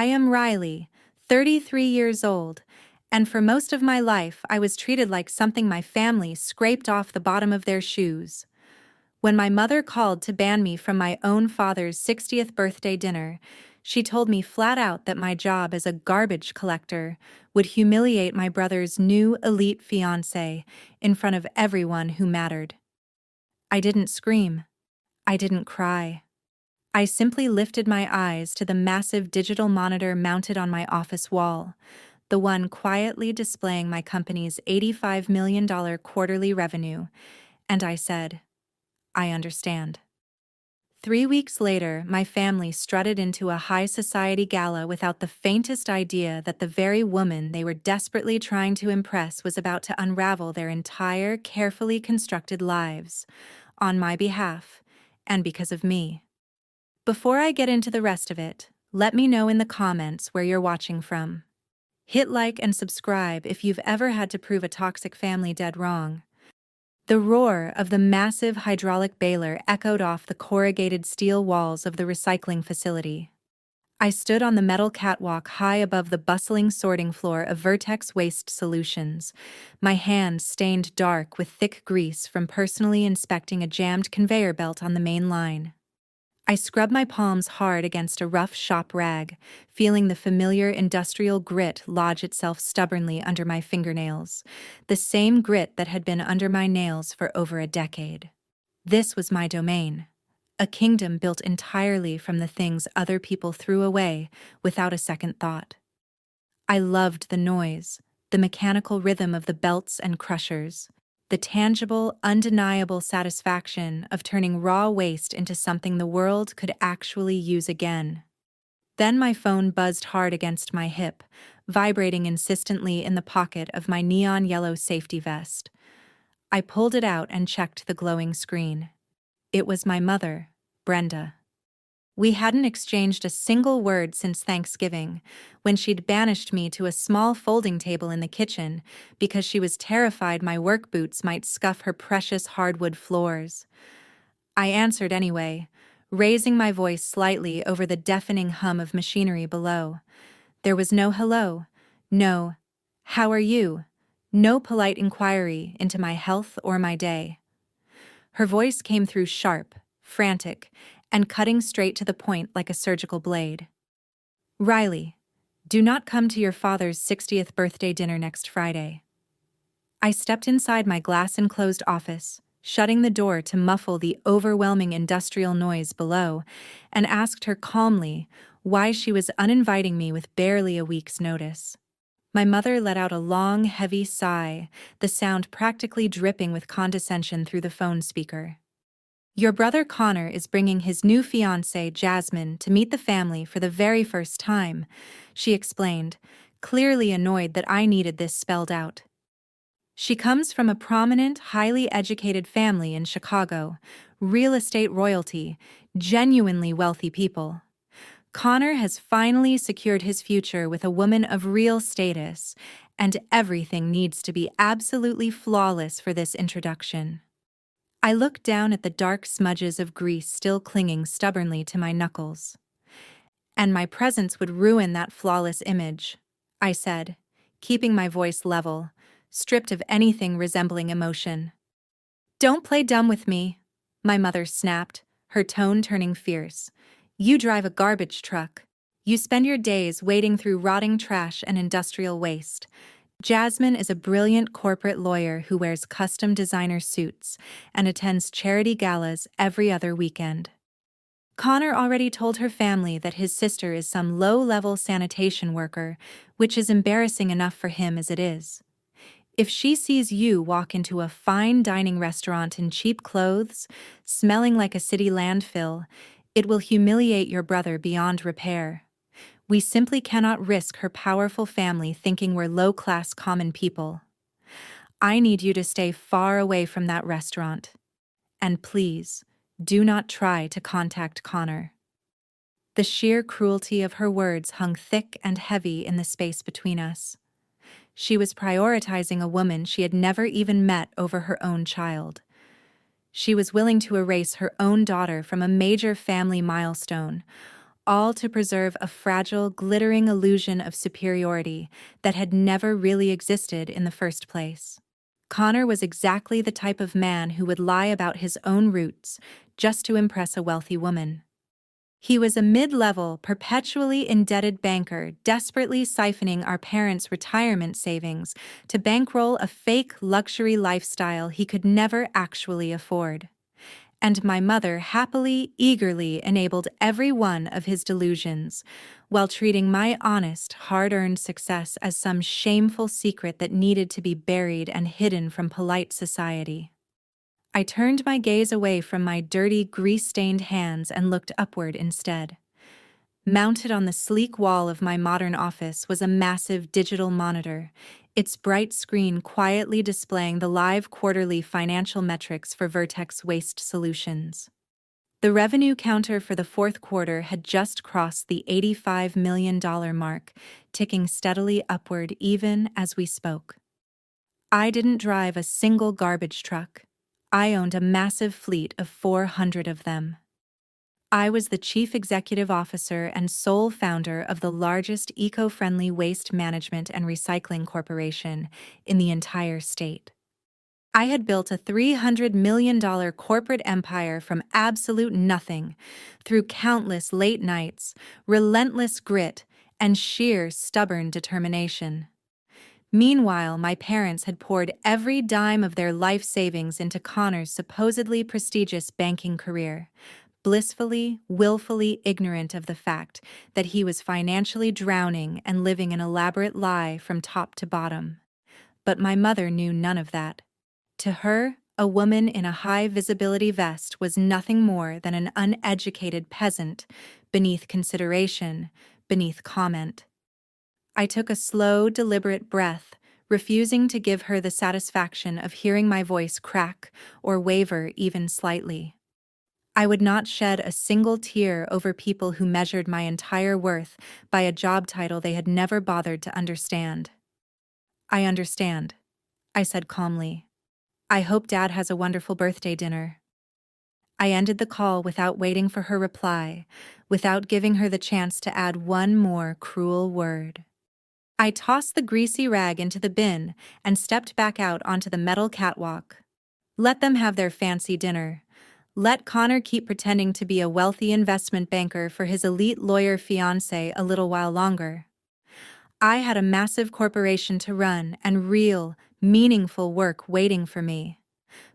am Riley, 33 years old, and for most of my life I was treated like something my family scraped off the bottom of their shoes. When my mother called to ban me from my own father's 60th birthday dinner, she told me flat out that my job as a garbage collector would humiliate my brother's new elite fiancé in front of everyone who mattered. I didn't scream. I didn't cry. I simply lifted my eyes to the massive digital monitor mounted on my office wall, the one quietly displaying my company's $85 million quarterly revenue, and I said, I understand. 3 weeks later, my family strutted into a high society gala without the faintest idea that the very woman they were desperately trying to impress was about to unravel their entire, carefully constructed lives, on my behalf, and because of me. Before I get into the rest of it, let me know in the comments where you're watching from. Hit like and subscribe if you've ever had to prove a toxic family dead wrong. The roar of the massive hydraulic baler echoed off the corrugated steel walls of the recycling facility. I stood on the metal catwalk high above the bustling sorting floor of Vertex Waste Solutions, my hands stained dark with thick grease from personally inspecting a jammed conveyor belt on the main line. I scrubbed my palms hard against a rough shop rag, feeling the familiar industrial grit lodge itself stubbornly under my fingernails, the same grit that had been under my nails for over a decade. This was my domain, a kingdom built entirely from the things other people threw away without a second thought. I loved the noise, the mechanical rhythm of the belts and crushers, the tangible, undeniable satisfaction of turning raw waste into something the world could actually use again. Then my phone buzzed hard against my hip, vibrating insistently in the pocket of my neon yellow safety vest. I pulled it out and checked the glowing screen. It was my mother, Brenda. We hadn't exchanged a single word since Thanksgiving, when she'd banished me to a small folding table in the kitchen because she was terrified my work boots might scuff her precious hardwood floors. I answered anyway, raising my voice slightly over the deafening hum of machinery below. There was no hello, no, how are you, no polite inquiry into my health or my day. Her voice came through sharp, frantic, and cutting straight to the point like a surgical blade. Riley, do not come to your father's 60th birthday dinner next Friday. I stepped inside my glass-enclosed office, shutting the door to muffle the overwhelming industrial noise below, and asked her calmly why she was uninviting me with barely a week's notice. My mother let out a long, heavy sigh, the sound practically dripping with condescension through the phone speaker. Your brother Connor is bringing his new fiancée, Jasmine, to meet the family for the very first time, she explained, clearly annoyed that I needed this spelled out. She comes from a prominent, highly educated family in Chicago, real estate royalty, genuinely wealthy people. Connor has finally secured his future with a woman of real status, and everything needs to be absolutely flawless for this introduction. I looked down at the dark smudges of grease still clinging stubbornly to my knuckles. And my presence would ruin that flawless image, I said, keeping my voice level, stripped of anything resembling emotion. Don't play dumb with me, my mother snapped, her tone turning fierce. You drive a garbage truck. You spend your days wading through rotting trash and industrial waste. Jasmine is a brilliant corporate lawyer who wears custom designer suits and attends charity galas every other weekend. Connor already told her family that his sister is some low-level sanitation worker, which is embarrassing enough for him as it is. If she sees you walk into a fine dining restaurant in cheap clothes, smelling like a city landfill, it will humiliate your brother beyond repair. We simply cannot risk her powerful family thinking we're low-class common people. I need you to stay far away from that restaurant. And please, do not try to contact Connor. The sheer cruelty of her words hung thick and heavy in the space between us. She was prioritizing a woman she had never even met over her own child. She was willing to erase her own daughter from a major family milestone, all to preserve a fragile, glittering illusion of superiority that had never really existed in the first place. Connor was exactly the type of man who would lie about his own roots just to impress a wealthy woman. He was a mid-level, perpetually indebted banker desperately siphoning our parents' retirement savings to bankroll a fake luxury lifestyle he could never actually afford. And my mother happily, eagerly enabled every one of his delusions, while treating my honest, hard-earned success as some shameful secret that needed to be buried and hidden from polite society. I turned my gaze away from my dirty, grease-stained hands and looked upward instead. Mounted on the sleek wall of my modern office was a massive digital monitor, its bright screen quietly displaying the live quarterly financial metrics for Vertex Waste Solutions. The revenue counter for the fourth quarter had just crossed the $85 million mark, ticking steadily upward even as we spoke. I didn't drive a single garbage truck. I owned a massive fleet of 400 of them. I was the chief executive officer and sole founder of the largest eco-friendly waste management and recycling corporation in the entire state. I had built a $300 million corporate empire from absolute nothing through countless late nights, relentless grit, and sheer stubborn determination. Meanwhile, my parents had poured every dime of their life savings into Connor's supposedly prestigious banking career, blissfully, willfully ignorant of the fact that he was financially drowning and living an elaborate lie from top to bottom. But my mother knew none of that. To her, a woman in a high-visibility vest was nothing more than an uneducated peasant, beneath consideration, beneath comment. I took a slow, deliberate breath, refusing to give her the satisfaction of hearing my voice crack or waver even slightly. I would not shed a single tear over people who measured my entire worth by a job title they had never bothered to understand. "I understand," I said calmly. "I hope Dad has a wonderful birthday dinner." I ended the call without waiting for her reply, without giving her the chance to add one more cruel word. I tossed the greasy rag into the bin and stepped back out onto the metal catwalk. Let them have their fancy dinner. Let Connor keep pretending to be a wealthy investment banker for his elite lawyer fiancé a little while longer. I had a massive corporation to run and real, meaningful work waiting for me.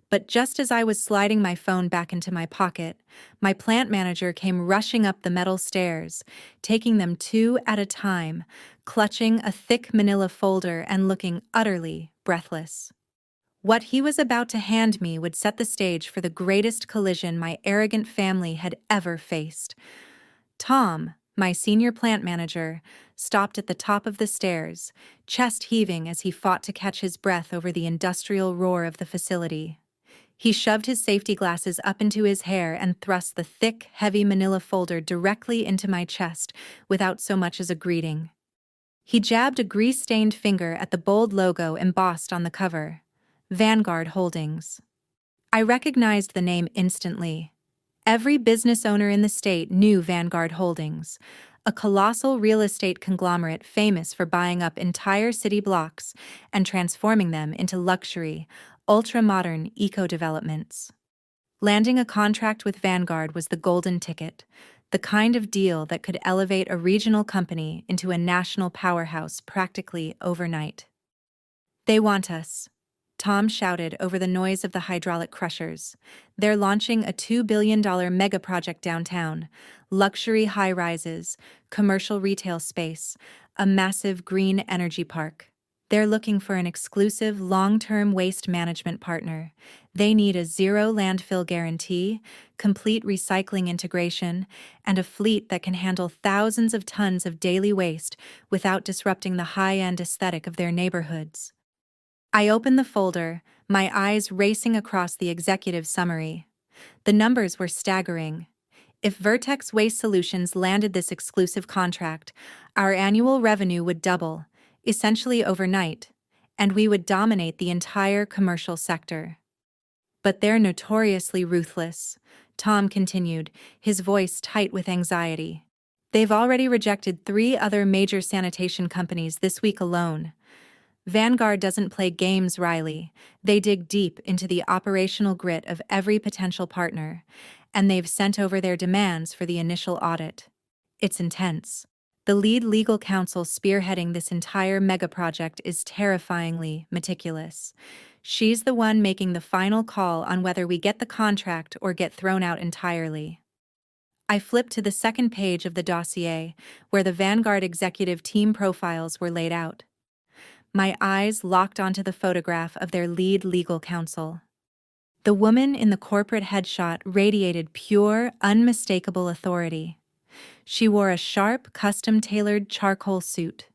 But just as I was sliding my phone back into my pocket, my plant manager came rushing up the metal stairs, taking them two at a time, clutching a thick manila folder and looking utterly breathless. What he was about to hand me would set the stage for the greatest collision my arrogant family had ever faced. Tom, my senior plant manager, stopped at the top of the stairs, chest heaving as he fought to catch his breath over the industrial roar of the facility. He shoved his safety glasses up into his hair and thrust the thick, heavy manila folder directly into my chest without so much as a greeting. He jabbed a grease-stained finger at the bold logo embossed on the cover, Vanguard Holdings. I recognized the name instantly. Every business owner in the state knew Vanguard Holdings, a colossal real estate conglomerate famous for buying up entire city blocks and transforming them into luxury, ultra-modern eco-developments. Landing a contract with Vanguard was the golden ticket, the kind of deal that could elevate a regional company into a national powerhouse practically overnight. "They want us," Tom shouted over the noise of the hydraulic crushers. "They're launching a $2 billion mega project downtown, luxury high-rises, commercial retail space, a massive green energy park. They're looking for an exclusive long-term waste management partner. They need a zero landfill guarantee, complete recycling integration, and a fleet that can handle thousands of tons of daily waste without disrupting the high-end aesthetic of their neighborhoods." I opened the folder, my eyes racing across the executive summary. The numbers were staggering. If Vertex Waste Solutions landed this exclusive contract, our annual revenue would double, essentially overnight, and we would dominate the entire commercial sector. "But they're notoriously ruthless," Tom continued, his voice tight with anxiety. They've already rejected 3 other major sanitation companies this week alone. Vanguard doesn't play games, Riley. They dig deep into the operational grit of every potential partner, and they've sent over their demands for the initial audit. It's intense. The lead legal counsel spearheading this entire mega project is terrifyingly meticulous. She's the one making the final call on whether we get the contract or get thrown out entirely. I flipped to the second page of the dossier, where the Vanguard executive team profiles were laid out. My eyes locked onto the photograph of their lead legal counsel. The woman in the corporate headshot radiated pure, unmistakable authority. She wore a sharp, custom-tailored charcoal suit.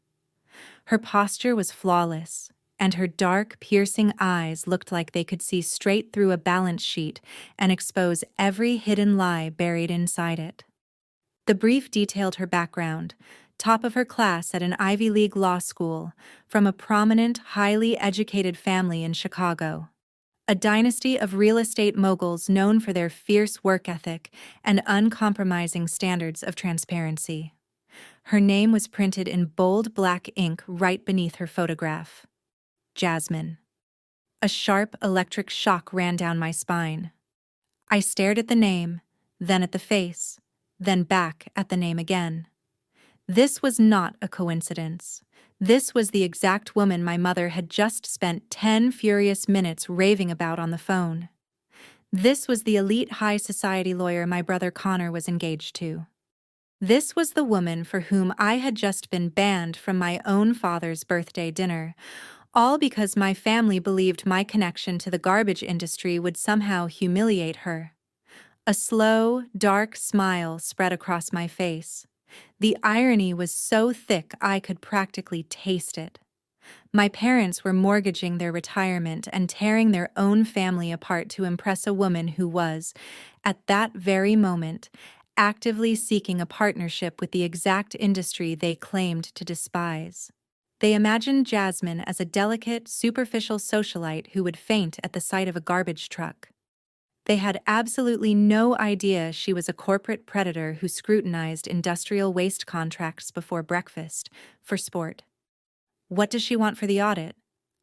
Her posture was flawless, and her dark, piercing eyes looked like they could see straight through a balance sheet and expose every hidden lie buried inside it. The brief detailed her background: top of her class at an Ivy League law school, from a prominent, highly educated family in Chicago. A dynasty of real estate moguls known for their fierce work ethic and uncompromising standards of transparency. Her name was printed in bold black ink right beneath her photograph. Jasmine. A sharp electric shock ran down my spine. I stared at the name, then at the face, then back at the name again. This was not a coincidence. This was the exact woman my mother had just spent 10 furious minutes raving about on the phone. This was the elite high society lawyer my brother Connor was engaged to. This was the woman for whom I had just been banned from my own father's birthday dinner, all because my family believed my connection to the garbage industry would somehow humiliate her. A slow, dark smile spread across my face. The irony was so thick I could practically taste it. My parents were mortgaging their retirement and tearing their own family apart to impress a woman who was, at that very moment, actively seeking a partnership with the exact industry they claimed to despise. They imagined Jasmine as a delicate, superficial socialite who would faint at the sight of a garbage truck. They had absolutely no idea she was a corporate predator who scrutinized industrial waste contracts before breakfast, for sport. "What does she want for the audit?"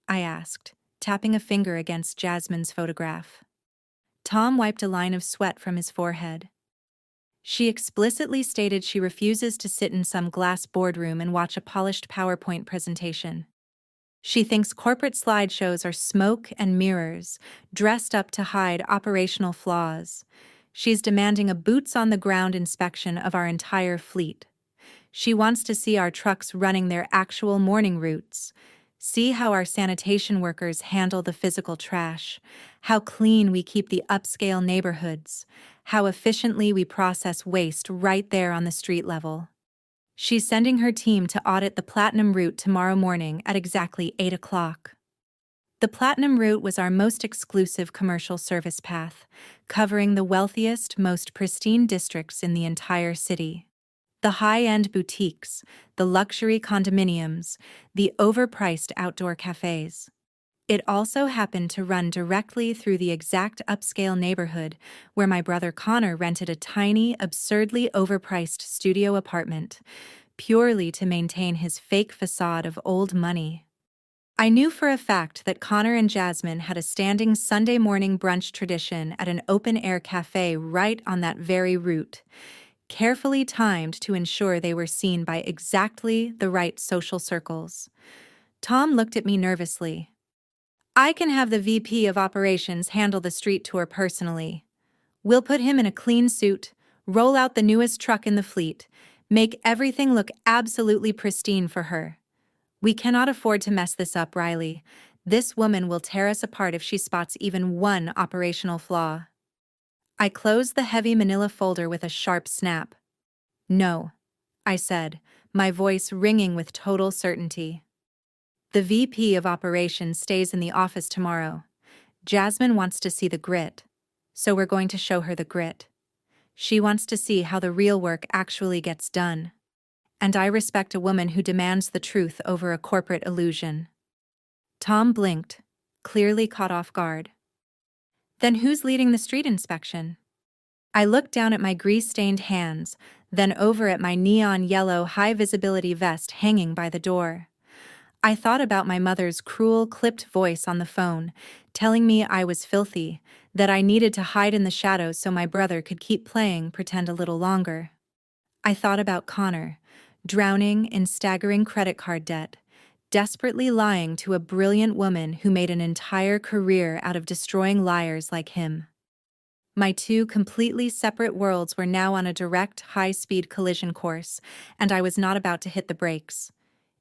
I asked, tapping a finger against Jasmine's photograph. Tom wiped a line of sweat from his forehead. "She explicitly stated she refuses to sit in some glass boardroom and watch a polished PowerPoint presentation. She thinks corporate slideshows are smoke and mirrors, dressed up to hide operational flaws. She's demanding a boots-on-the-ground inspection of our entire fleet. She wants to see our trucks running their actual morning routes, see how our sanitation workers handle the physical trash, how clean we keep the upscale neighborhoods, how efficiently we process waste right there on the street level. She's sending her team to audit the Platinum Route tomorrow morning at exactly 8 o'clock. The Platinum Route was our most exclusive commercial service path, covering the wealthiest, most pristine districts in the entire city. The high-end boutiques, the luxury condominiums, the overpriced outdoor cafes. It also happened to run directly through the exact upscale neighborhood where my brother Connor rented a tiny, absurdly overpriced studio apartment, purely to maintain his fake facade of old money. I knew for a fact that Connor and Jasmine had a standing Sunday morning brunch tradition at an open-air cafe right on that very route, carefully timed to ensure they were seen by exactly the right social circles. Tom looked at me nervously. "I can have the VP of operations handle the street tour personally. We'll put him in a clean suit, roll out the newest truck in the fleet, make everything look absolutely pristine for her. We cannot afford to mess this up, Riley. This woman will tear us apart if she spots even one operational flaw." I closed the heavy manila folder with a sharp snap. "No," I said, my voice ringing with total certainty. "The VP of operations stays in the office tomorrow. Jasmine wants to see the grit, so we're going to show her the grit. She wants to see how the real work actually gets done. And I respect a woman who demands the truth over a corporate illusion." Tom blinked, clearly caught off guard. "Then who's leading the street inspection?" I looked down at my grease-stained hands, then over at my neon yellow high-visibility vest hanging by the door. I thought about my mother's cruel, clipped voice on the phone, telling me I was filthy, that I needed to hide in the shadows so my brother could keep playing pretend a little longer. I thought about Connor, drowning in staggering credit card debt, desperately lying to a brilliant woman who made an entire career out of destroying liars like him. My two completely separate worlds were now on a direct, high-speed collision course, and I was not about to hit the brakes.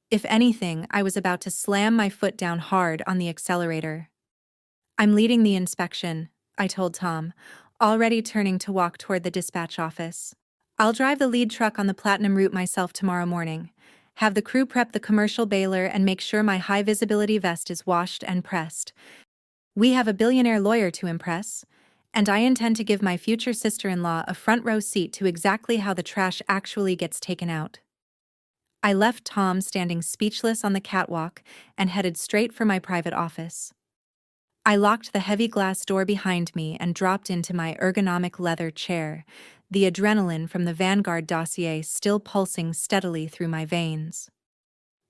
If anything, I was about to slam my foot down hard on the accelerator. "I'm leading the inspection," I told Tom, already turning to walk toward the dispatch office. "I'll drive the lead truck on the Platinum route myself tomorrow morning. Have the crew prep the commercial baler and make sure my high-visibility vest is washed and pressed. We have a billionaire lawyer to impress, and I intend to give my future sister-in-law a front-row seat to exactly how the trash actually gets taken out." I left Tom standing speechless on the catwalk and headed straight for my private office. I locked the heavy glass door behind me and dropped into my ergonomic leather chair, the adrenaline from the Vanguard dossier still pulsing steadily through my veins.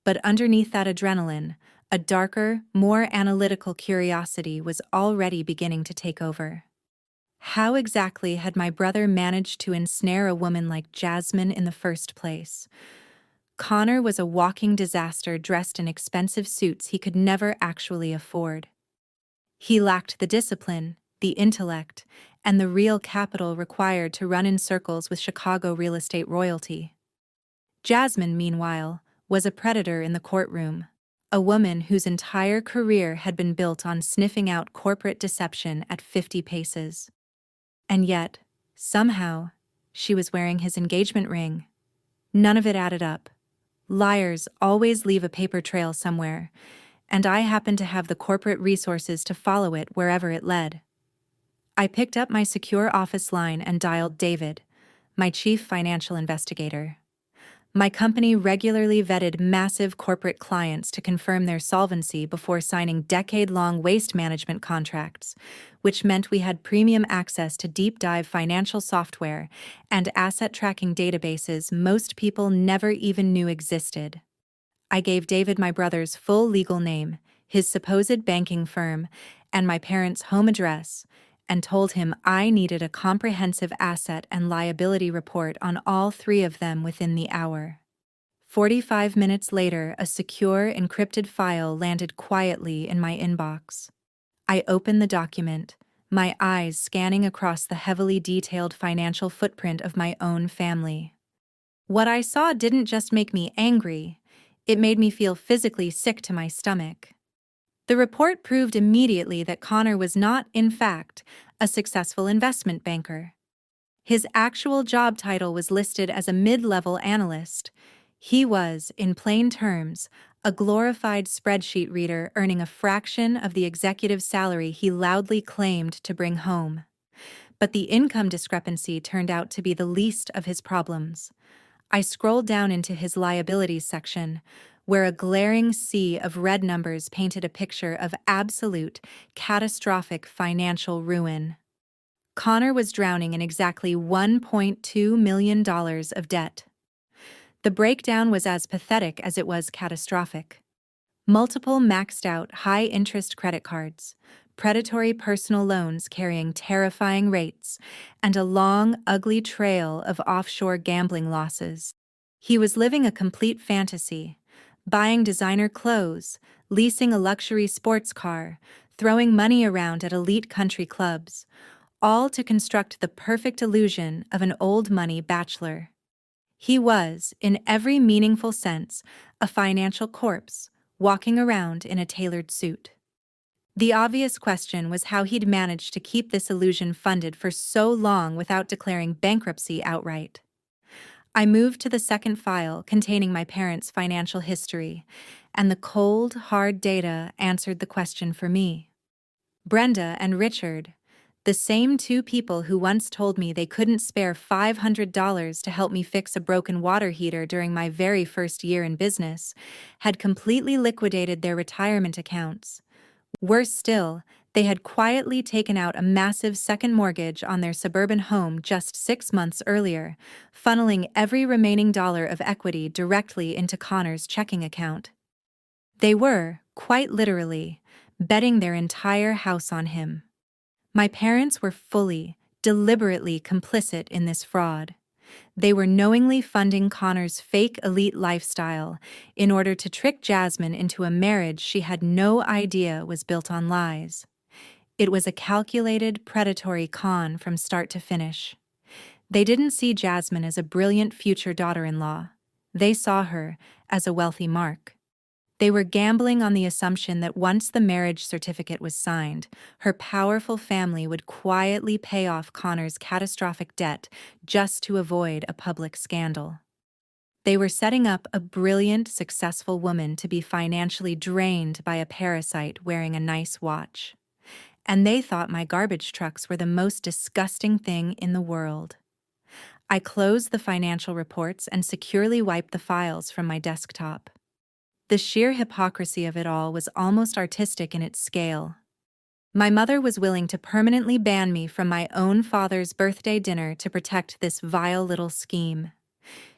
But underneath that adrenaline, a darker, more analytical curiosity was already beginning to take over. How exactly had my brother managed to ensnare a woman like Jasmine in the first place? Connor was a walking disaster dressed in expensive suits he could never actually afford. He lacked the discipline, the intellect, and the real capital required to run in circles with Chicago real estate royalty. Jasmine, meanwhile, was a predator in the courtroom, a woman whose entire career had been built on sniffing out corporate deception at 50 paces. And yet, somehow, she was wearing his engagement ring. None of it added up. Liars always leave a paper trail somewhere, and I happened to have the corporate resources to follow it wherever it led. I picked up my secure office line and dialed David, my chief financial investigator. My company regularly vetted massive corporate clients to confirm their solvency before signing decade-long waste management contracts, which meant we had premium access to deep-dive financial software and asset-tracking databases most people never even knew existed. I gave David my brother's full legal name, his supposed banking firm, and my parents' home address, and told him I needed a comprehensive asset and liability report on all three of them within the hour. 45 minutes later, a secure, encrypted file landed quietly in my inbox. I opened the document, my eyes scanning across the heavily detailed financial footprint of my own family. What I saw didn't just make me angry, it made me feel physically sick to my stomach. The report proved immediately that Connor was not, in fact, a successful investment banker. His actual job title was listed as a mid-level analyst. He was, in plain terms, a glorified spreadsheet reader earning a fraction of the executive salary he loudly claimed to bring home. But the income discrepancy turned out to be the least of his problems. I scrolled down into his liabilities section, where a glaring sea of red numbers painted a picture of absolute, catastrophic financial ruin. Connor was drowning in exactly $1.2 million of debt. The breakdown was as pathetic as it was catastrophic. Multiple maxed-out high-interest credit cards, predatory personal loans carrying terrifying rates, and a long, ugly trail of offshore gambling losses. He was living a complete fantasy, buying designer clothes, leasing a luxury sports car, throwing money around at elite country clubs, all to construct the perfect illusion of an old-money bachelor. He was, in every meaningful sense, a financial corpse, walking around in a tailored suit. The obvious question was how he'd managed to keep this illusion funded for so long without declaring bankruptcy outright. I moved to the second file containing my parents' financial history, and the cold, hard data answered the question for me. Brenda and Richard, the same two people who once told me they couldn't spare $500 to help me fix a broken water heater during my very first year in business, had completely liquidated their retirement accounts. Worse still, They had quietly taken out a massive second mortgage on their suburban home just 6 months earlier, funneling every remaining dollar of equity directly into Connor's checking account. They were, quite literally, betting their entire house on him. My parents were fully, deliberately complicit in this fraud. They were knowingly funding Connor's fake elite lifestyle in order to trick Jasmine into a marriage she had no idea was built on lies. It was a calculated, predatory con from start to finish. They didn't see Jasmine as a brilliant future daughter-in-law. They saw her as a wealthy mark. They were gambling on the assumption that once the marriage certificate was signed, her powerful family would quietly pay off Connor's catastrophic debt just to avoid a public scandal. They were setting up a brilliant, successful woman to be financially drained by a parasite wearing a nice watch. And they thought my garbage trucks were the most disgusting thing in the world. I closed the financial reports and securely wiped the files from my desktop. The sheer hypocrisy of it all was almost artistic in its scale. My mother was willing to permanently ban me from my own father's birthday dinner to protect this vile little scheme.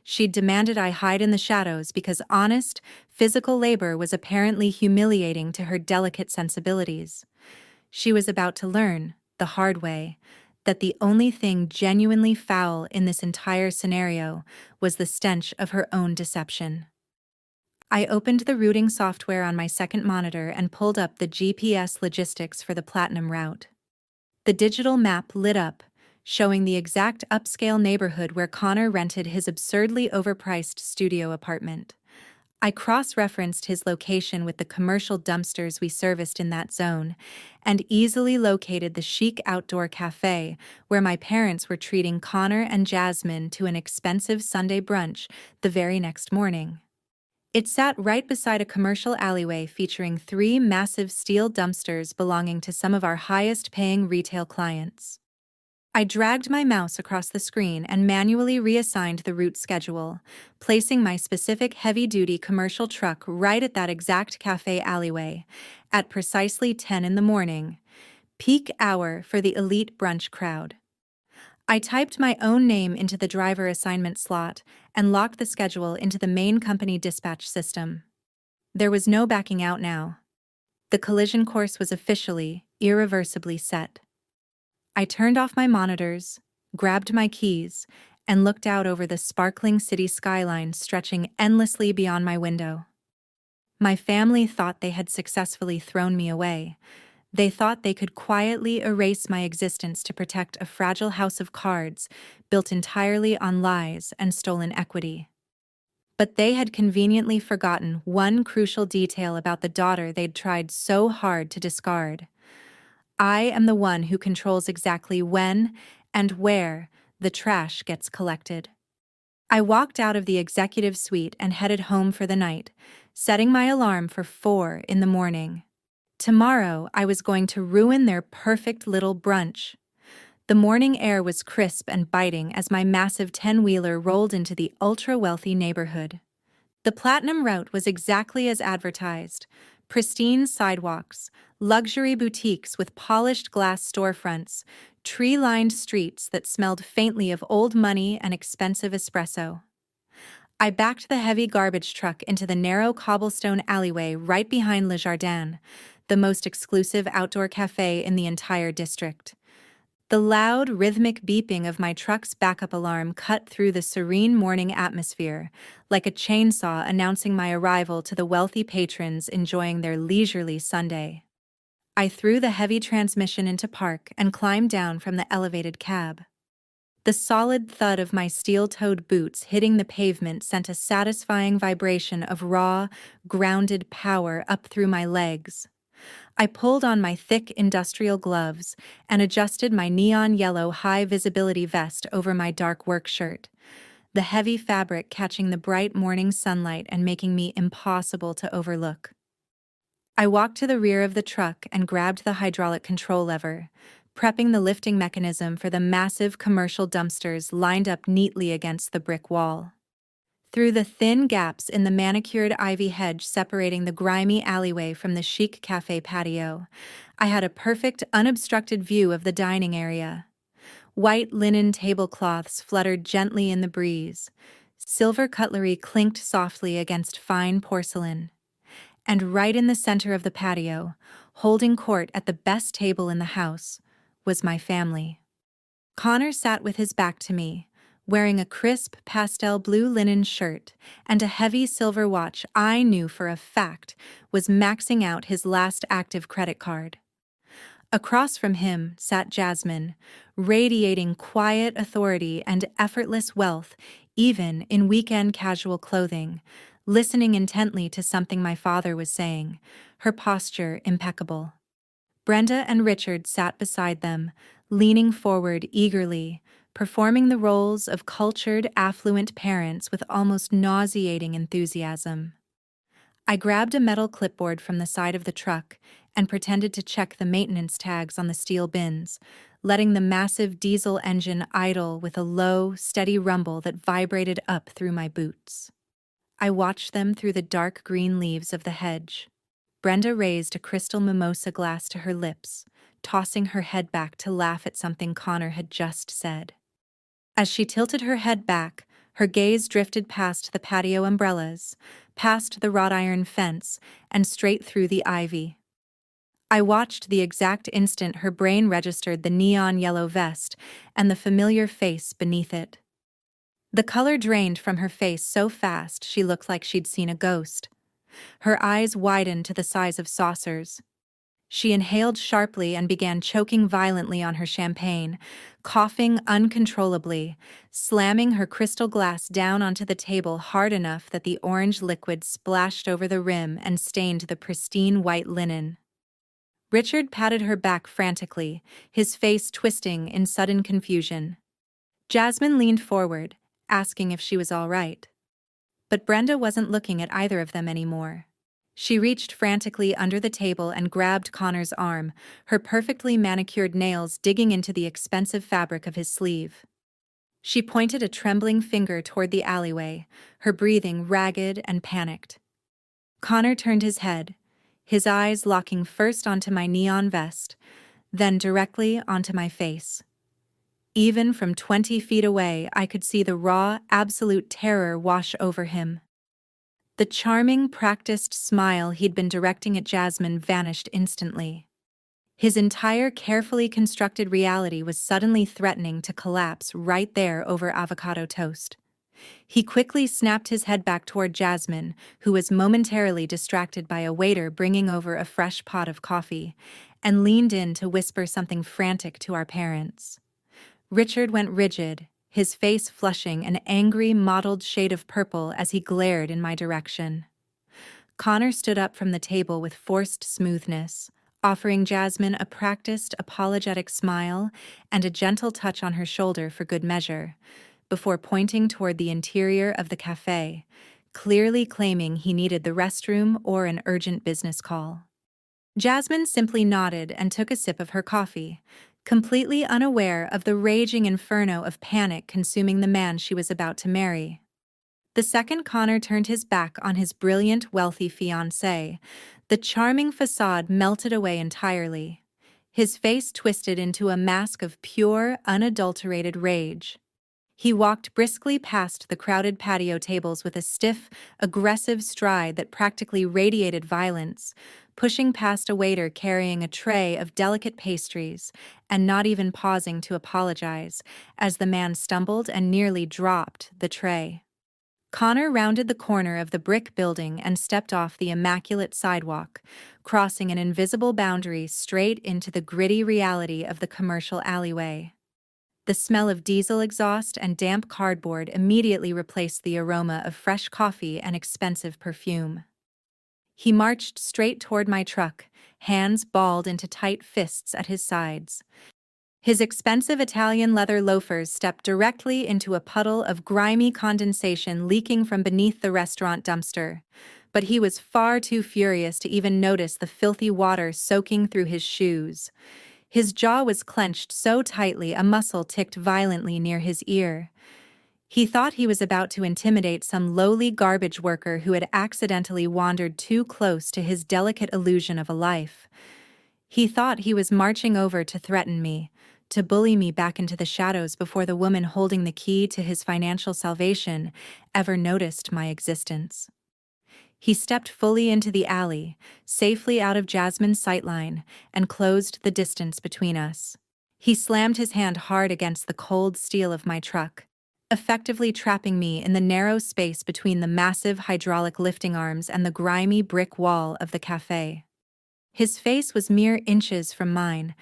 She'd demanded I hide in the shadows because honest, physical labor was apparently humiliating to her delicate sensibilities. She was about to learn, the hard way, that the only thing genuinely foul in this entire scenario was the stench of her own deception. I opened the routing software on my second monitor and pulled up the GPS logistics for the Platinum route. The digital map lit up, showing the exact upscale neighborhood where Connor rented his absurdly overpriced studio apartment. I cross-referenced his location with the commercial dumpsters we serviced in that zone, and easily located the chic outdoor cafe where my parents were treating Connor and Jasmine to an expensive Sunday brunch the very next morning. It sat right beside a commercial alleyway featuring 3 massive steel dumpsters belonging to some of our highest-paying retail clients. I dragged my mouse across the screen and manually reassigned the route schedule, placing my specific heavy-duty commercial truck right at that exact cafe alleyway, at precisely 10 in the morning, peak hour for the elite brunch crowd. I typed my own name into the driver assignment slot and locked the schedule into the main company dispatch system. There was no backing out now. The collision course was officially, irreversibly set. I turned off my monitors, grabbed my keys, and looked out over the sparkling city skyline stretching endlessly beyond my window. My family thought they had successfully thrown me away. They thought they could quietly erase my existence to protect a fragile house of cards built entirely on lies and stolen equity. But they had conveniently forgotten one crucial detail about the daughter they'd tried so hard to discard. I am the one who controls exactly when and where the trash gets collected. I walked out of the executive suite and headed home for the night, setting my alarm for 4 in the morning. Tomorrow, I was going to ruin their perfect little brunch. The morning air was crisp and biting as my massive 10-wheeler rolled into the ultra-wealthy neighborhood. The Platinum route was exactly as advertised: pristine sidewalks, luxury boutiques with polished glass storefronts, tree-lined streets that smelled faintly of old money and expensive espresso. I backed the heavy garbage truck into the narrow cobblestone alleyway right behind Le Jardin, the most exclusive outdoor cafe in the entire district. The loud, rhythmic beeping of my truck's backup alarm cut through the serene morning atmosphere, like a chainsaw announcing my arrival to the wealthy patrons enjoying their leisurely Sunday. I threw the heavy transmission into park and climbed down from the elevated cab. The solid thud of my steel-toed boots hitting the pavement sent a satisfying vibration of raw, grounded power up through my legs. I pulled on my thick industrial gloves and adjusted my neon yellow high-visibility vest over my dark work shirt, the heavy fabric catching the bright morning sunlight and making me impossible to overlook. I walked to the rear of the truck and grabbed the hydraulic control lever, prepping the lifting mechanism for the massive commercial dumpsters lined up neatly against the brick wall. Through the thin gaps in the manicured ivy hedge separating the grimy alleyway from the chic cafe patio, I had a perfect, unobstructed view of the dining area. White linen tablecloths fluttered gently in the breeze. Silver cutlery clinked softly against fine porcelain. And right in the center of the patio, holding court at the best table in the house, was my family. Connor sat with his back to me, wearing a crisp pastel blue linen shirt and a heavy silver watch I knew for a fact was maxing out his last active credit card. Across from him sat Jasmine, radiating quiet authority and effortless wealth, even in weekend casual clothing, listening intently to something my father was saying, her posture impeccable. Brenda and Richard sat beside them, leaning forward eagerly, performing the roles of cultured, affluent parents with almost nauseating enthusiasm. I grabbed a metal clipboard from the side of the truck and pretended to check the maintenance tags on the steel bins, letting the massive diesel engine idle with a low, steady rumble that vibrated up through my boots. I watched them through the dark green leaves of the hedge. Brenda raised a crystal mimosa glass to her lips, tossing her head back to laugh at something Connor had just said. As she tilted her head back, her gaze drifted past the patio umbrellas, past the wrought iron fence, and straight through the ivy. I watched the exact instant her brain registered the neon yellow vest and the familiar face beneath it. The color drained from her face so fast she looked like she'd seen a ghost. Her eyes widened to the size of saucers. She inhaled sharply and began choking violently on her champagne, coughing uncontrollably, slamming her crystal glass down onto the table hard enough that the orange liquid splashed over the rim and stained the pristine white linen. Richard patted her back frantically, his face twisting in sudden confusion. Jasmine leaned forward, asking if she was all right. But Brenda wasn't looking at either of them anymore. She reached frantically under the table and grabbed Connor's arm, her perfectly manicured nails digging into the expensive fabric of his sleeve. She pointed a trembling finger toward the alleyway, her breathing ragged and panicked. Connor turned his head, his eyes locking first onto my neon vest, then directly onto my face. Even from 20 feet away, I could see the raw, absolute terror wash over him. The charming, practiced smile he'd been directing at Jasmine vanished instantly. His entire carefully constructed reality was suddenly threatening to collapse right there over avocado toast. He quickly snapped his head back toward Jasmine, who was momentarily distracted by a waiter bringing over a fresh pot of coffee, and leaned in to whisper something frantic to our parents. Richard went rigid, his face flushing an angry, mottled shade of purple as he glared in my direction. Connor stood up from the table with forced smoothness, offering Jasmine a practiced, apologetic smile and a gentle touch on her shoulder for good measure, before pointing toward the interior of the cafe, clearly claiming he needed the restroom or an urgent business call. Jasmine simply nodded and took a sip of her coffee, completely unaware of the raging inferno of panic consuming the man she was about to marry. The second Connor turned his back on his brilliant, wealthy fiancée, the charming facade melted away entirely. His face twisted into a mask of pure, unadulterated rage. He walked briskly past the crowded patio tables with a stiff, aggressive stride that practically radiated violence, pushing past a waiter carrying a tray of delicate pastries, and not even pausing to apologize, as the man stumbled and nearly dropped the tray. Connor rounded the corner of the brick building and stepped off the immaculate sidewalk, crossing an invisible boundary straight into the gritty reality of the commercial alleyway. The smell of diesel exhaust and damp cardboard immediately replaced the aroma of fresh coffee and expensive perfume. He marched straight toward my truck, hands balled into tight fists at his sides. His expensive Italian leather loafers stepped directly into a puddle of grimy condensation leaking from beneath the restaurant dumpster, but he was far too furious to even notice the filthy water soaking through his shoes. His jaw was clenched so tightly a muscle ticked violently near his ear. He thought he was about to intimidate some lowly garbage worker who had accidentally wandered too close to his delicate illusion of a life. He thought he was marching over to threaten me, to bully me back into the shadows before the woman holding the key to his financial salvation ever noticed my existence. He stepped fully into the alley, safely out of Jasmine's sightline, and closed the distance between us. He slammed his hand hard against the cold steel of my truck, effectively trapping me in the narrow space between the massive hydraulic lifting arms and the grimy brick wall of the cafe. His face was mere inches from mine,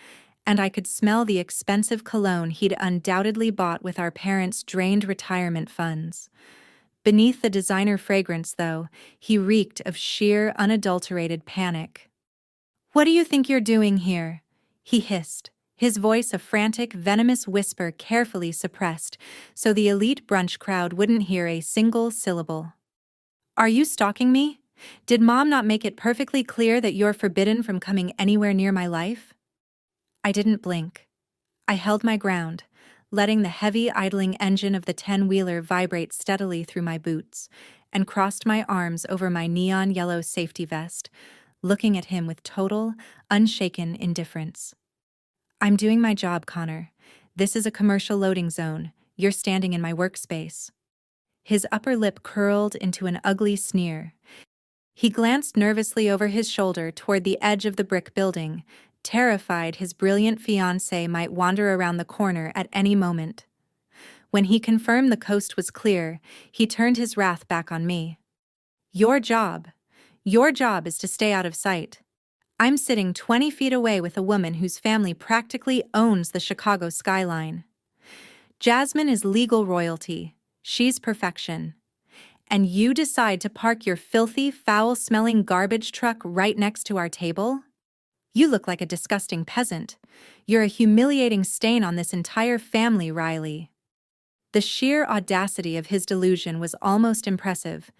and I could smell the expensive cologne he'd undoubtedly bought with our parents' drained retirement funds. Beneath the designer fragrance, though, he reeked of sheer, unadulterated panic. "What do you think you're doing here?" he hissed, his voice a frantic, venomous whisper carefully suppressed so the elite brunch crowd wouldn't hear a single syllable. "Are you stalking me? Did Mom not make it perfectly clear that you're forbidden from coming anywhere near my life?" I didn't blink. I held my ground, letting the heavy idling engine of the 10-wheeler vibrate steadily through my boots, and crossed my arms over my neon yellow safety vest, looking at him with total, unshaken indifference. "I'm doing my job, Connor. This is a commercial loading zone. You're standing in my workspace." His upper lip curled into an ugly sneer. He glanced nervously over his shoulder toward the edge of the brick building, terrified his brilliant fiancée might wander around the corner at any moment. When he confirmed the coast was clear, he turned his wrath back on me. Your job is to stay out of sight. I'm sitting 20 feet away with a woman whose family practically owns the Chicago skyline. Jasmine is legal royalty. She's perfection. And you decide to park your filthy, foul-smelling garbage truck right next to our table? You look like a disgusting peasant. You're a humiliating stain on this entire family, Riley. The sheer audacity of his delusion was almost impressive.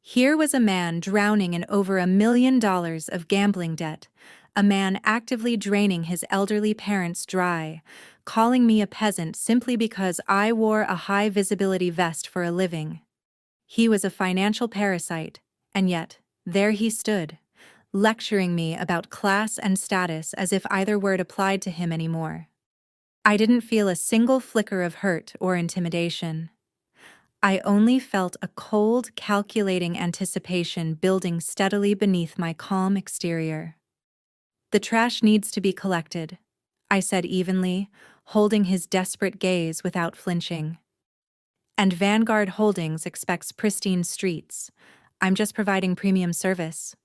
Here was a man drowning in over $1 million of gambling debt, a man actively draining his elderly parents dry, calling me a peasant simply because I wore a high-visibility vest for a living. He was a financial parasite, and yet, there he stood, lecturing me about class and status as if either word applied to him anymore. I didn't feel a single flicker of hurt or intimidation. I only felt a cold, calculating anticipation building steadily beneath my calm exterior. "The trash needs to be collected," I said evenly, holding his desperate gaze without flinching. "And Vanguard Holdings expects pristine streets. I'm just providing premium service."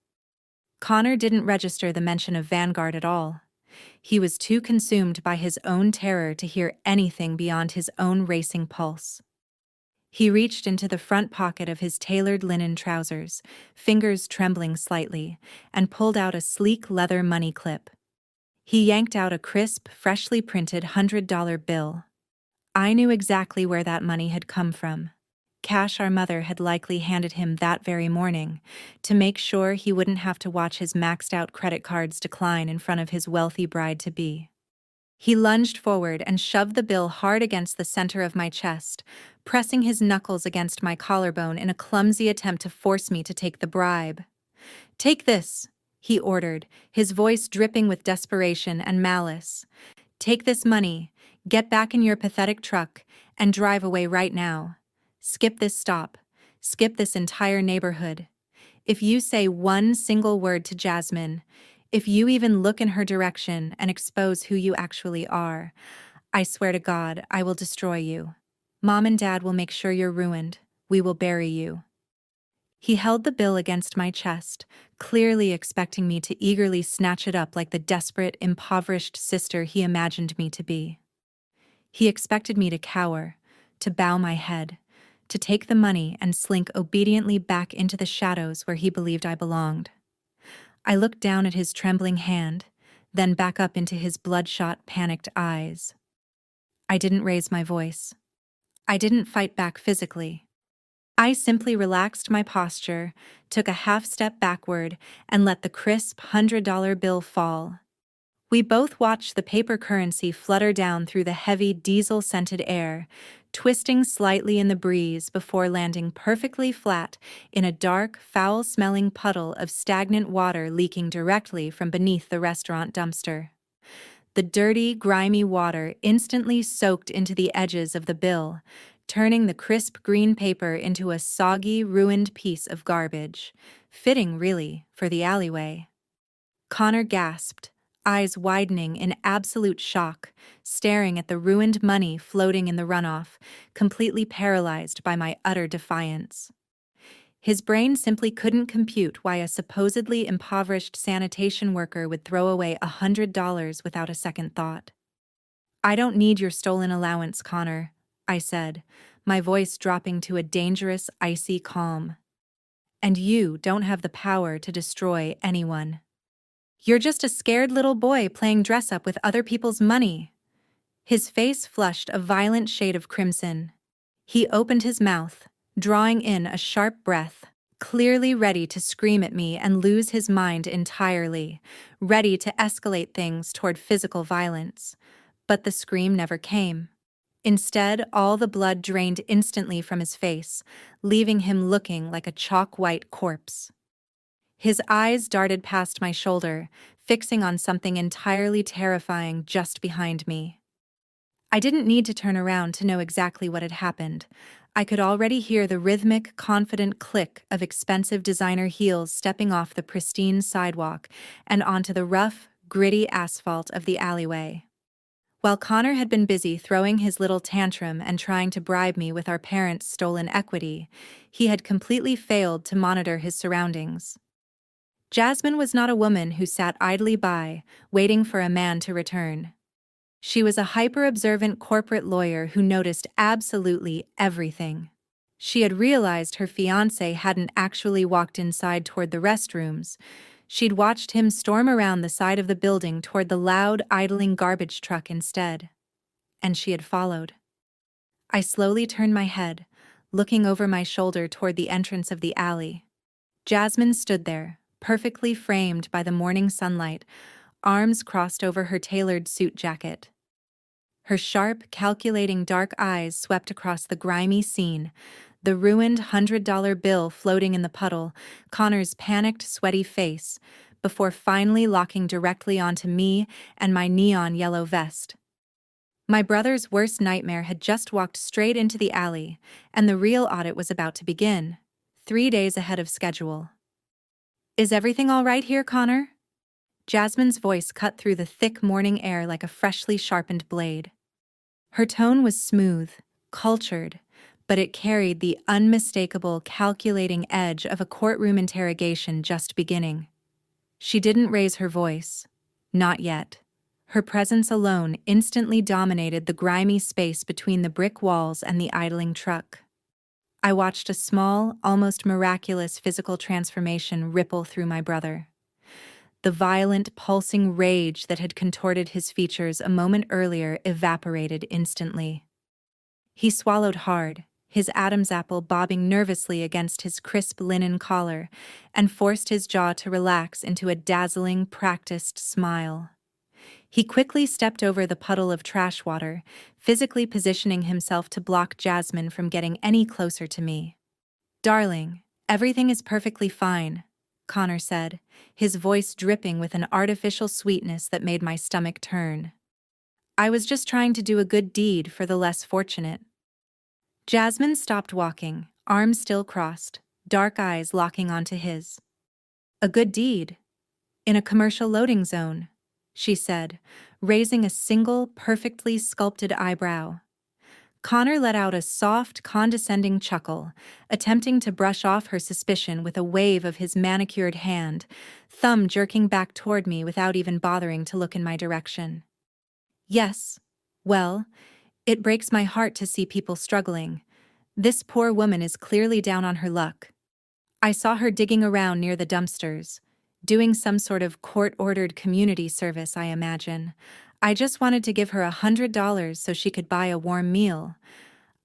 Connor didn't register the mention of Vanguard at all. He was too consumed by his own terror to hear anything beyond his own racing pulse. He reached into the front pocket of his tailored linen trousers, fingers trembling slightly, and pulled out a sleek leather money clip. He yanked out a crisp, freshly printed $100 bill. I knew exactly where that money had come from. Cash our mother had likely handed him that very morning, to make sure he wouldn't have to watch his maxed-out credit cards decline in front of his wealthy bride-to-be. He lunged forward and shoved the bill hard against the center of my chest, pressing his knuckles against my collarbone in a clumsy attempt to force me to take the bribe. "Take this," he ordered, his voice dripping with desperation and malice. "Take this money, get back in your pathetic truck, and drive away right now. Skip this stop. Skip this entire neighborhood. If you say one single word to Jasmine, if you even look in her direction and expose who you actually are, I swear to God, I will destroy you. Mom and Dad will make sure you're ruined. We will bury you." He held the bill against my chest, clearly expecting me to eagerly snatch it up like the desperate, impoverished sister he imagined me to be. He expected me to cower, to bow my head, to take the money and slink obediently back into the shadows where he believed I belonged. I looked down at his trembling hand, then back up into his bloodshot, panicked eyes. I didn't raise my voice. I didn't fight back physically. I simply relaxed my posture, took a half step backward, and let the crisp $100 bill fall. We both watched the paper currency flutter down through the heavy diesel-scented air, twisting slightly in the breeze before landing perfectly flat in a dark, foul-smelling puddle of stagnant water leaking directly from beneath the restaurant dumpster. The dirty, grimy water instantly soaked into the edges of the bill, turning the crisp green paper into a soggy, ruined piece of garbage. Fitting, really, for the alleyway. Connor gasped, eyes widening in absolute shock, staring at the ruined money floating in the runoff, completely paralyzed by my utter defiance. His brain simply couldn't compute why a supposedly impoverished sanitation worker would throw away $100 without a second thought. "I don't need your stolen allowance, Connor," I said, my voice dropping to a dangerous, icy calm. "And you don't have the power to destroy anyone. You're just a scared little boy playing dress-up with other people's money." His face flushed a violent shade of crimson. He opened his mouth, drawing in a sharp breath, clearly ready to scream at me and lose his mind entirely, ready to escalate things toward physical violence. But the scream never came. Instead, all the blood drained instantly from his face, leaving him looking like a chalk-white corpse. His eyes darted past my shoulder, fixing on something entirely terrifying just behind me. I didn't need to turn around to know exactly what had happened. I could already hear the rhythmic, confident click of expensive designer heels stepping off the pristine sidewalk and onto the rough, gritty asphalt of the alleyway. While Connor had been busy throwing his little tantrum and trying to bribe me with our parents' stolen equity, he had completely failed to monitor his surroundings. Jasmine was not a woman who sat idly by, waiting for a man to return. She was a hyper-observant corporate lawyer who noticed absolutely everything. She had realized her fiancé hadn't actually walked inside toward the restrooms. She'd watched him storm around the side of the building toward the loud, idling garbage truck instead. And she had followed. I slowly turned my head, looking over my shoulder toward the entrance of the alley. Jasmine stood there, perfectly framed by the morning sunlight, arms crossed over her tailored suit jacket. Her sharp, calculating dark eyes swept across the grimy scene, the ruined $100 bill floating in the puddle, Connor's panicked, sweaty face, before finally locking directly onto me and my neon yellow vest. My brother's worst nightmare had just walked straight into the alley, and the real audit was about to begin, 3 days ahead of schedule. "Is everything all right here, Connor?" Jasmine's voice cut through the thick morning air like a freshly sharpened blade. Her tone was smooth, cultured, but it carried the unmistakable, calculating edge of a courtroom interrogation just beginning. She didn't raise her voice. Not yet. Her presence alone instantly dominated the grimy space between the brick walls and the idling truck. I watched a small, almost miraculous physical transformation ripple through my brother. The violent, pulsing rage that had contorted his features a moment earlier evaporated instantly. He swallowed hard, his Adam's apple bobbing nervously against his crisp linen collar, and forced his jaw to relax into a dazzling, practiced smile. He quickly stepped over the puddle of trash water, physically positioning himself to block Jasmine from getting any closer to me. "Darling, everything is perfectly fine," Connor said, his voice dripping with an artificial sweetness that made my stomach turn. "I was just trying to do a good deed for the less fortunate." Jasmine stopped walking, arms still crossed, dark eyes locking onto his. "A good deed? In a commercial loading zone," she said, raising a single, perfectly sculpted eyebrow. Connor let out a soft, condescending chuckle, attempting to brush off her suspicion with a wave of his manicured hand, thumb jerking back toward me without even bothering to look in my direction. "Yes. Well, it breaks my heart to see people struggling. This poor woman is clearly down on her luck. I saw her digging around near the dumpsters, doing some sort of court-ordered community service, I imagine. I just wanted to give her $100 so she could buy a warm meal.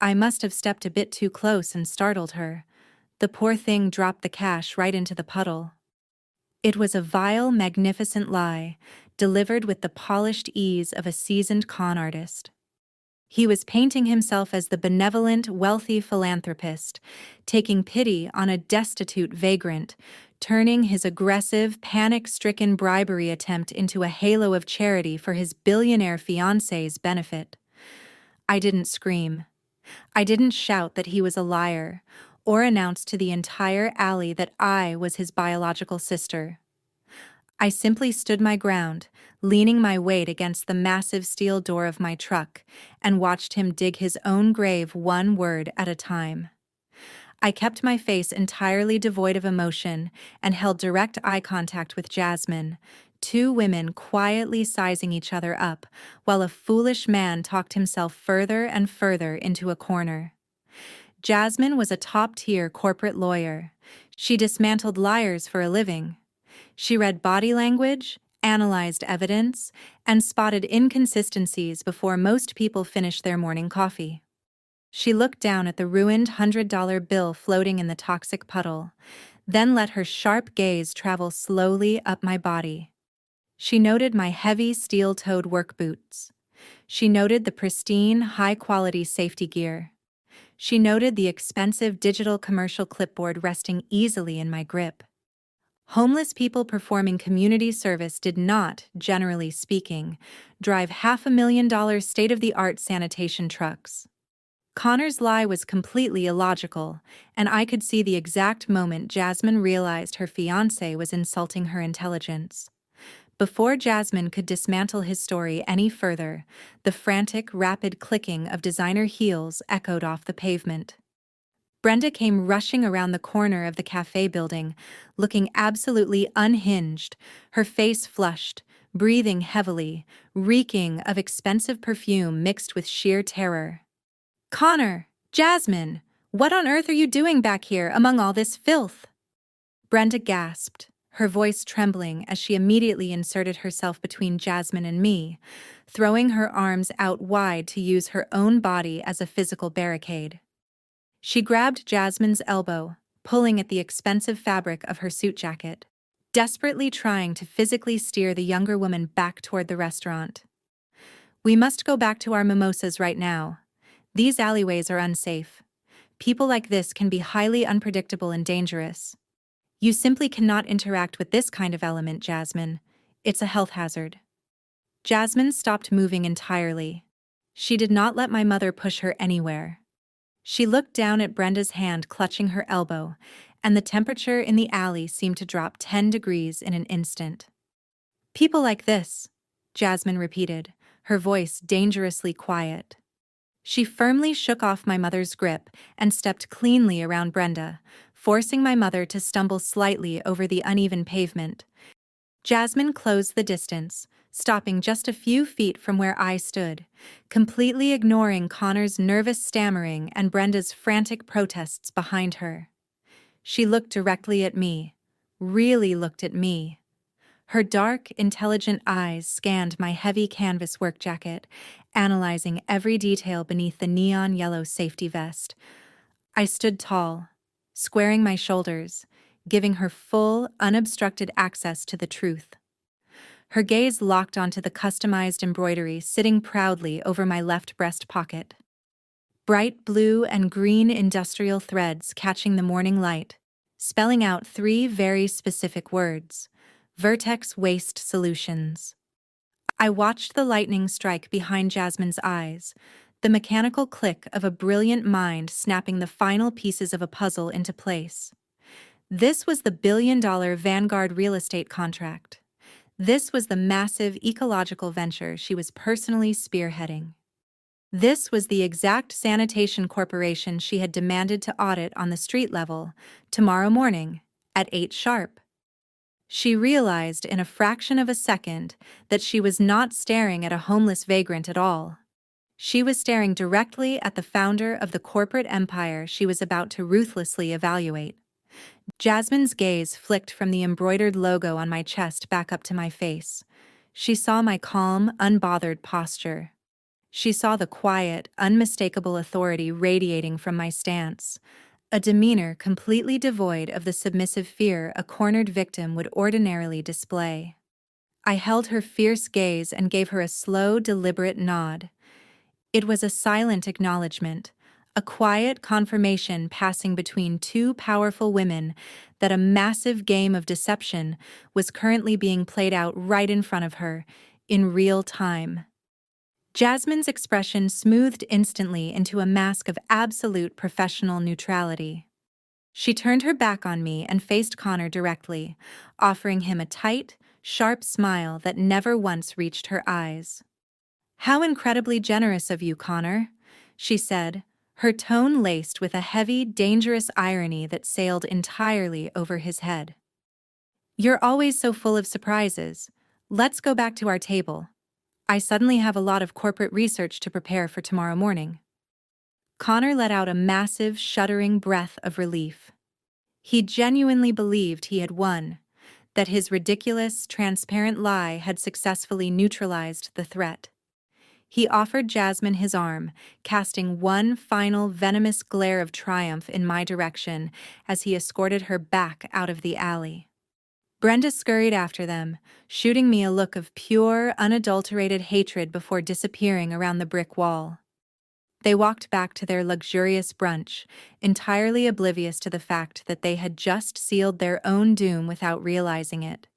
I must have stepped a bit too close and startled her. The poor thing dropped the cash right into the puddle." It was a vile, magnificent lie, delivered with the polished ease of a seasoned con artist. He was painting himself as the benevolent, wealthy philanthropist, taking pity on a destitute vagrant, turning his aggressive, panic-stricken bribery attempt into a halo of charity for his billionaire fiancé's benefit. I didn't scream. I didn't shout that he was a liar, or announce to the entire alley that I was his biological sister. I simply stood my ground, leaning my weight against the massive steel door of my truck, and watched him dig his own grave one word at a time. I kept my face entirely devoid of emotion and held direct eye contact with Jasmine, two women quietly sizing each other up, while a foolish man talked himself further and further into a corner. Jasmine was a top-tier corporate lawyer. She dismantled liars for a living. She read body language, analyzed evidence, and spotted inconsistencies before most people finished their morning coffee. She looked down at the ruined $100 bill floating in the toxic puddle, then let her sharp gaze travel slowly up my body. She noted my heavy steel-toed work boots. She noted the pristine, high-quality safety gear. She noted the expensive digital commercial clipboard resting easily in my grip. Homeless people performing community service did not, generally speaking, drive $500,000 state-of-the-art sanitation trucks. Connor's lie was completely illogical, and I could see the exact moment Jasmine realized her fiancé was insulting her intelligence. Before Jasmine could dismantle his story any further, the frantic, rapid clicking of designer heels echoed off the pavement. Brenda came rushing around the corner of the cafe building, looking absolutely unhinged, her face flushed, breathing heavily, reeking of expensive perfume mixed with sheer terror. "Connor! Jasmine! What on earth are you doing back here among all this filth?" Brenda gasped, her voice trembling as she immediately inserted herself between Jasmine and me, throwing her arms out wide to use her own body as a physical barricade. She grabbed Jasmine's elbow, pulling at the expensive fabric of her suit jacket, desperately trying to physically steer the younger woman back toward the restaurant. "We must go back to our mimosas right now. These alleyways are unsafe. People like this can be highly unpredictable and dangerous. You simply cannot interact with this kind of element, Jasmine. It's a health hazard." Jasmine stopped moving entirely. She did not let my mother push her anywhere. She looked down at Brenda's hand clutching her elbow, and the temperature in the alley seemed to drop 10 degrees in an instant. "People like this," Jasmine repeated, her voice dangerously quiet. She firmly shook off my mother's grip and stepped cleanly around Brenda, forcing my mother to stumble slightly over the uneven pavement. Jasmine closed the distance, stopping just a few feet from where I stood, completely ignoring Connor's nervous stammering and Brenda's frantic protests behind her. She looked directly at me, really looked at me. Her dark, intelligent eyes scanned my heavy canvas work jacket, analyzing every detail beneath the neon yellow safety vest. I stood tall, squaring my shoulders, giving her full, unobstructed access to the truth. Her gaze locked onto the customized embroidery sitting proudly over my left breast pocket. Bright blue and green industrial threads catching the morning light, spelling out 3 very specific words: Vertex Waste Solutions. I watched the lightning strike behind Jasmine's eyes, the mechanical click of a brilliant mind snapping the final pieces of a puzzle into place. This was the billion-dollar Vanguard real estate contract. This was the massive ecological venture she was personally spearheading. This was the exact sanitation corporation she had demanded to audit on the street level, tomorrow morning, at 8 sharp. She realized in a fraction of a second that she was not staring at a homeless vagrant at all. She was staring directly at the founder of the corporate empire she was about to ruthlessly evaluate. Jasmine's gaze flicked from the embroidered logo on my chest back up to my face. She saw my calm, unbothered posture. She saw the quiet, unmistakable authority radiating from my stance, a demeanor completely devoid of the submissive fear a cornered victim would ordinarily display. I held her fierce gaze and gave her a slow, deliberate nod. It was a silent acknowledgement, a quiet confirmation passing between two powerful women that a massive game of deception was currently being played out right in front of her, in real time. Jasmine's expression smoothed instantly into a mask of absolute professional neutrality. She turned her back on me and faced Connor directly, offering him a tight, sharp smile that never once reached her eyes. "How incredibly generous of you, Connor," she said, her tone laced with a heavy, dangerous irony that sailed entirely over his head. "You're always so full of surprises. Let's go back to our table. I suddenly have a lot of corporate research to prepare for tomorrow morning." Connor let out a massive, shuddering breath of relief. He genuinely believed he had won, that his ridiculous, transparent lie had successfully neutralized the threat. He offered Jasmine his arm, casting one final venomous glare of triumph in my direction as he escorted her back out of the alley. Brenda scurried after them, shooting me a look of pure, unadulterated hatred before disappearing around the brick wall. They walked back to their luxurious brunch, entirely oblivious to the fact that they had just sealed their own doom without realizing it.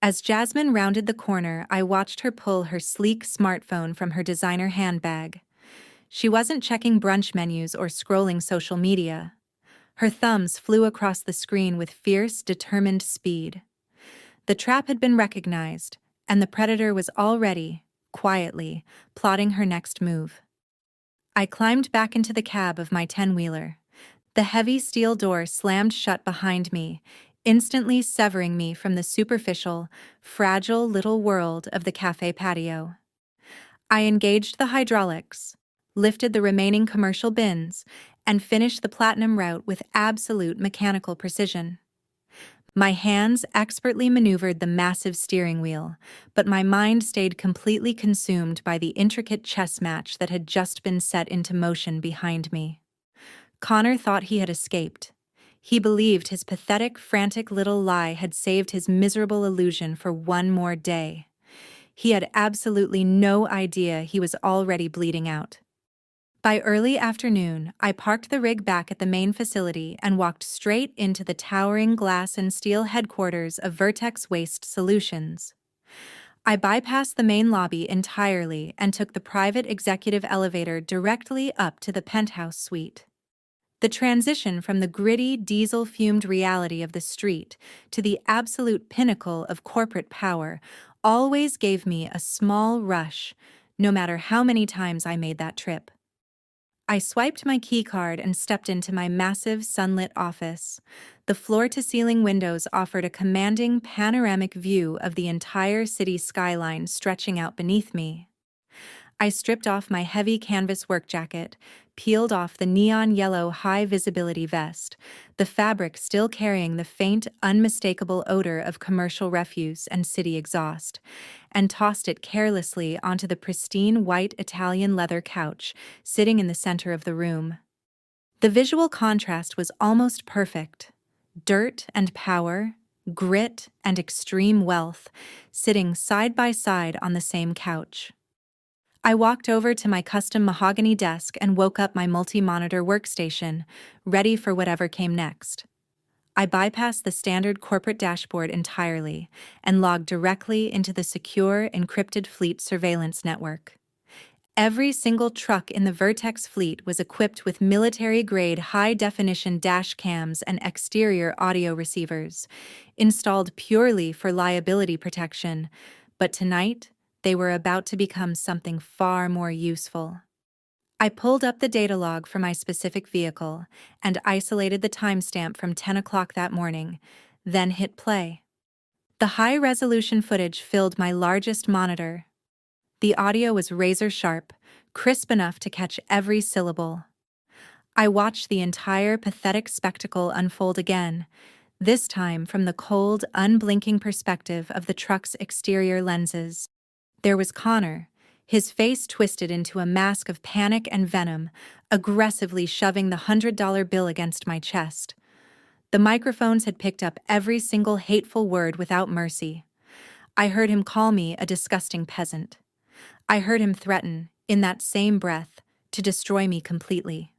As Jasmine rounded the corner, I watched her pull her sleek smartphone from her designer handbag. She wasn't checking brunch menus or scrolling social media. Her thumbs flew across the screen with fierce, determined speed. The trap had been recognized, and the predator was already, quietly, plotting her next move. I climbed back into the cab of my 10-wheeler. The heavy steel door slammed shut behind me, instantly severing me from the superficial, fragile little world of the cafe patio. I engaged the hydraulics, lifted the remaining commercial bins, and finished the platinum route with absolute mechanical precision. My hands expertly maneuvered the massive steering wheel, but my mind stayed completely consumed by the intricate chess match that had just been set into motion behind me. Connor thought he had escaped. He believed his pathetic, frantic little lie had saved his miserable illusion for one more day. He had absolutely no idea he was already bleeding out. By early afternoon, I parked the rig back at the main facility and walked straight into the towering glass and steel headquarters of Vertex Waste Solutions. I bypassed the main lobby entirely and took the private executive elevator directly up to the penthouse suite. The transition from the gritty, diesel-fumed reality of the street to the absolute pinnacle of corporate power always gave me a small rush, no matter how many times I made that trip. I swiped my keycard and stepped into my massive, sunlit office. The floor-to-ceiling windows offered a commanding, panoramic view of the entire city skyline stretching out beneath me. I stripped off my heavy canvas work jacket, peeled off the neon yellow high-visibility vest, the fabric still carrying the faint, unmistakable odor of commercial refuse and city exhaust, and tossed it carelessly onto the pristine white Italian leather couch sitting in the center of the room. The visual contrast was almost perfect. Dirt and power, grit and extreme wealth, sitting side by side on the same couch. I walked over to my custom mahogany desk and woke up my multi-monitor workstation, ready for whatever came next. I bypassed the standard corporate dashboard entirely and logged directly into the secure, encrypted fleet surveillance network. Every single truck in the Vertex fleet was equipped with military-grade high-definition dash cams and exterior audio receivers, installed purely for liability protection, but tonight, they were about to become something far more useful. I pulled up the data log for my specific vehicle and isolated the timestamp from 10 o'clock that morning, then hit play. The high-resolution footage filled my largest monitor. The audio was razor-sharp, crisp enough to catch every syllable. I watched the entire pathetic spectacle unfold again, this time from the cold, unblinking perspective of the truck's exterior lenses. There was Connor, his face twisted into a mask of panic and venom, aggressively shoving the $100 bill against my chest. The microphones had picked up every single hateful word without mercy. I heard him call me a disgusting peasant. I heard him threaten, in that same breath, to destroy me completely.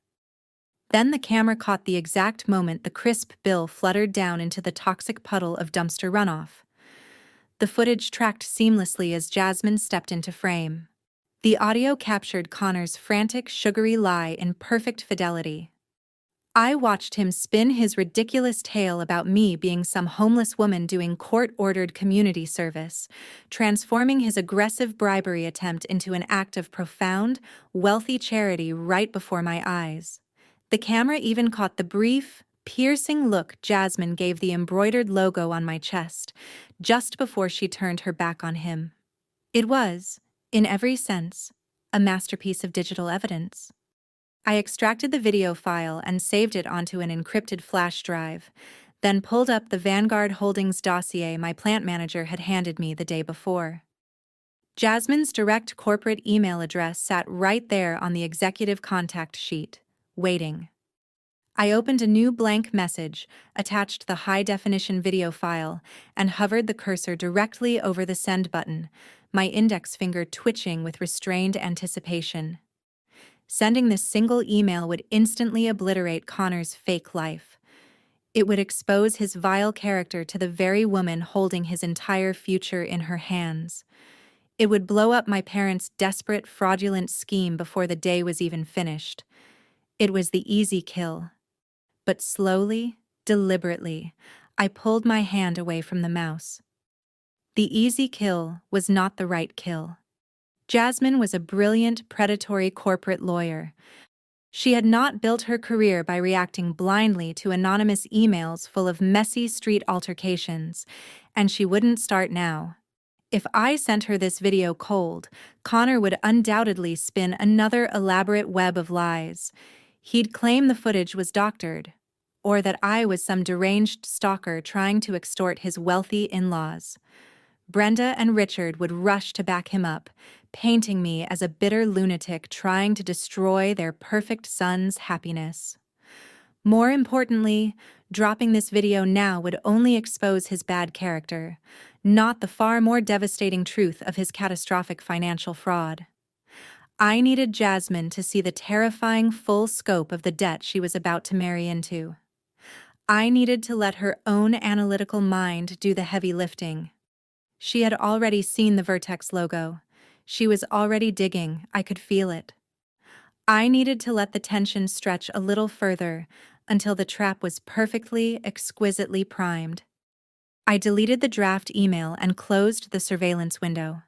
Then the camera caught the exact moment the crisp bill fluttered down into the toxic puddle of dumpster runoff. The footage tracked seamlessly as Jasmine stepped into frame. The audio captured Connor's frantic, sugary lie in perfect fidelity. I watched him spin his ridiculous tale about me being some homeless woman doing court-ordered community service, transforming his aggressive bribery attempt into an act of profound, wealthy charity right before my eyes. The camera even caught the brief, piercing look Jasmine gave the embroidered logo on my chest, just before she turned her back on him. It was, in every sense, a masterpiece of digital evidence. I extracted the video file and saved it onto an encrypted flash drive, then pulled up the Vanguard Holdings dossier my plant manager had handed me the day before. Jasmine's direct corporate email address sat right there on the executive contact sheet, waiting. I opened a new blank message, attached the high-definition video file, and hovered the cursor directly over the send button, my index finger twitching with restrained anticipation. Sending this single email would instantly obliterate Connor's fake life. It would expose his vile character to the very woman holding his entire future in her hands. It would blow up my parents' desperate, fraudulent scheme before the day was even finished. It was the easy kill. But slowly, deliberately, I pulled my hand away from the mouse. The easy kill was not the right kill. Jasmine was a brilliant, predatory corporate lawyer. She had not built her career by reacting blindly to anonymous emails full of messy street altercations, and she wouldn't start now. If I sent her this video cold, Connor would undoubtedly spin another elaborate web of lies. He'd claim the footage was doctored, or that I was some deranged stalker trying to extort his wealthy in-laws. Brenda and Richard would rush to back him up, painting me as a bitter lunatic trying to destroy their perfect son's happiness. More importantly, dropping this video now would only expose his bad character, not the far more devastating truth of his catastrophic financial fraud. I needed Jasmine to see the terrifying full scope of the debt she was about to marry into. I needed to let her own analytical mind do the heavy lifting. She had already seen the Vertex logo. She was already digging, I could feel it. I needed to let the tension stretch a little further until the trap was perfectly, exquisitely primed. I deleted the draft email and closed the surveillance window.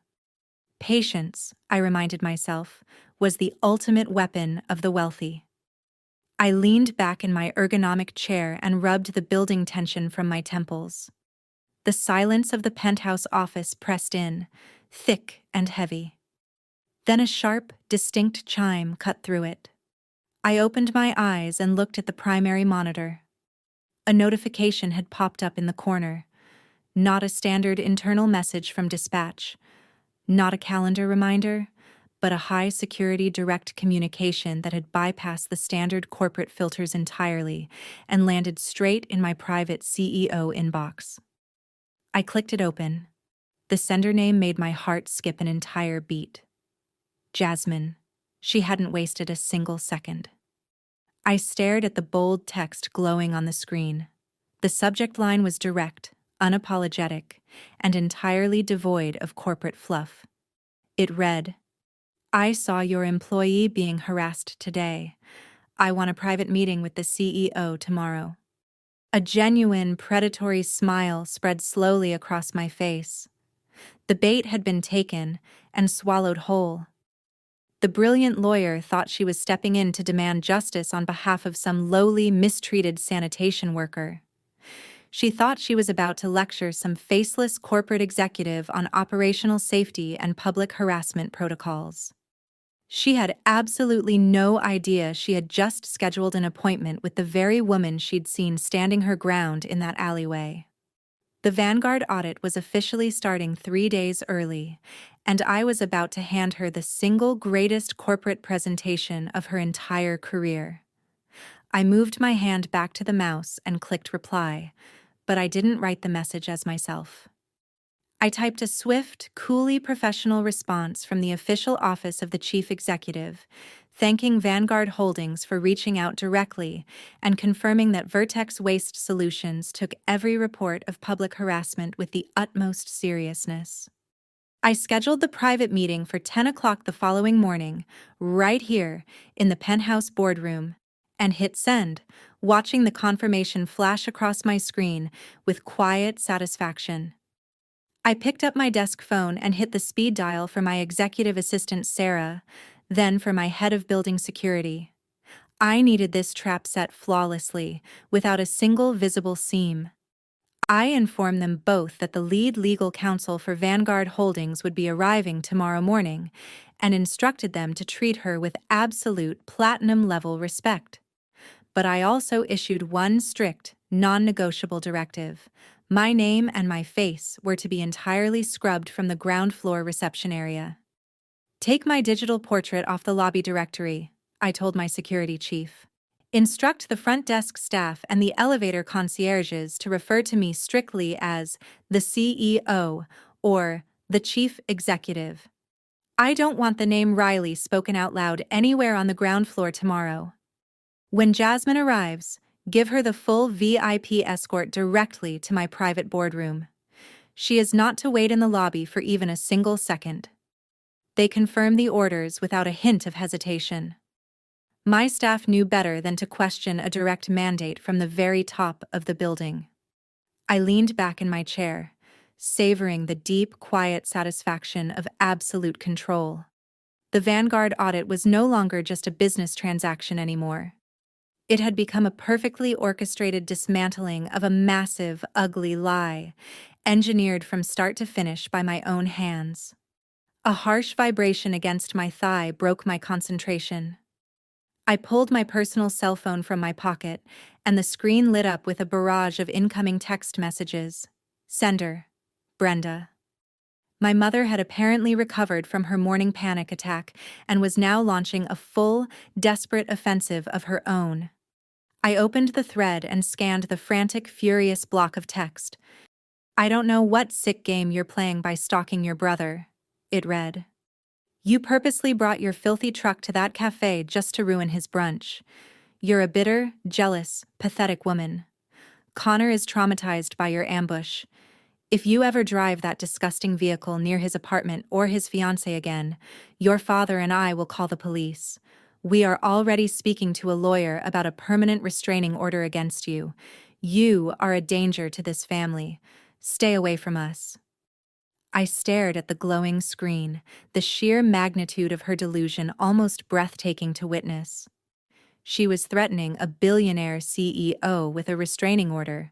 Patience, I reminded myself, was the ultimate weapon of the wealthy. I leaned back in my ergonomic chair and rubbed the building tension from my temples. The silence of the penthouse office pressed in, thick and heavy. Then a sharp, distinct chime cut through it. I opened my eyes and looked at the primary monitor. A notification had popped up in the corner. Not a standard internal message from dispatch. Not a calendar reminder, but a high-security direct communication that had bypassed the standard corporate filters entirely and landed straight in my private CEO inbox. I clicked it open. The sender name made my heart skip an entire beat. Jasmine. She hadn't wasted a single second. I stared at the bold text glowing on the screen. The subject line was direct, unapologetic, and entirely devoid of corporate fluff. It read, "I saw your employee being harassed today. I want a private meeting with the CEO tomorrow." A genuine, predatory smile spread slowly across my face. The bait had been taken and swallowed whole. The brilliant lawyer thought she was stepping in to demand justice on behalf of some lowly, mistreated sanitation worker. She thought she was about to lecture some faceless corporate executive on operational safety and public harassment protocols. She had absolutely no idea she had just scheduled an appointment with the very woman she'd seen standing her ground in that alleyway. The Vanguard audit was officially starting 3 days early, and I was about to hand her the single greatest corporate presentation of her entire career. I moved my hand back to the mouse and clicked reply, but I didn't write the message as myself. I typed a swift, coolly professional response from the official office of the chief executive, thanking Vanguard Holdings for reaching out directly and confirming that Vertex Waste Solutions took every report of public harassment with the utmost seriousness. I scheduled the private meeting for 10 o'clock the following morning, right here in the penthouse boardroom, and hit send, watching the confirmation flash across my screen with quiet satisfaction. I picked up my desk phone and hit the speed dial for my executive assistant Sarah, then for my head of building security. I needed this trap set flawlessly, without a single visible seam. I informed them both that the lead legal counsel for Vanguard Holdings would be arriving tomorrow morning, and instructed them to treat her with absolute platinum-level respect. But I also issued one strict, non-negotiable directive. My name and my face were to be entirely scrubbed from the ground floor reception area. Take my digital portrait off the lobby directory, I told my security chief. Instruct the front desk staff and the elevator concierges to refer to me strictly as the CEO or the chief executive. I don't want the name Riley spoken out loud anywhere on the ground floor tomorrow. When Jasmine arrives, give her the full VIP escort directly to my private boardroom. She is not to wait in the lobby for even a single second. They confirm the orders without a hint of hesitation. My staff knew better than to question a direct mandate from the very top of the building. I leaned back in my chair, savoring the deep, quiet satisfaction of absolute control. The Vanguard audit was no longer just a business transaction anymore. It had become a perfectly orchestrated dismantling of a massive, ugly lie, engineered from start to finish by my own hands. A harsh vibration against my thigh broke my concentration. I pulled my personal cell phone from my pocket, and the screen lit up with a barrage of incoming text messages. Sender: Brenda. My mother had apparently recovered from her morning panic attack and was now launching a full, desperate offensive of her own. I opened the thread and scanned the frantic, furious block of text. I don't know what sick game you're playing by stalking your brother, it read. You purposely brought your filthy truck to that cafe just to ruin his brunch. You're a bitter, jealous, pathetic woman. Connor is traumatized by your ambush. If you ever drive that disgusting vehicle near his apartment or his fiancée again, your father and I will call the police. We are already speaking to a lawyer about a permanent restraining order against you. You are a danger to this family. Stay away from us. I stared at the glowing screen, the sheer magnitude of her delusion almost breathtaking to witness. She was threatening a billionaire CEO with a restraining order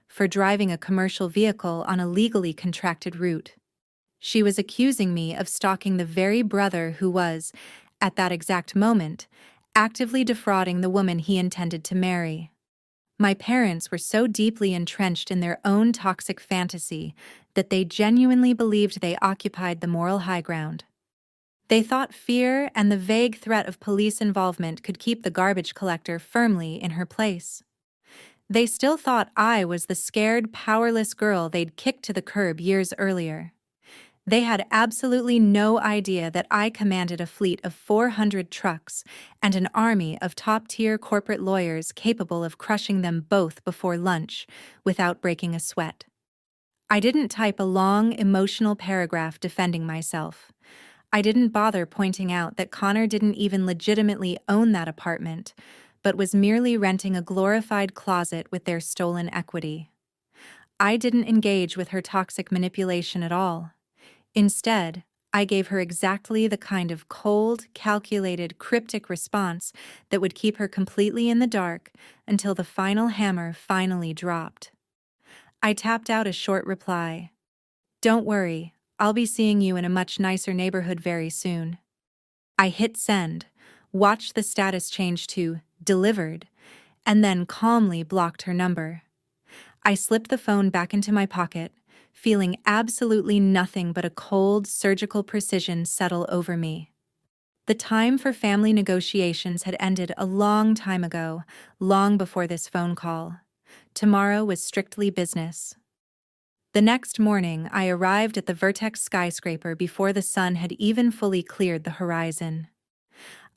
for driving a commercial vehicle on a legally contracted route. She was accusing me of stalking the very brother who was, at that exact moment, actively defrauding the woman he intended to marry. My parents were so deeply entrenched in their own toxic fantasy that they genuinely believed they occupied the moral high ground. They thought fear and the vague threat of police involvement could keep the garbage collector firmly in her place. They still thought I was the scared, powerless girl they'd kicked to the curb years earlier. They had absolutely no idea that I commanded a fleet of 400 trucks and an army of top-tier corporate lawyers capable of crushing them both before lunch without breaking a sweat. I didn't type a long, emotional paragraph defending myself. I didn't bother pointing out that Connor didn't even legitimately own that apartment, but was merely renting a glorified closet with their stolen equity. I didn't engage with her toxic manipulation at all. Instead, I gave her exactly the kind of cold, calculated, cryptic response that would keep her completely in the dark until the final hammer finally dropped. I tapped out a short reply. Don't worry, I'll be seeing you in a much nicer neighborhood very soon. I hit send, watched the status change to delivered, and then calmly blocked her number. I slipped the phone back into my pocket, feeling absolutely nothing but a cold, surgical precision settle over me. The time for family negotiations had ended a long time ago, long before this phone call. Tomorrow was strictly business. The next morning, I arrived at the Vertex skyscraper before the sun had even fully cleared the horizon.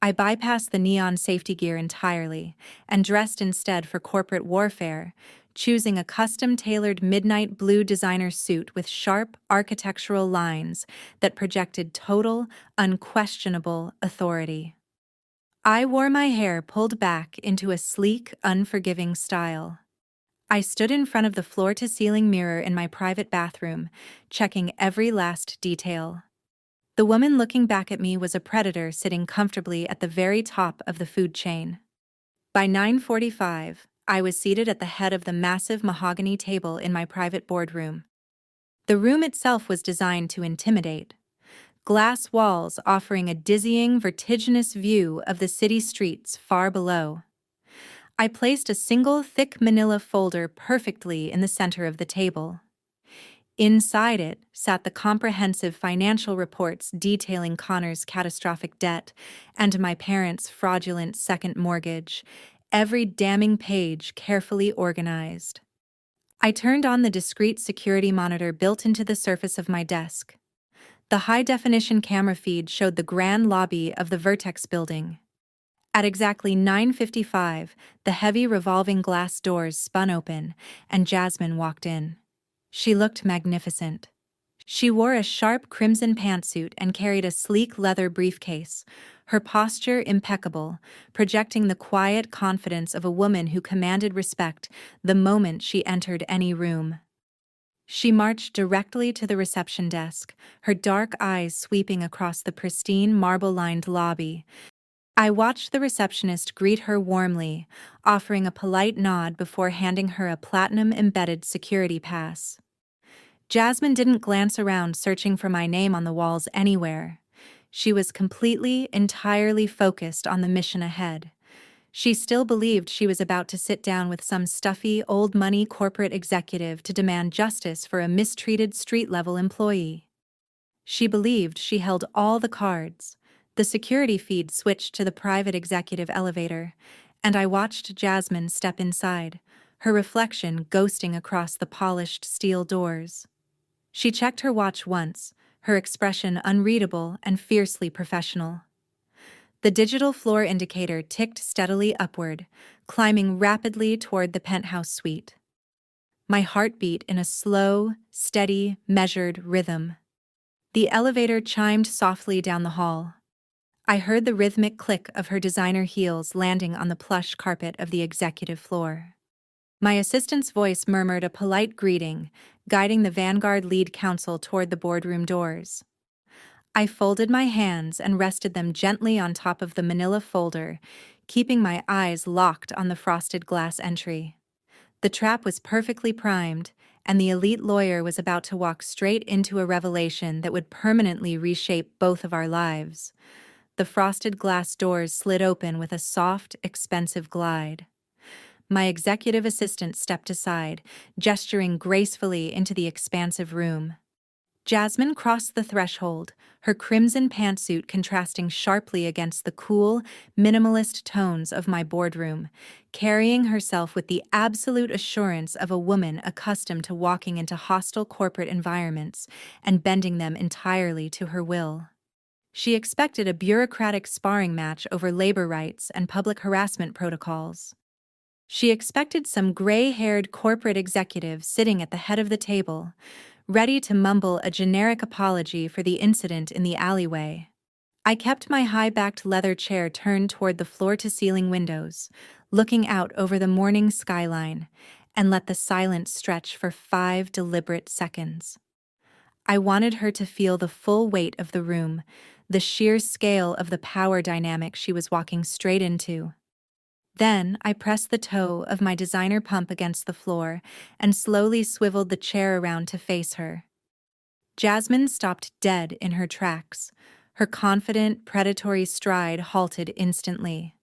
I bypassed the neon safety gear entirely and dressed instead for corporate warfare, choosing a custom-tailored midnight blue designer suit with sharp architectural lines that projected total, unquestionable authority. I wore my hair pulled back into a sleek, unforgiving style. I stood in front of the floor-to-ceiling mirror in my private bathroom, checking every last detail. The woman looking back at me was a predator sitting comfortably at the very top of the food chain. By 9:45, I was seated at the head of the massive mahogany table in my private boardroom. The room itself was designed to intimidate. Glass walls offering a dizzying, vertiginous view of the city streets far below. I placed a single thick manila folder perfectly in the center of the table. Inside it sat the comprehensive financial reports detailing Connor's catastrophic debt and my parents' fraudulent second mortgage, every damning page carefully organized. I turned on the discreet security monitor built into the surface of my desk. The high-definition camera feed showed the grand lobby of the Vertex building. At exactly 9:55, the heavy revolving glass doors spun open, and Jasmine walked in. She looked magnificent. She wore a sharp crimson pantsuit and carried a sleek leather briefcase, her posture impeccable, projecting the quiet confidence of a woman who commanded respect the moment she entered any room. She marched directly to the reception desk, her dark eyes sweeping across the pristine marble-lined lobby. I watched the receptionist greet her warmly, offering a polite nod before handing her a platinum-embedded security pass. Jasmine didn't glance around searching for my name on the walls anywhere. She was completely, entirely focused on the mission ahead. She still believed she was about to sit down with some stuffy, old-money corporate executive to demand justice for a mistreated street-level employee. She believed she held all the cards. The security feed switched to the private executive elevator, and I watched Jasmine step inside, her reflection ghosting across the polished steel doors. She checked her watch once, her expression unreadable and fiercely professional. The digital floor indicator ticked steadily upward, climbing rapidly toward the penthouse suite. My heart beat in a slow, steady, measured rhythm. The elevator chimed softly down the hall. I heard the rhythmic click of her designer heels landing on the plush carpet of the executive floor. My assistant's voice murmured a polite greeting, guiding the Vanguard lead counsel toward the boardroom doors. I folded my hands and rested them gently on top of the manila folder, keeping my eyes locked on the frosted glass entry. The trap was perfectly primed, and the elite lawyer was about to walk straight into a revelation that would permanently reshape both of our lives. The frosted glass doors slid open with a soft, expensive glide. My executive assistant stepped aside, gesturing gracefully into the expansive room. Jasmine crossed the threshold, her crimson pantsuit contrasting sharply against the cool, minimalist tones of my boardroom, carrying herself with the absolute assurance of a woman accustomed to walking into hostile corporate environments and bending them entirely to her will. She expected a bureaucratic sparring match over labor rights and public harassment protocols. She expected some gray-haired corporate executive sitting at the head of the table, ready to mumble a generic apology for the incident in the alleyway. I kept my high-backed leather chair turned toward the floor-to-ceiling windows, looking out over the morning skyline, and let the silence stretch for 5 deliberate seconds. I wanted her to feel the full weight of the room, the sheer scale of the power dynamic she was walking straight into. Then I pressed the toe of my designer pump against the floor and slowly swiveled the chair around to face her. Jasmine stopped dead in her tracks. Her confident, predatory stride halted instantly.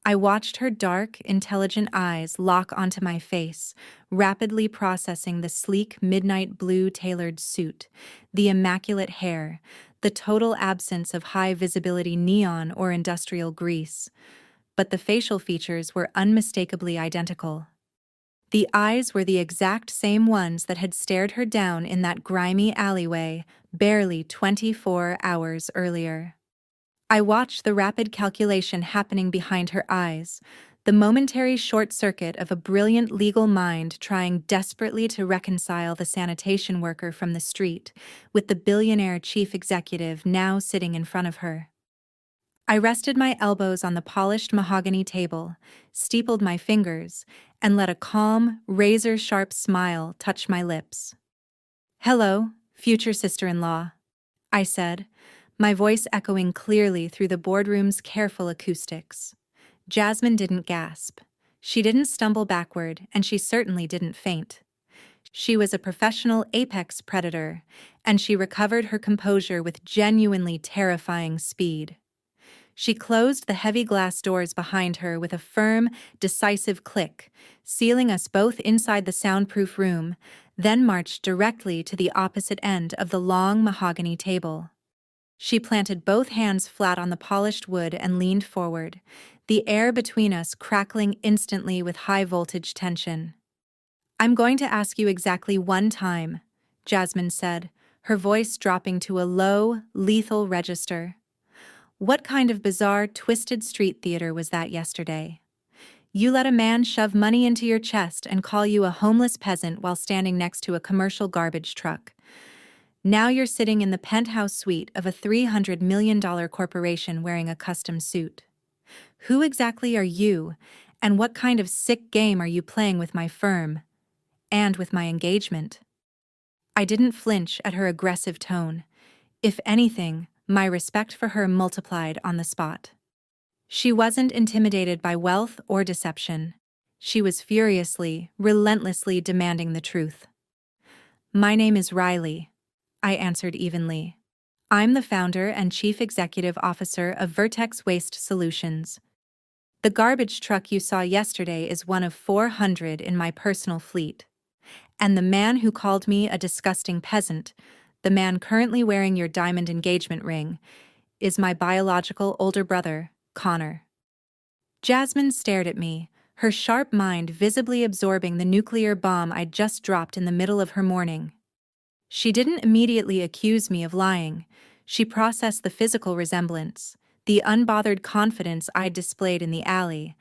I watched her dark, intelligent eyes lock onto my face, rapidly processing the sleek midnight blue tailored suit, the immaculate hair, the total absence of high-visibility neon or industrial grease. But the facial features were unmistakably identical. The eyes were the exact same ones that had stared her down in that grimy alleyway barely 24 hours earlier. I watched the rapid calculation happening behind her eyes, the momentary short circuit of a brilliant legal mind trying desperately to reconcile the sanitation worker from the street with the billionaire chief executive now sitting in front of her. I rested my elbows on the polished mahogany table, steepled my fingers, and let a calm, razor-sharp smile touch my lips. "Hello, future sister-in-law," I said, my voice echoing clearly through the boardroom's careful acoustics. Jasmine didn't gasp. She didn't stumble backward, and she certainly didn't faint. She was a professional apex predator, and she recovered her composure with genuinely terrifying speed. She closed the heavy glass doors behind her with a firm, decisive click, sealing us both inside the soundproof room, then marched directly to the opposite end of the long mahogany table. She planted both hands flat on the polished wood and leaned forward, the air between us crackling instantly with high-voltage tension. "I'm going to ask you exactly one time," Jasmine said, her voice dropping to a low, lethal register. "What kind of bizarre, twisted street theater was that yesterday? You let a man shove money into your chest and call you a homeless peasant while standing next to a commercial garbage truck. Now you're sitting in the penthouse suite of a $300 million corporation wearing a custom suit. Who exactly are you, and what kind of sick game are you playing with my firm, and with my engagement?" I didn't flinch at her aggressive tone. If anything, my respect for her multiplied on the spot. She wasn't intimidated by wealth or deception. She was furiously, relentlessly demanding the truth. "My name is Riley," I answered evenly. "I'm the founder and chief executive officer of Vertex Waste Solutions. The garbage truck you saw yesterday is one of 400 in my personal fleet. And the man who called me a disgusting peasant, the man currently wearing your diamond engagement ring, is my biological older brother, Connor." Jasmine stared at me, her sharp mind visibly absorbing the nuclear bomb I'd just dropped in the middle of her morning. She didn't immediately accuse me of lying. She processed the physical resemblance, the unbothered confidence I'd displayed in the alley,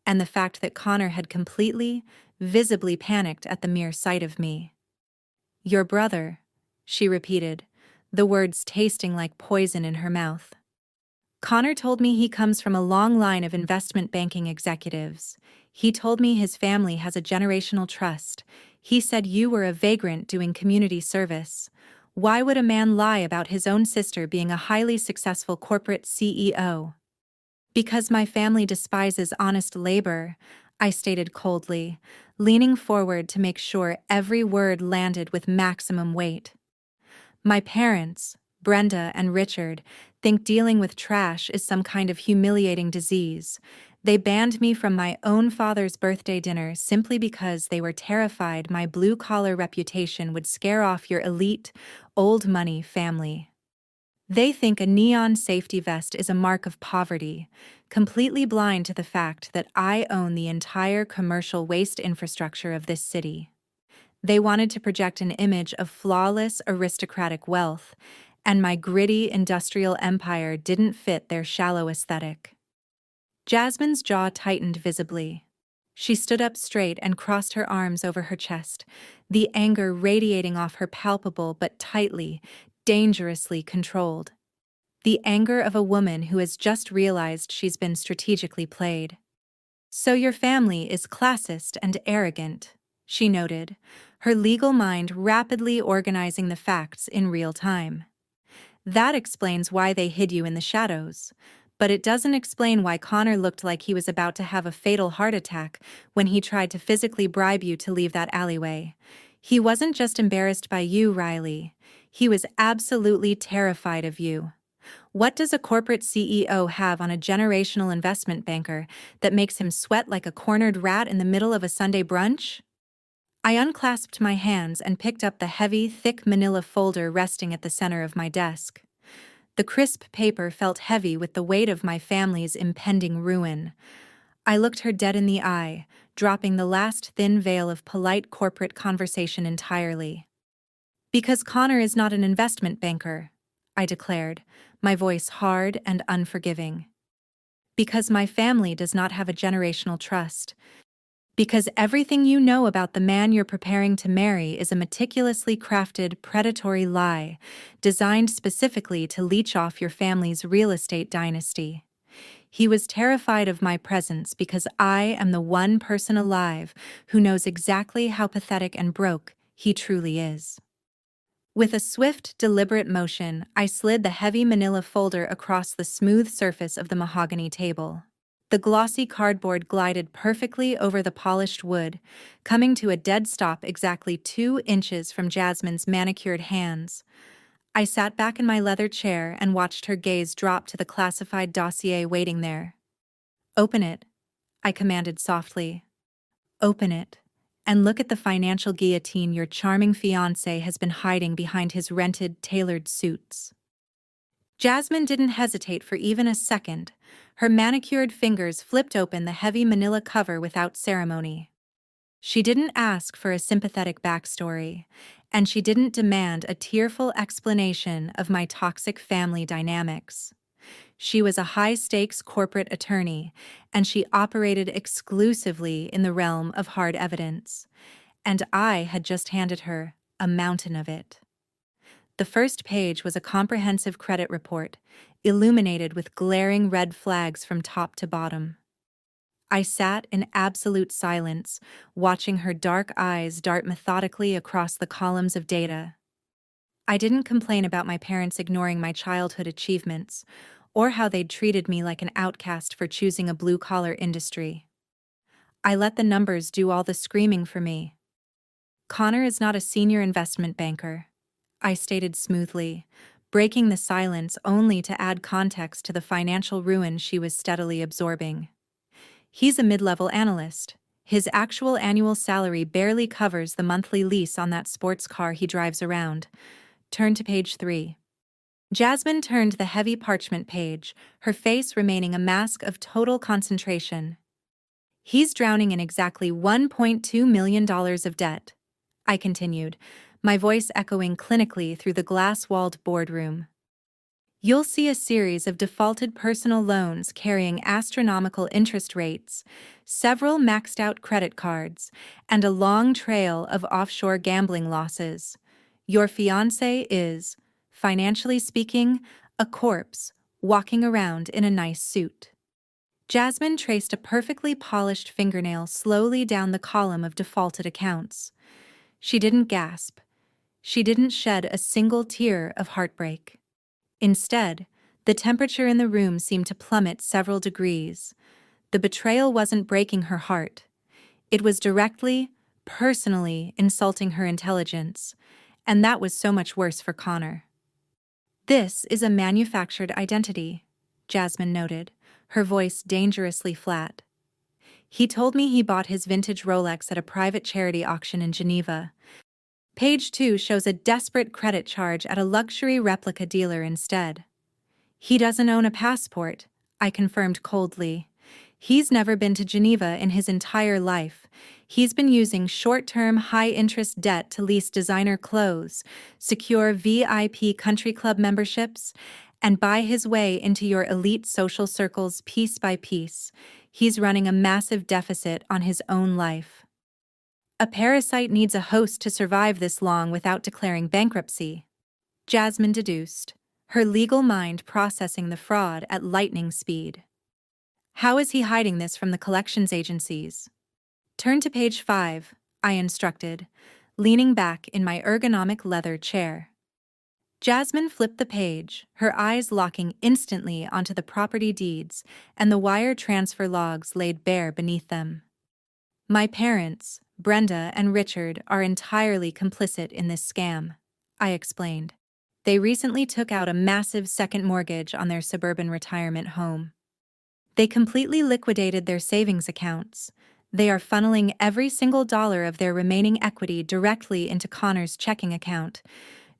and the fact that Connor had completely, visibly panicked at the mere sight of me. "Your brother," she repeated, the words tasting like poison in her mouth. "Connor told me he comes from a long line of investment banking executives. He told me his family has a generational trust. He said you were a vagrant doing community service. Why would a man lie about his own sister being a highly successful corporate CEO?" "Because my family despises honest labor," I stated coldly, leaning forward to make sure every word landed with maximum weight. "My parents, Brenda and Richard, think dealing with trash is some kind of humiliating disease. They banned me from my own father's birthday dinner simply because they were terrified my blue-collar reputation would scare off your elite, old-money family. They think a neon safety vest is a mark of poverty, completely blind to the fact that I own the entire commercial waste infrastructure of this city. They wanted to project an image of flawless aristocratic wealth, and my gritty industrial empire didn't fit their shallow aesthetic." Jasmine's jaw tightened visibly. She stood up straight and crossed her arms over her chest, the anger radiating off her palpable but tightly, dangerously controlled. The anger of a woman who has just realized she's been strategically played. "So your family is classist and arrogant," she noted, her legal mind rapidly organizing the facts in real time. "That explains why they hid you in the shadows. But it doesn't explain why Connor looked like he was about to have a fatal heart attack when he tried to physically bribe you to leave that alleyway. He wasn't just embarrassed by you, Riley. He was absolutely terrified of you. What does a corporate CEO have on a generational investment banker that makes him sweat like a cornered rat in the middle of a Sunday brunch?" I unclasped my hands and picked up the heavy, thick manila folder resting at the center of my desk. The crisp paper felt heavy with the weight of my family's impending ruin. I looked her dead in the eye, dropping the last thin veil of polite corporate conversation entirely. Because Connor is not an investment banker, I declared, my voice hard and unforgiving. Because my family does not have a generational trust. Because everything you know about the man you're preparing to marry is a meticulously crafted, predatory lie, designed specifically to leech off your family's real estate dynasty. He was terrified of my presence because I am the one person alive who knows exactly how pathetic and broke he truly is. With a swift, deliberate motion, I slid the heavy manila folder across the smooth surface of the mahogany table. The glossy cardboard glided perfectly over the polished wood, coming to a dead stop exactly 2 inches from Jasmine's manicured hands. I sat back in my leather chair and watched her gaze drop to the classified dossier waiting there. "Open it," I commanded softly. "Open it, and look at the financial guillotine your charming fiancé has been hiding behind his rented, tailored suits." Jasmine didn't hesitate for even a second. Her manicured fingers flipped open the heavy manila cover without ceremony. She didn't ask for a sympathetic backstory, and she didn't demand a tearful explanation of my toxic family dynamics. She was a high-stakes corporate attorney, and she operated exclusively in the realm of hard evidence. And I had just handed her a mountain of it. The first page was a comprehensive credit report, illuminated with glaring red flags from top to bottom. I sat in absolute silence, watching her dark eyes dart methodically across the columns of data. I didn't complain about my parents ignoring my childhood achievements, or how they'd treated me like an outcast for choosing a blue-collar industry. I let the numbers do all the screaming for me. "Connor is not a senior investment banker," I stated smoothly, breaking the silence only to add context to the financial ruin she was steadily absorbing. "He's a mid-level analyst. His actual annual salary barely covers the monthly lease on that sports car he drives around." Turn to page 3. Jasmine turned the heavy parchment page, her face remaining a mask of total concentration. "He's drowning in exactly $1.2 million of debt," I continued, my voice echoing clinically through the glass-walled boardroom. "You'll see a series of defaulted personal loans carrying astronomical interest rates, several maxed-out credit cards, and a long trail of offshore gambling losses. Your fiancé is, financially speaking, a corpse, walking around in a nice suit." Jasmine traced a perfectly polished fingernail slowly down the column of defaulted accounts. She didn't gasp. She didn't shed a single tear of heartbreak. Instead, the temperature in the room seemed to plummet several degrees. The betrayal wasn't breaking her heart. It was directly, personally insulting her intelligence, and that was so much worse for Connor. "This is a manufactured identity," Jasmine noted, her voice dangerously flat. "He told me he bought his vintage Rolex at a private charity auction in Geneva. Page 2 shows a desperate credit charge at a luxury replica dealer instead." "He doesn't own a passport," I confirmed coldly. "He's never been to Geneva in his entire life. He's been using short-term, high-interest debt to lease designer clothes, secure VIP country club memberships, and buy his way into your elite social circles piece by piece. He's running a massive deficit on his own life." "A parasite needs a host to survive this long without declaring bankruptcy," Jasmine deduced, her legal mind processing the fraud at lightning speed. "How is he hiding this from the collections agencies?" "Turn to page 5, I instructed, leaning back in my ergonomic leather chair. Jasmine flipped the page, her eyes locking instantly onto the property deeds and the wire transfer logs laid bare beneath them. "My parents, Brenda and Richard, are entirely complicit in this scam," I explained. "They recently took out a massive second mortgage on their suburban retirement home. They completely liquidated their savings accounts. They are funneling every single dollar of their remaining equity directly into Connor's checking account,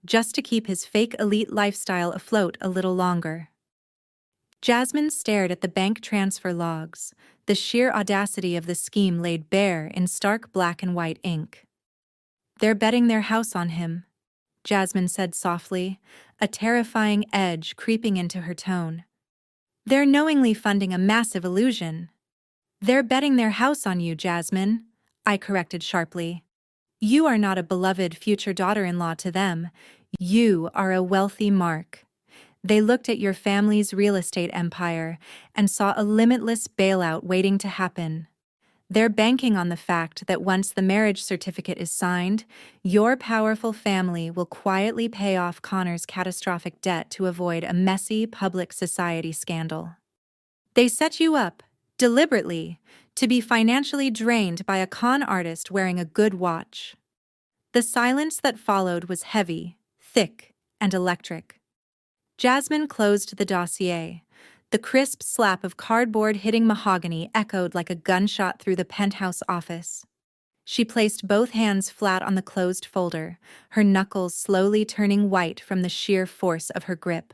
just to keep his fake elite lifestyle afloat a little longer." Jasmine stared at the bank transfer logs, the sheer audacity of the scheme laid bare in stark black and white ink. "They're betting their house on him," Jasmine said softly, a terrifying edge creeping into her tone. "They're knowingly funding a massive illusion." "They're betting their house on you, Jasmine," I corrected sharply. "You are not a beloved future daughter-in-law to them. You are a wealthy mark." They looked at your family's real estate empire and saw a limitless bailout waiting to happen. They're banking on the fact that once the marriage certificate is signed, your powerful family will quietly pay off Connor's catastrophic debt to avoid a messy public society scandal. They set you up, deliberately, to be financially drained by a con artist wearing a good watch. The silence that followed was heavy, thick, and electric. Jasmine closed the dossier. The crisp slap of cardboard hitting mahogany echoed like a gunshot through the penthouse office. She placed both hands flat on the closed folder, her knuckles slowly turning white from the sheer force of her grip.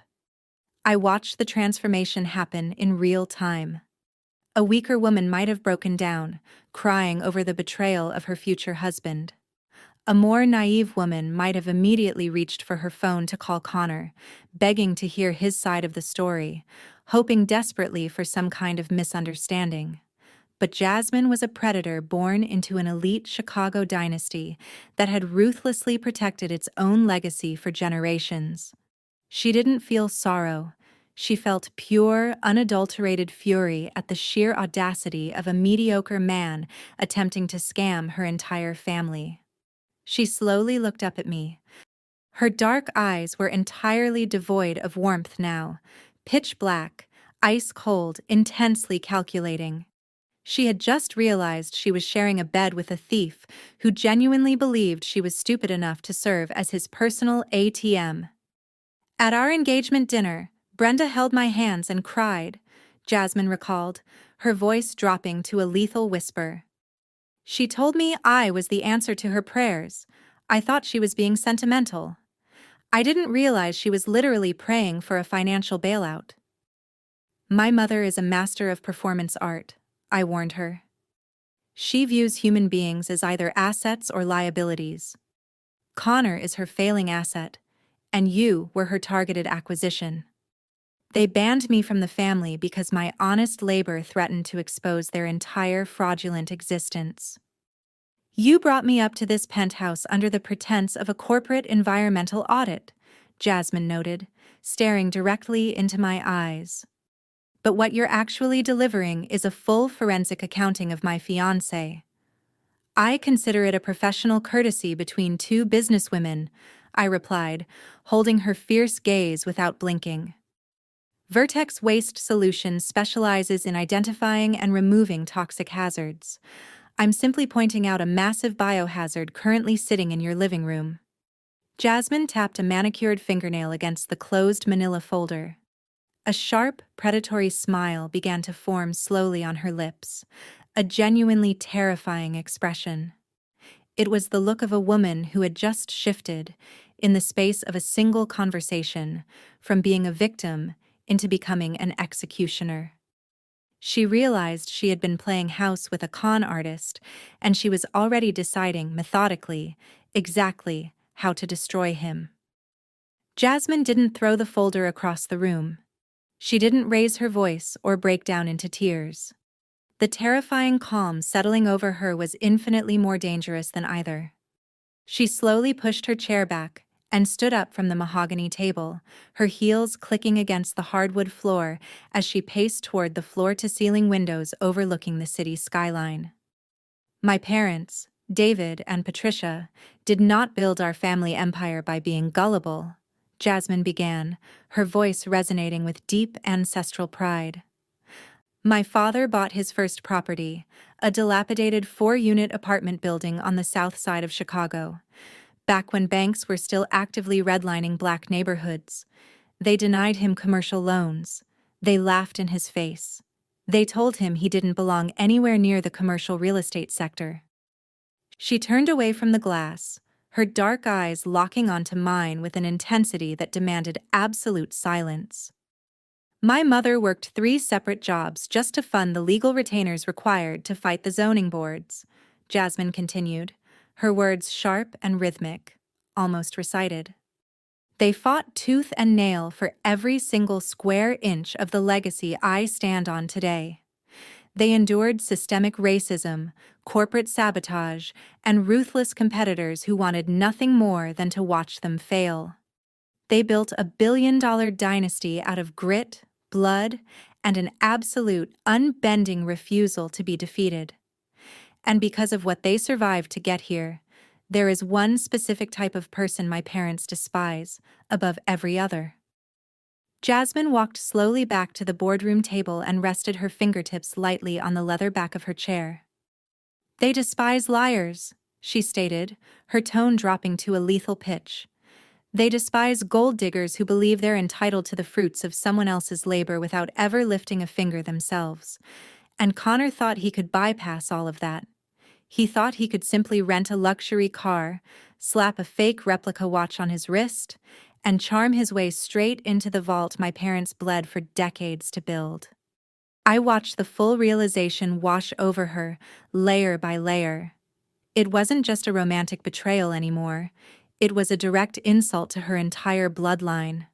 I watched the transformation happen in real time. A weaker woman might have broken down, crying over the betrayal of her future husband. A more naive woman might have immediately reached for her phone to call Connor, begging to hear his side of the story, hoping desperately for some kind of misunderstanding. But Jasmine was a predator born into an elite Chicago dynasty that had ruthlessly protected its own legacy for generations. She didn't feel sorrow. She felt pure, unadulterated fury at the sheer audacity of a mediocre man attempting to scam her entire family. She slowly looked up at me. Her dark eyes were entirely devoid of warmth now, pitch black, ice cold, intensely calculating. She had just realized she was sharing a bed with a thief who genuinely believed she was stupid enough to serve as his personal ATM. "At our engagement dinner, Brenda held my hands and cried," Jasmine recalled, her voice dropping to a lethal whisper. "She told me I was the answer to her prayers. I thought she was being sentimental. I didn't realize she was literally praying for a financial bailout." "My mother is a master of performance art," I warned her. "She views human beings as either assets or liabilities. Connor is her failing asset, and you were her targeted acquisition. They banned me from the family because my honest labor threatened to expose their entire fraudulent existence." "You brought me up to this penthouse under the pretense of a corporate environmental audit," Jasmine noted, staring directly into my eyes. "But what you're actually delivering is a full forensic accounting of my fiancé." "I consider it a professional courtesy between two businesswomen," I replied, holding her fierce gaze without blinking. "Vertex Waste Solutions specializes in identifying and removing toxic hazards. I'm simply pointing out a massive biohazard currently sitting in your living room." Jasmine tapped a manicured fingernail against the closed manila folder. A sharp, predatory smile began to form slowly on her lips, a genuinely terrifying expression. It was the look of a woman who had just shifted, in the space of a single conversation, from being a victim into becoming an executioner. She realized she had been playing house with a con artist, and she was already deciding methodically, exactly, how to destroy him. Jasmine didn't throw the folder across the room. She didn't raise her voice or break down into tears. The terrifying calm settling over her was infinitely more dangerous than either. She slowly pushed her chair back and stood up from the mahogany table, her heels clicking against the hardwood floor as she paced toward the floor-to-ceiling windows overlooking the city skyline. "My parents, David and Patricia, did not build our family empire by being gullible," Jasmine began, her voice resonating with deep ancestral pride. "My father bought his first property, a dilapidated 4-unit apartment building on the south side of Chicago, back when banks were still actively redlining black neighborhoods. They denied him commercial loans. They laughed in his face. They told him he didn't belong anywhere near the commercial real estate sector." She turned away from the glass, her dark eyes locking onto mine with an intensity that demanded absolute silence. My mother worked 3 separate jobs just to fund the legal retainers required to fight the zoning boards, Jasmine continued, her words sharp and rhythmic, almost recited. They fought tooth and nail for every single square inch of the legacy I stand on today. They endured systemic racism, corporate sabotage, and ruthless competitors who wanted nothing more than to watch them fail. They built a billion-dollar dynasty out of grit, blood, and an absolute, unbending refusal to be defeated. And because of what they survived to get here, there is one specific type of person my parents despise, above every other. Jasmine walked slowly back to the boardroom table and rested her fingertips lightly on the leather back of her chair. They despise liars, she stated, her tone dropping to a lethal pitch. They despise gold diggers who believe they're entitled to the fruits of someone else's labor without ever lifting a finger themselves. And Connor thought he could bypass all of that. He thought he could simply rent a luxury car, slap a fake replica watch on his wrist, and charm his way straight into the vault my parents bled for decades to build. I watched the full realization wash over her, layer by layer. It wasn't just a romantic betrayal anymore. It was a direct insult to her entire bloodline.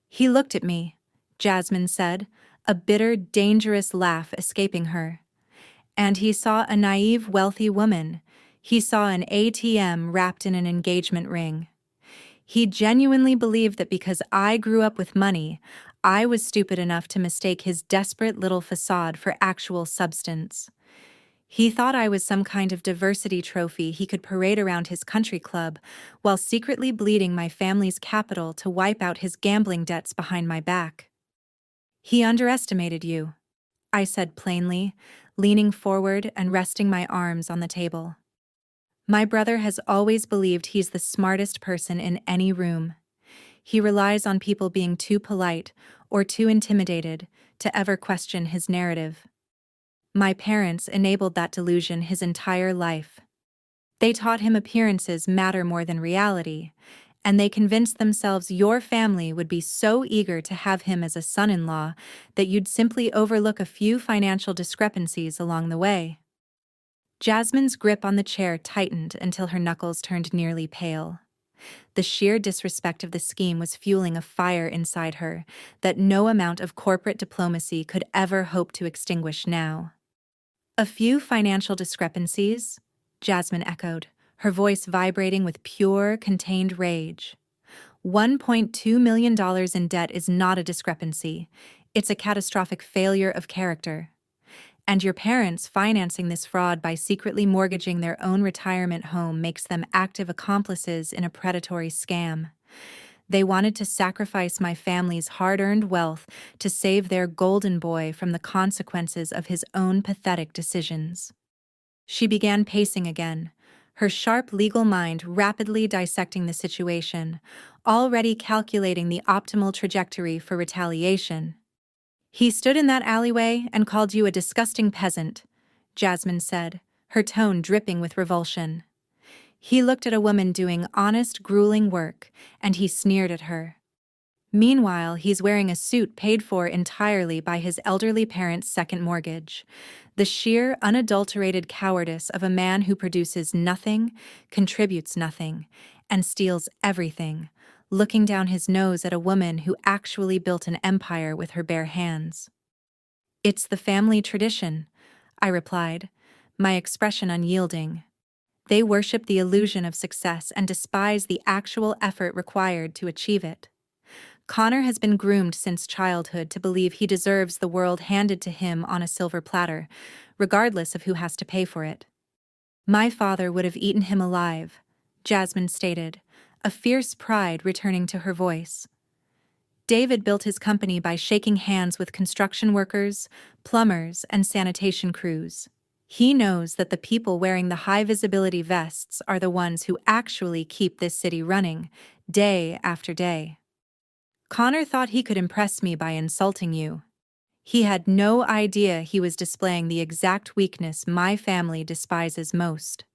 He looked at me, Jasmine said, a bitter, dangerous laugh escaping her. And he saw a naive, wealthy woman. He saw an ATM wrapped in an engagement ring. He genuinely believed that because I grew up with money, I was stupid enough to mistake his desperate little facade for actual substance. He thought I was some kind of diversity trophy he could parade around his country club while secretly bleeding my family's capital to wipe out his gambling debts behind my back. He underestimated you, I said plainly, leaning forward and resting my arms on the table. My brother has always believed he's the smartest person in any room. He relies on people being too polite or too intimidated to ever question his narrative. My parents enabled that delusion his entire life. They taught him appearances matter more than reality, and they convinced themselves your family would be so eager to have him as a son-in-law that you'd simply overlook a few financial discrepancies along the way. Jasmine's grip on the chair tightened until her knuckles turned nearly pale. The sheer disrespect of the scheme was fueling a fire inside her that no amount of corporate diplomacy could ever hope to extinguish now. A few financial discrepancies? Jasmine echoed, her voice vibrating with pure, contained rage. $1.2 million in debt is not a discrepancy. It's a catastrophic failure of character. And your parents financing this fraud by secretly mortgaging their own retirement home makes them active accomplices in a predatory scam. They wanted to sacrifice my family's hard-earned wealth to save their golden boy from the consequences of his own pathetic decisions. She began pacing again, her sharp legal mind rapidly dissecting the situation, already calculating the optimal trajectory for retaliation. He stood in that alleyway and called you a disgusting peasant, Jasmine said, her tone dripping with revulsion. He looked at a woman doing honest, grueling work, and he sneered at her. Meanwhile, he's wearing a suit paid for entirely by his elderly parents' second mortgage. The sheer, unadulterated cowardice of a man who produces nothing, contributes nothing, and steals everything, looking down his nose at a woman who actually built an empire with her bare hands. It's the family tradition, I replied, my expression unyielding. They worship the illusion of success and despise the actual effort required to achieve it. Connor has been groomed since childhood to believe he deserves the world handed to him on a silver platter, regardless of who has to pay for it. My father would have eaten him alive, Jasmine stated, a fierce pride returning to her voice. David built his company by shaking hands with construction workers, plumbers, and sanitation crews. He knows that the people wearing the high-visibility vests are the ones who actually keep this city running, day after day. Connor thought he could impress me by insulting you. He had no idea he was displaying the exact weakness my family despises most.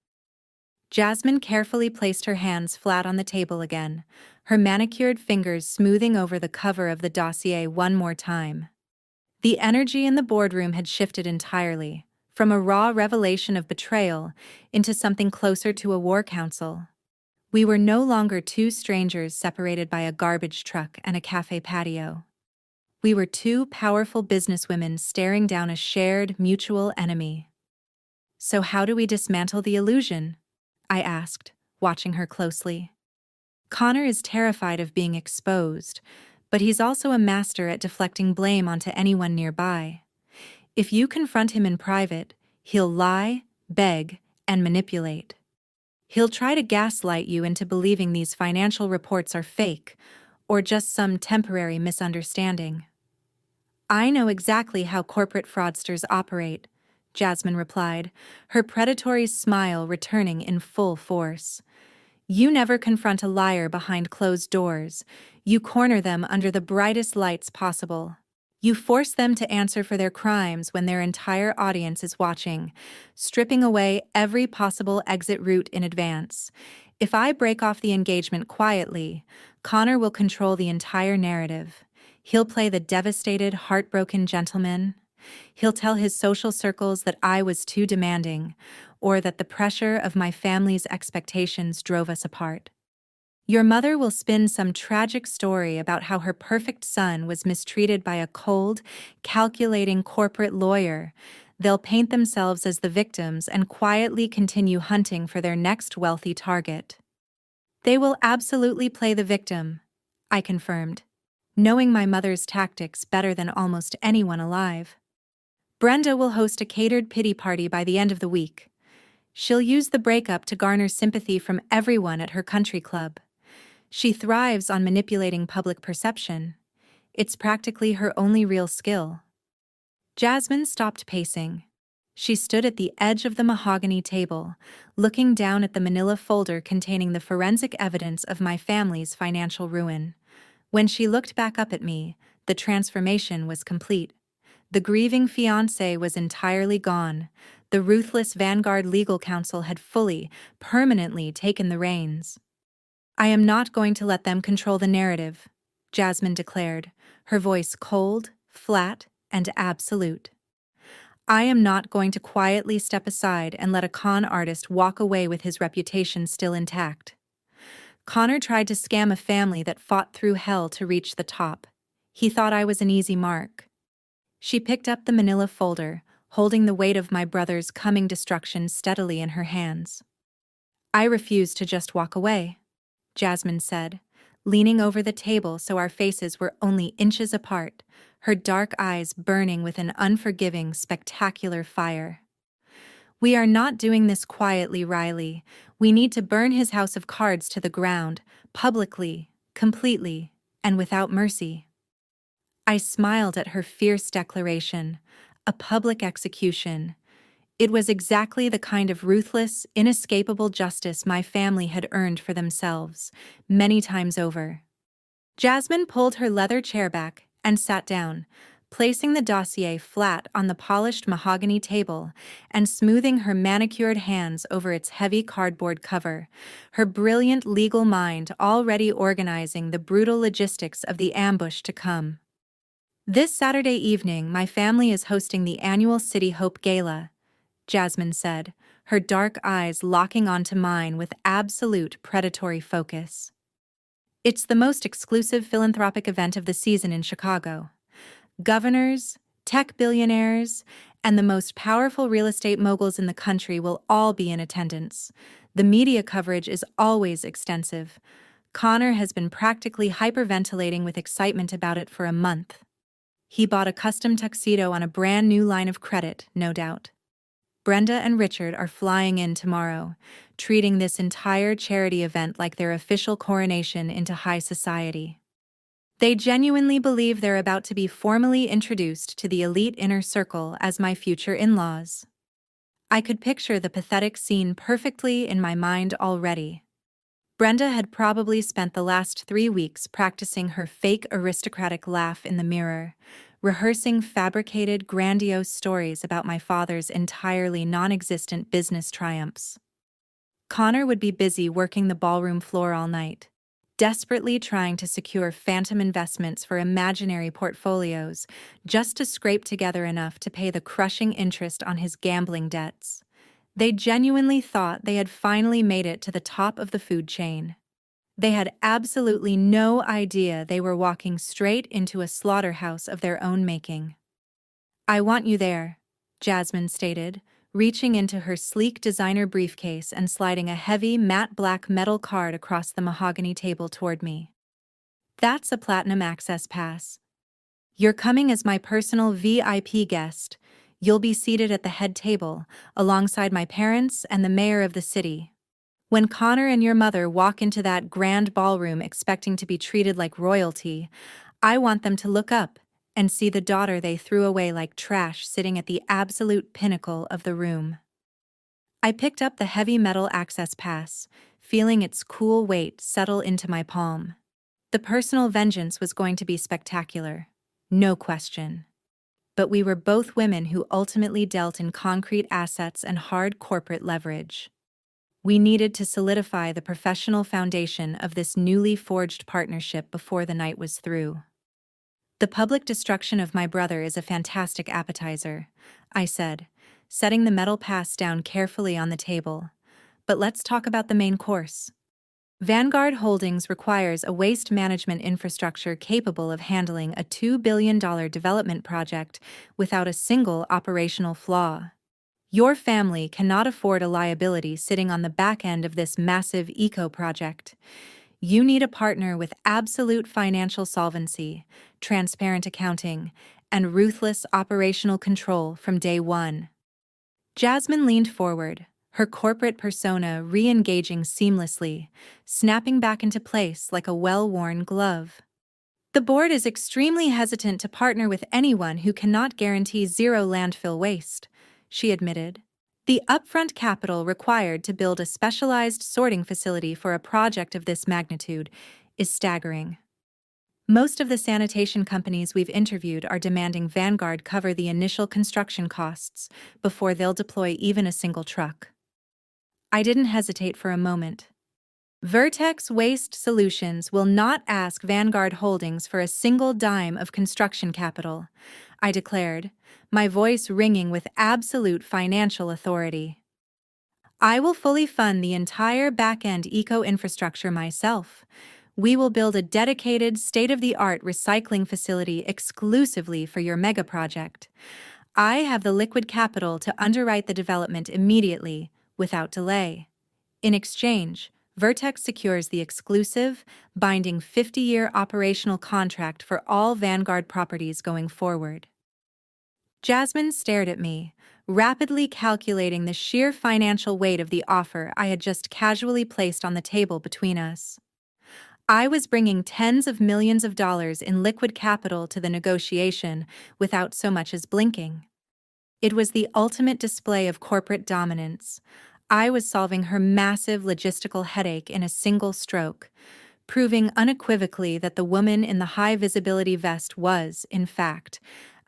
Jasmine carefully placed her hands flat on the table again, her manicured fingers smoothing over the cover of the dossier one more time. The energy in the boardroom had shifted entirely, from a raw revelation of betrayal into something closer to a war council. We were no longer two strangers separated by a garbage truck and a cafe patio. We were two powerful businesswomen staring down a shared, mutual enemy. So how do we dismantle the illusion? I asked, watching her closely. Connor is terrified of being exposed, but he's also a master at deflecting blame onto anyone nearby. If you confront him in private, he'll lie, beg, and manipulate. He'll try to gaslight you into believing these financial reports are fake, or just some temporary misunderstanding. I know exactly how corporate fraudsters operate, Jasmine replied, her predatory smile returning in full force. You never confront a liar behind closed doors. You corner them under the brightest lights possible. You force them to answer for their crimes when their entire audience is watching, stripping away every possible exit route in advance. If I break off the engagement quietly, Connor will control the entire narrative. He'll play the devastated, heartbroken gentleman. He'll tell his social circles that I was too demanding, or that the pressure of my family's expectations drove us apart. Your mother will spin some tragic story about how her perfect son was mistreated by a cold, calculating corporate lawyer. They'll paint themselves as the victims and quietly continue hunting for their next wealthy target. They will absolutely play the victim, I confirmed, knowing my mother's tactics better than almost anyone alive. Brenda will host a catered pity party by the end of the week. She'll use the breakup to garner sympathy from everyone at her country club. She thrives on manipulating public perception. It's practically her only real skill. Jasmine stopped pacing. She stood at the edge of the mahogany table, looking down at the manila folder containing the forensic evidence of my family's financial ruin. When she looked back up at me, the transformation was complete. The grieving fiancé was entirely gone. The ruthless Vanguard legal counsel had fully, permanently taken the reins. I am not going to let them control the narrative, Jasmine declared, her voice cold, flat, and absolute. I am not going to quietly step aside and let a con artist walk away with his reputation still intact. Connor tried to scam a family that fought through hell to reach the top. He thought I was an easy mark. She picked up the manila folder, holding the weight of my brother's coming destruction steadily in her hands. I refused to just walk away, Jasmine said, leaning over the table so our faces were only inches apart, her dark eyes burning with an unforgiving, spectacular fire. We are not doing this quietly, Riley. We need to burn his house of cards to the ground, publicly, completely, and without mercy. I smiled at her fierce declaration, a public execution. It was exactly the kind of ruthless, inescapable justice my family had earned for themselves, many times over. Jasmine pulled her leather chair back and sat down, placing the dossier flat on the polished mahogany table and smoothing her manicured hands over its heavy cardboard cover, her brilliant legal mind already organizing the brutal logistics of the ambush to come. This Saturday evening, my family is hosting the annual City Hope Gala, Jasmine said, her dark eyes locking onto mine with absolute predatory focus. It's the most exclusive philanthropic event of the season in Chicago. Governors, tech billionaires, and the most powerful real estate moguls in the country will all be in attendance. The media coverage is always extensive. Connor has been practically hyperventilating with excitement about it for a month. He bought a custom tuxedo on a brand new line of credit, no doubt. Brenda and Richard are flying in tomorrow, treating this entire charity event like their official coronation into high society. They genuinely believe they're about to be formally introduced to the elite inner circle as my future in-laws. I could picture the pathetic scene perfectly in my mind already. Brenda had probably spent the last 3 weeks practicing her fake aristocratic laugh in the mirror, rehearsing fabricated, grandiose stories about my father's entirely non-existent business triumphs. Connor would be busy working the ballroom floor all night, desperately trying to secure phantom investments for imaginary portfolios, just to scrape together enough to pay the crushing interest on his gambling debts. They genuinely thought they had finally made it to the top of the food chain. They had absolutely no idea they were walking straight into a slaughterhouse of their own making. "I want you there," Jasmine stated, reaching into her sleek designer briefcase and sliding a heavy matte black metal card across the mahogany table toward me. "That's a platinum access pass. You're coming as my personal VIP guest. You'll be seated at the head table, alongside my parents and the mayor of the city. When Connor and your mother walk into that grand ballroom expecting to be treated like royalty, I want them to look up and see the daughter they threw away like trash sitting at the absolute pinnacle of the room." I picked up the heavy metal access pass, feeling its cool weight settle into my palm. The personal vengeance was going to be spectacular, no question. But we were both women who ultimately dealt in concrete assets and hard corporate leverage. We needed to solidify the professional foundation of this newly forged partnership before the night was through. "The public destruction of my brother is a fantastic appetizer," I said, setting the metal pass down carefully on the table. "But let's talk about the main course." Vanguard Holdings requires a waste management infrastructure capable of handling a $2 billion development project without a single operational flaw. Your family cannot afford a liability sitting on the back end of this massive eco-project. You need a partner with absolute financial solvency, transparent accounting, and ruthless operational control from day one. Jasmine leaned forward, her corporate persona re-engaging seamlessly, snapping back into place like a well-worn glove. "The board is extremely hesitant to partner with anyone who cannot guarantee zero landfill waste," she admitted. "The upfront capital required to build a specialized sorting facility for a project of this magnitude is staggering. Most of the sanitation companies we've interviewed are demanding Vanguard cover the initial construction costs before they'll deploy even a single truck." I didn't hesitate for a moment. "Vertex Waste Solutions will not ask Vanguard Holdings for a single dime of construction capital," I declared, my voice ringing with absolute financial authority. "I will fully fund the entire back-end eco-infrastructure myself. We will build a dedicated, state-of-the-art recycling facility exclusively for your mega project. I have the liquid capital to underwrite the development immediately, without delay. In exchange, Vertex secures the exclusive, binding 50-year operational contract for all Vanguard properties going forward." Jasmine stared at me, rapidly calculating the sheer financial weight of the offer I had just casually placed on the table between us. I was bringing tens of millions of dollars in liquid capital to the negotiation without so much as blinking. It was the ultimate display of corporate dominance. I was solving her massive logistical headache in a single stroke, proving unequivocally that the woman in the high-visibility vest was, in fact,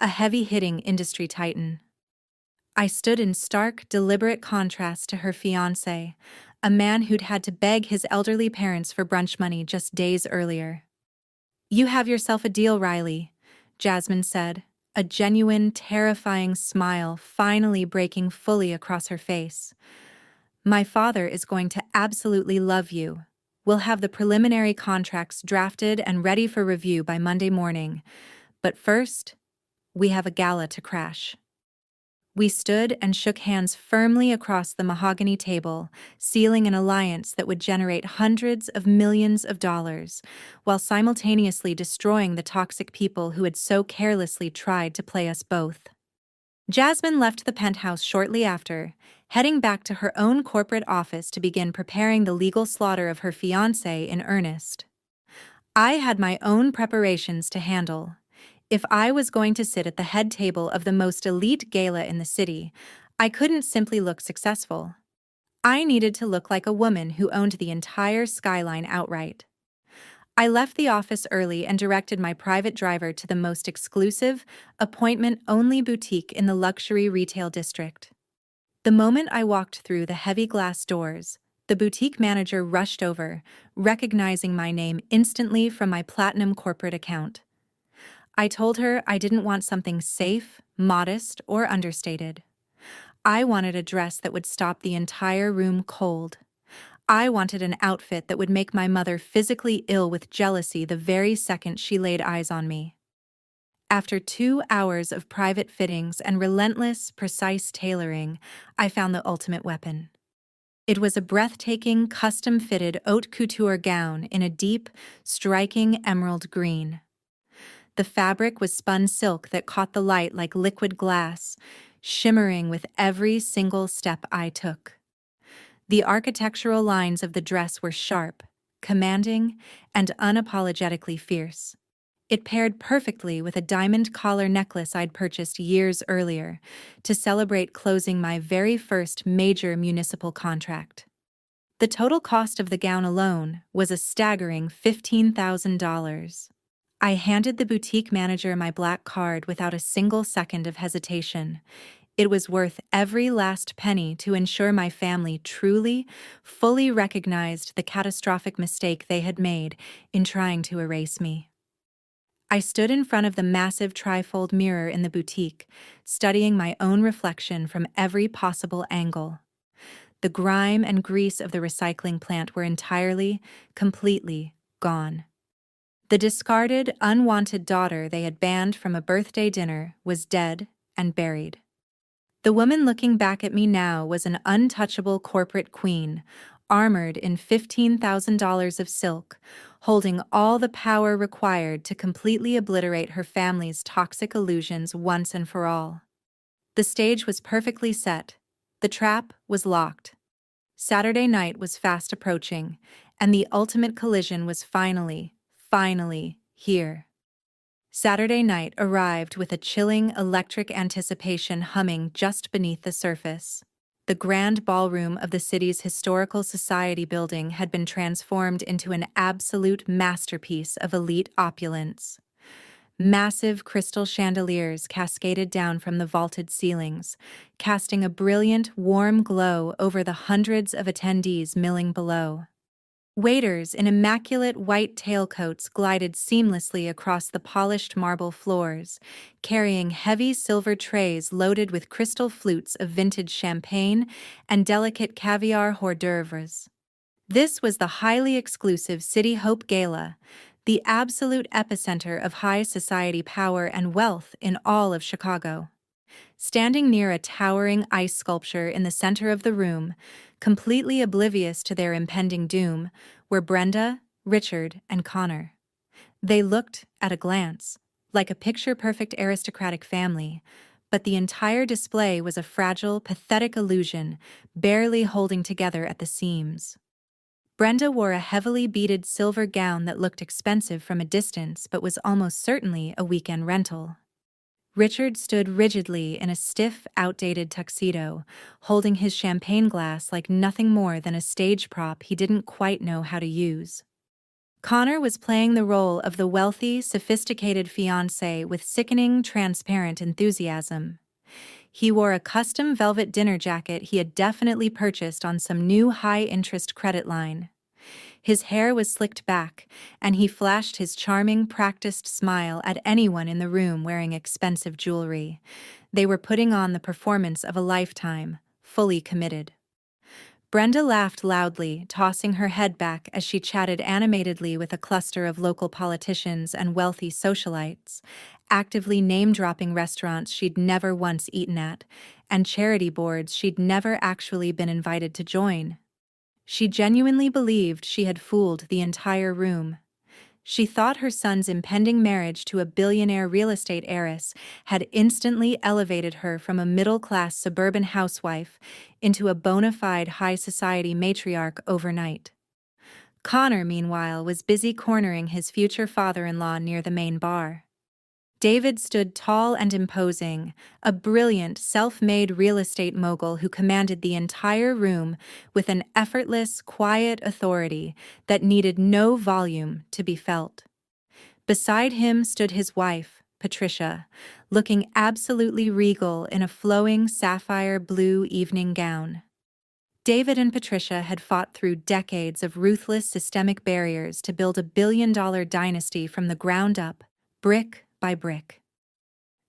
a heavy-hitting industry titan. I stood in stark, deliberate contrast to her fiancé, a man who'd had to beg his elderly parents for brunch money just days earlier. "You have yourself a deal, Riley," Jasmine said, a genuine, terrifying smile finally breaking fully across her face. "My father is going to absolutely love you. We'll have the preliminary contracts drafted and ready for review by Monday morning. But first, we have a gala to crash." We stood and shook hands firmly across the mahogany table, sealing an alliance that would generate hundreds of millions of dollars, while simultaneously destroying the toxic people who had so carelessly tried to play us both. Jasmine left the penthouse shortly after, heading back to her own corporate office to begin preparing the legal slaughter of her fiancé in earnest. I had my own preparations to handle. If I was going to sit at the head table of the most elite gala in the city, I couldn't simply look successful. I needed to look like a woman who owned the entire skyline outright. I left the office early and directed my private driver to the most exclusive, appointment-only boutique in the luxury retail district. The moment I walked through the heavy glass doors, The boutique manager rushed over, recognizing my name instantly from my platinum corporate account. I told her I didn't want something safe, modest, or understated. I wanted a dress that would stop the entire room cold. I wanted an outfit that would make my mother physically ill with jealousy the very second she laid eyes on me. After 2 hours of private fittings and relentless, precise tailoring, I found the ultimate weapon. It was a breathtaking, custom-fitted haute couture gown in a deep, striking emerald green. The fabric was spun silk that caught the light like liquid glass, shimmering with every single step I took. The architectural lines of the dress were sharp, commanding, and unapologetically fierce. It paired perfectly with a diamond collar necklace I'd purchased years earlier to celebrate closing my very first major municipal contract. The total cost of the gown alone was a staggering $15,000. I handed the boutique manager my black card without a single second of hesitation. It was worth every last penny to ensure my family truly, fully recognized the catastrophic mistake they had made in trying to erase me. I stood in front of the massive trifold mirror in the boutique, studying my own reflection from every possible angle. The grime and grease of the recycling plant were entirely, completely gone. The discarded, unwanted daughter they had banned from a birthday dinner was dead and buried. The woman looking back at me now was an untouchable corporate queen, armored in $15,000 of silk, holding all the power required to completely obliterate her family's toxic illusions once and for all. The stage was perfectly set. The trap was locked. Saturday night was fast approaching, and the ultimate collision was finally here. Saturday night arrived with a chilling, electric anticipation humming just beneath the surface. The grand ballroom of the city's historical society building had been transformed into an absolute masterpiece of elite opulence. Massive crystal chandeliers cascaded down from the vaulted ceilings, casting a brilliant, warm glow over the hundreds of attendees milling below. Waiters in immaculate white tailcoats glided seamlessly across the polished marble floors, carrying heavy silver trays loaded with crystal flutes of vintage champagne and delicate caviar hors d'oeuvres. This was the highly exclusive City Hope Gala, the absolute epicenter of high society power and wealth in all of Chicago. Standing near a towering ice sculpture in the center of the room, completely oblivious to their impending doom, were Brenda, Richard, and Connor. They looked, at a glance, like a picture-perfect aristocratic family, but the entire display was a fragile, pathetic illusion, barely holding together at the seams. Brenda wore a heavily beaded silver gown that looked expensive from a distance but was almost certainly a weekend rental. Richard stood rigidly in a stiff, outdated tuxedo, holding his champagne glass like nothing more than a stage prop he didn't quite know how to use. Connor was playing the role of the wealthy, sophisticated fiancé with sickening, transparent enthusiasm. He wore a custom velvet dinner jacket he had definitely purchased on some new high-interest credit line. His hair was slicked back, and he flashed his charming, practiced smile at anyone in the room wearing expensive jewelry. They were putting on the performance of a lifetime, fully committed. Brenda laughed loudly, tossing her head back as she chatted animatedly with a cluster of local politicians and wealthy socialites, actively name-dropping restaurants she'd never once eaten at, and charity boards she'd never actually been invited to join. She genuinely believed she had fooled the entire room. She thought her son's impending marriage to a billionaire real estate heiress had instantly elevated her from a middle-class suburban housewife into a bona fide high-society matriarch overnight. Connor, meanwhile, was busy cornering his future father-in-law near the main bar. David stood tall and imposing, a brilliant, self-made real estate mogul who commanded the entire room with an effortless, quiet authority that needed no volume to be felt. Beside him stood his wife, Patricia, looking absolutely regal in a flowing sapphire blue evening gown. David and Patricia had fought through decades of ruthless systemic barriers to build a billion-dollar dynasty from the ground up, brick by brick.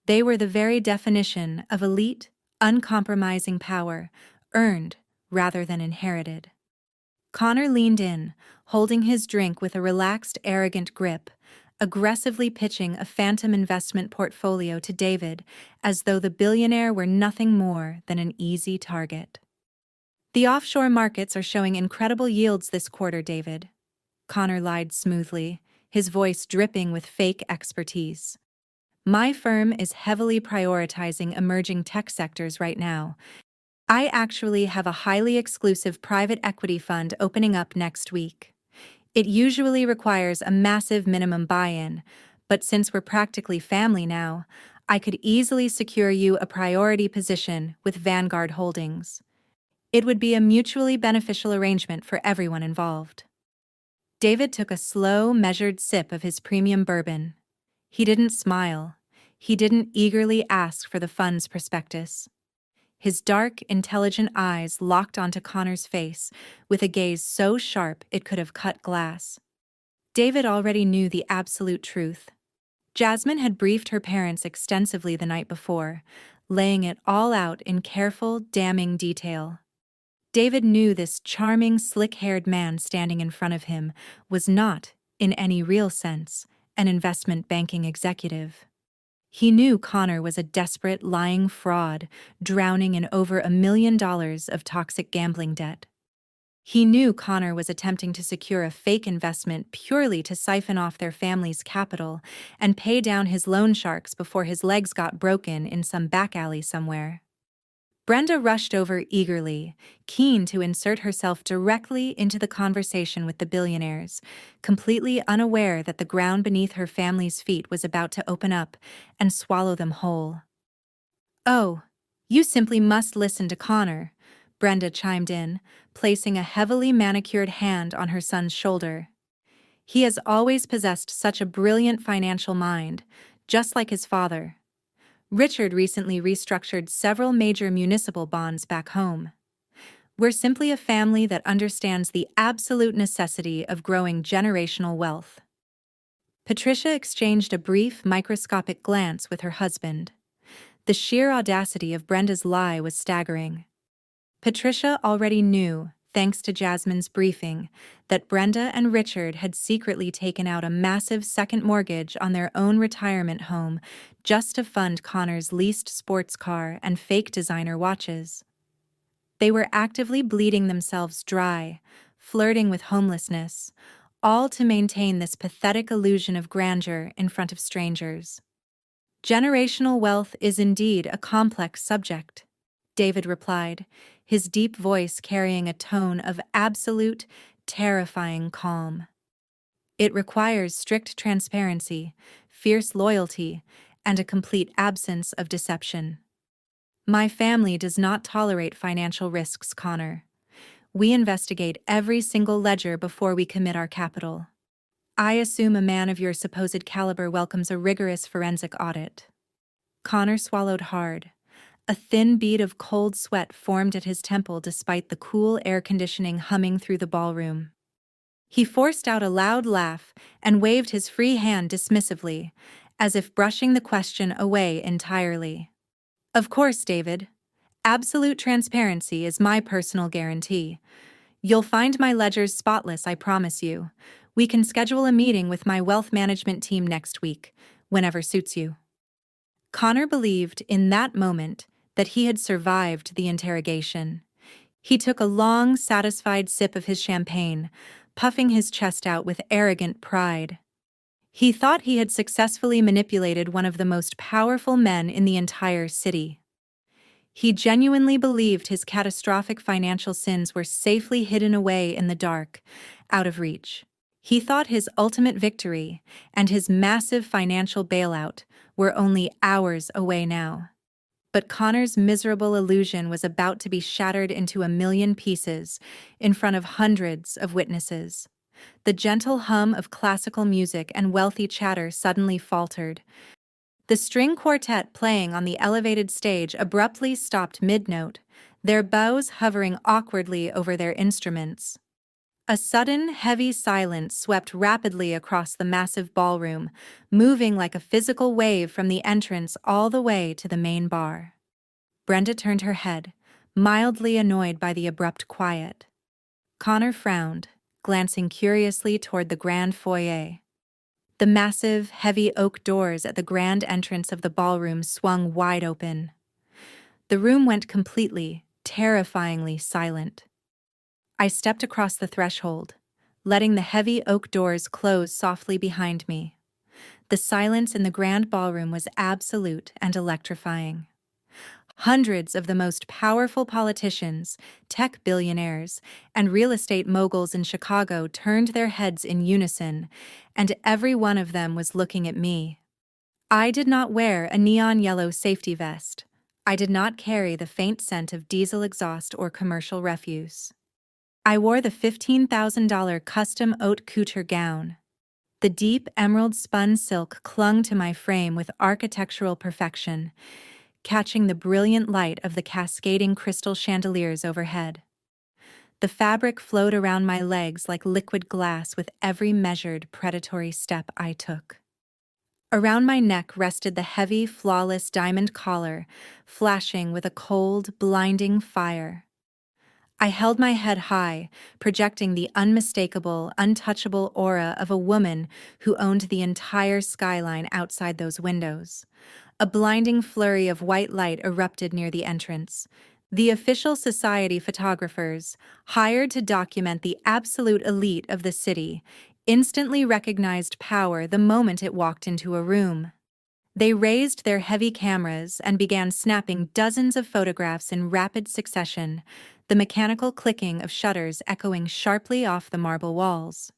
They were the very definition of elite, uncompromising power, earned rather than inherited. Connor leaned in, holding his drink with a relaxed, arrogant grip, aggressively pitching a phantom investment portfolio to David as though the billionaire were nothing more than an easy target. "The offshore markets are showing incredible yields this quarter, David," Connor lied smoothly, his voice dripping with fake expertise. "My firm is heavily prioritizing emerging tech sectors right now. I actually have a highly exclusive private equity fund opening up next week. It usually requires a massive minimum buy-in, but since we're practically family now, I could easily secure you a priority position with Vanguard Holdings. It would be a mutually beneficial arrangement for everyone involved." David took a slow, measured sip of his premium bourbon. He didn't smile. He didn't eagerly ask for the fund's prospectus. His dark, intelligent eyes locked onto Connor's face with a gaze so sharp it could have cut glass. David already knew the absolute truth. Jasmine had briefed her parents extensively the night before, laying it all out in careful, damning detail. David knew this charming, slick-haired man standing in front of him was not, in any real sense, an investment banking executive. He knew Connor was a desperate, lying fraud, drowning in over $1 million of toxic gambling debt. He knew Connor was attempting to secure a fake investment purely to siphon off their family's capital and pay down his loan sharks before his legs got broken in some back alley somewhere. Brenda rushed over eagerly, keen to insert herself directly into the conversation with the billionaires, completely unaware that the ground beneath her family's feet was about to open up and swallow them whole. "Oh, you simply must listen to Connor," Brenda chimed in, placing a heavily manicured hand on her son's shoulder. "He has always possessed such a brilliant financial mind, just like his father. Richard recently restructured several major municipal bonds back home. We're simply a family that understands the absolute necessity of growing generational wealth." Patricia exchanged a brief, microscopic glance with her husband. The sheer audacity of Brenda's lie was staggering. Patricia already knew, thanks to Jasmine's briefing, that Brenda and Richard had secretly taken out a massive second mortgage on their own retirement home just to fund Connor's leased sports car and fake designer watches. They were actively bleeding themselves dry, flirting with homelessness, all to maintain this pathetic illusion of grandeur in front of strangers. "Generational wealth is indeed a complex subject," David replied, his deep voice carrying a tone of absolute, terrifying calm. "It requires strict transparency, fierce loyalty, and a complete absence of deception. My family does not tolerate financial risks, Connor. We investigate every single ledger before we commit our capital. I assume a man of your supposed caliber welcomes a rigorous forensic audit." Connor swallowed hard. A thin bead of cold sweat formed at his temple despite the cool air conditioning humming through the ballroom. He forced out a loud laugh and waved his free hand dismissively, as if brushing the question away entirely. "Of course, David. Absolute transparency is my personal guarantee. You'll find my ledgers spotless, I promise you. We can schedule a meeting with my wealth management team next week, whenever suits you." Connor believed in that moment that he had survived the interrogation. He took a long, satisfied sip of his champagne, puffing his chest out with arrogant pride. He thought he had successfully manipulated one of the most powerful men in the entire city. He genuinely believed his catastrophic financial sins were safely hidden away in the dark, out of reach. He thought his ultimate victory and his massive financial bailout were only hours away now. But Connor's miserable illusion was about to be shattered into 1,000,000 pieces in front of hundreds of witnesses. The gentle hum of classical music and wealthy chatter suddenly faltered. The string quartet playing on the elevated stage abruptly stopped mid-note, their bows hovering awkwardly over their instruments. A sudden, heavy silence swept rapidly across the massive ballroom, moving like a physical wave from the entrance all the way to the main bar. Brenda turned her head, mildly annoyed by the abrupt quiet. Connor frowned, glancing curiously toward the grand foyer. The massive, heavy oak doors at the grand entrance of the ballroom swung wide open. The room went completely, terrifyingly silent. I stepped across the threshold, letting the heavy oak doors close softly behind me. The silence in the grand ballroom was absolute and electrifying. Hundreds of the most powerful politicians, tech billionaires, and real estate moguls in Chicago turned their heads in unison, and every one of them was looking at me. I did not wear a neon yellow safety vest. I did not carry the faint scent of diesel exhaust or commercial refuse. I wore the $15,000 custom haute couture gown. The deep emerald spun silk clung to my frame with architectural perfection, catching the brilliant light of the cascading crystal chandeliers overhead. The fabric flowed around my legs like liquid glass with every measured, predatory step I took. Around my neck rested the heavy, flawless diamond collar, flashing with a cold, blinding fire. I held my head high, projecting the unmistakable, untouchable aura of a woman who owned the entire skyline outside those windows. A blinding flurry of white light erupted near the entrance. The official society photographers, hired to document the absolute elite of the city, instantly recognized power the moment it walked into a room. They raised their heavy cameras and began snapping dozens of photographs in rapid succession, the mechanical clicking of shutters echoing sharply off the marble walls.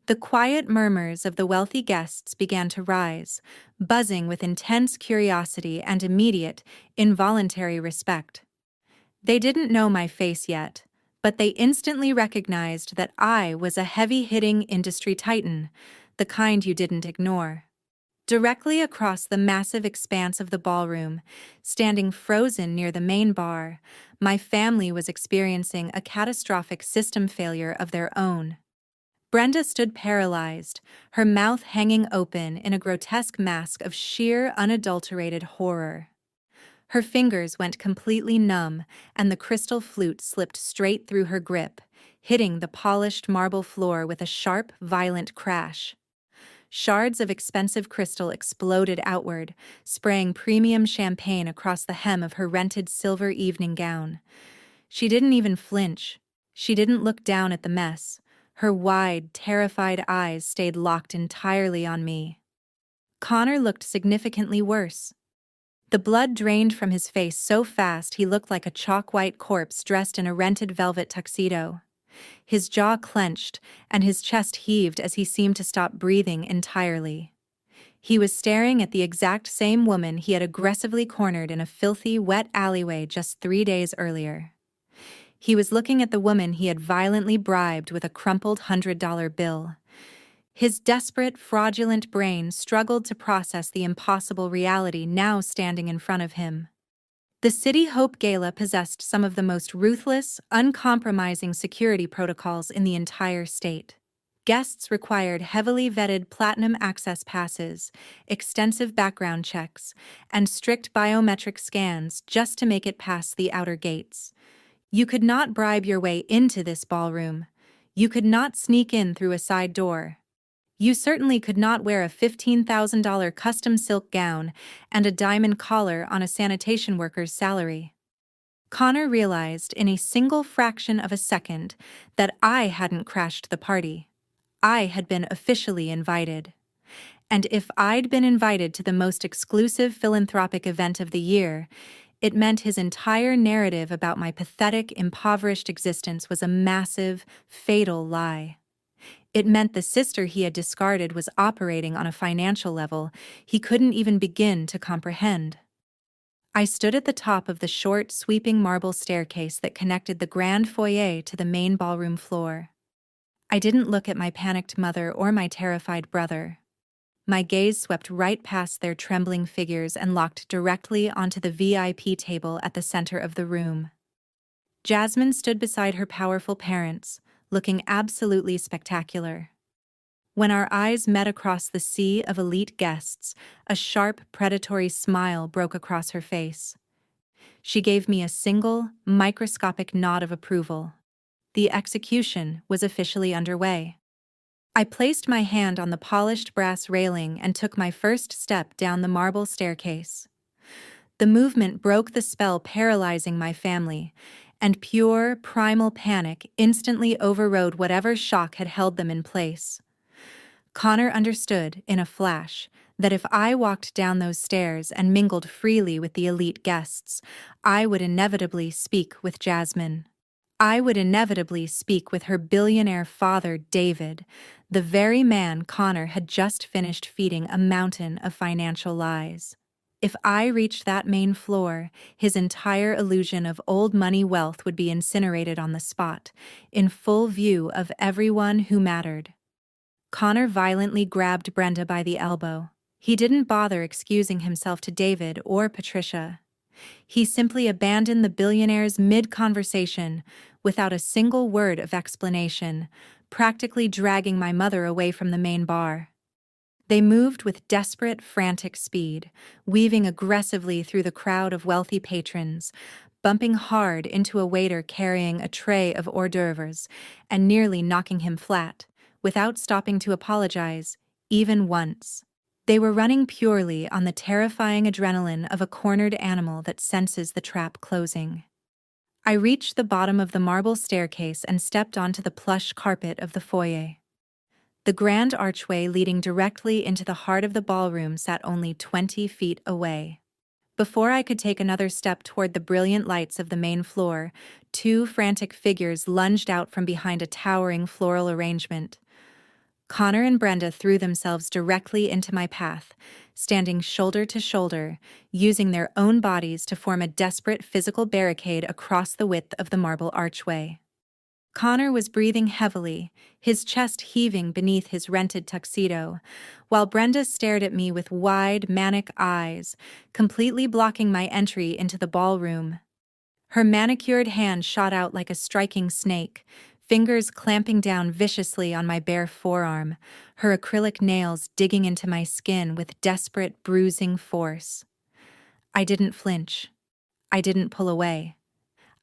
The quiet murmurs of the wealthy guests began to rise, buzzing with intense curiosity and immediate, involuntary respect. They didn't know my face yet, but they instantly recognized that I was a heavy-hitting industry titan, the kind you didn't ignore. Directly across the massive expanse of the ballroom, standing frozen near the main bar, my family was experiencing a catastrophic system failure of their own. Brenda stood paralyzed, her mouth hanging open in a grotesque mask of sheer, unadulterated horror. Her fingers went completely numb, and the crystal flute slipped straight through her grip, hitting the polished marble floor with a sharp, violent crash. Shards of expensive crystal exploded outward, spraying premium champagne across the hem of her rented silver evening gown. She didn't even flinch. She didn't look down at the mess. Her wide, terrified eyes stayed locked entirely on me. Connor looked significantly worse. The blood drained from his face so fast he looked like a chalk-white corpse dressed in a rented velvet tuxedo. His jaw clenched, and his chest heaved as he seemed to stop breathing entirely. He was staring at the exact same woman he had aggressively cornered in a filthy, wet alleyway just 3 days earlier. He was looking at the woman he had violently bribed with a crumpled $100 bill. His desperate, fraudulent brain struggled to process the impossible reality now standing in front of him. The City Hope Gala possessed some of the most ruthless, uncompromising security protocols in the entire state. Guests required heavily vetted platinum access passes, extensive background checks, and strict biometric scans just to make it past the outer gates. You could not bribe your way into this ballroom. You could not sneak in through a side door. You certainly could not wear a $15,000 custom silk gown and a diamond collar on a sanitation worker's salary. Connor realized in a single fraction of a second that I hadn't crashed the party. I had been officially invited. And if I'd been invited to the most exclusive philanthropic event of the year, it meant his entire narrative about my pathetic, impoverished existence was a massive, fatal lie. It meant the sister he had discarded was operating on a financial level he couldn't even begin to comprehend. I stood at the top of the short, sweeping marble staircase that connected the grand foyer to the main ballroom floor. I didn't look at my panicked mother or my terrified brother. My gaze swept right past their trembling figures and locked directly onto the VIP table at the center of the room. Jasmine stood beside her powerful parents, looking absolutely spectacular. When our eyes met across the sea of elite guests, a sharp, predatory smile broke across her face. She gave me a single, microscopic nod of approval. The execution was officially underway. I placed my hand on the polished brass railing and took my first step down the marble staircase. The movement broke the spell paralyzing my family, and pure, primal panic instantly overrode whatever shock had held them in place. Connor understood, in a flash, that if I walked down those stairs and mingled freely with the elite guests, I would inevitably speak with Jasmine. I would inevitably speak with her billionaire father, David, the very man Connor had just finished feeding a mountain of financial lies. If I reached that main floor, his entire illusion of old money wealth would be incinerated on the spot, in full view of everyone who mattered. Connor violently grabbed Brenda by the elbow. He didn't bother excusing himself to David or Patricia. He simply abandoned the billionaires mid-conversation, without a single word of explanation, practically dragging my mother away from the main bar. They moved with desperate, frantic speed, weaving aggressively through the crowd of wealthy patrons, bumping hard into a waiter carrying a tray of hors d'oeuvres, and nearly knocking him flat, without stopping to apologize, even once. They were running purely on the terrifying adrenaline of a cornered animal that senses the trap closing. I reached the bottom of the marble staircase and stepped onto the plush carpet of the foyer. The grand archway leading directly into the heart of the ballroom sat only 20 feet away. Before I could take another step toward the brilliant lights of the main floor, two frantic figures lunged out from behind a towering floral arrangement. Connor and Brenda threw themselves directly into my path, standing shoulder to shoulder, using their own bodies to form a desperate physical barricade across the width of the marble archway. Connor was breathing heavily, his chest heaving beneath his rented tuxedo, while Brenda stared at me with wide, manic eyes, completely blocking my entry into the ballroom. Her manicured hand shot out like a striking snake, fingers clamping down viciously on my bare forearm, her acrylic nails digging into my skin with desperate, bruising force. I didn't flinch. I didn't pull away.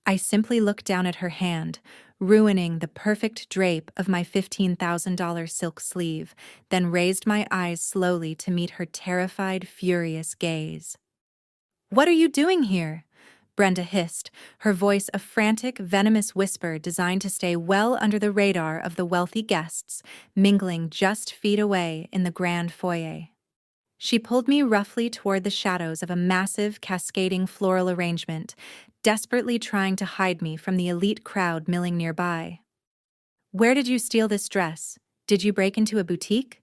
I simply looked down at her hand, ruining the perfect drape of my $15,000 silk sleeve, then raised my eyes slowly to meet her terrified, furious gaze. "What are you doing here?" Brenda hissed, her voice a frantic, venomous whisper designed to stay well under the radar of the wealthy guests, mingling just feet away in the grand foyer. She pulled me roughly toward the shadows of a massive, cascading floral arrangement, desperately trying to hide me from the elite crowd milling nearby. "Where did you steal this dress? Did you break into a boutique?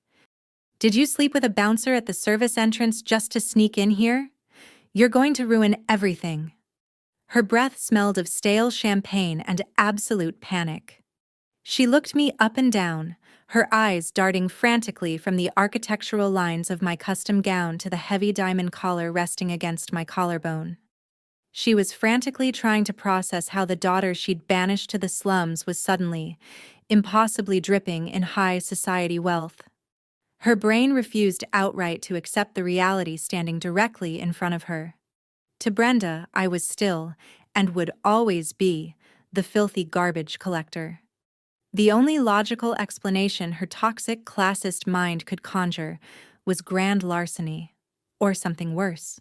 Did you sleep with a bouncer at the service entrance just to sneak in here? You're going to ruin everything." Her breath smelled of stale champagne and absolute panic. She looked me up and down, her eyes darting frantically from the architectural lines of my custom gown to the heavy diamond collar resting against my collarbone. She was frantically trying to process how the daughter she'd banished to the slums was suddenly, impossibly dripping in high society wealth. Her brain refused outright to accept the reality standing directly in front of her. To Brenda, I was still, and would always be, the filthy garbage collector. The only logical explanation her toxic classist mind could conjure was grand larceny, or something worse.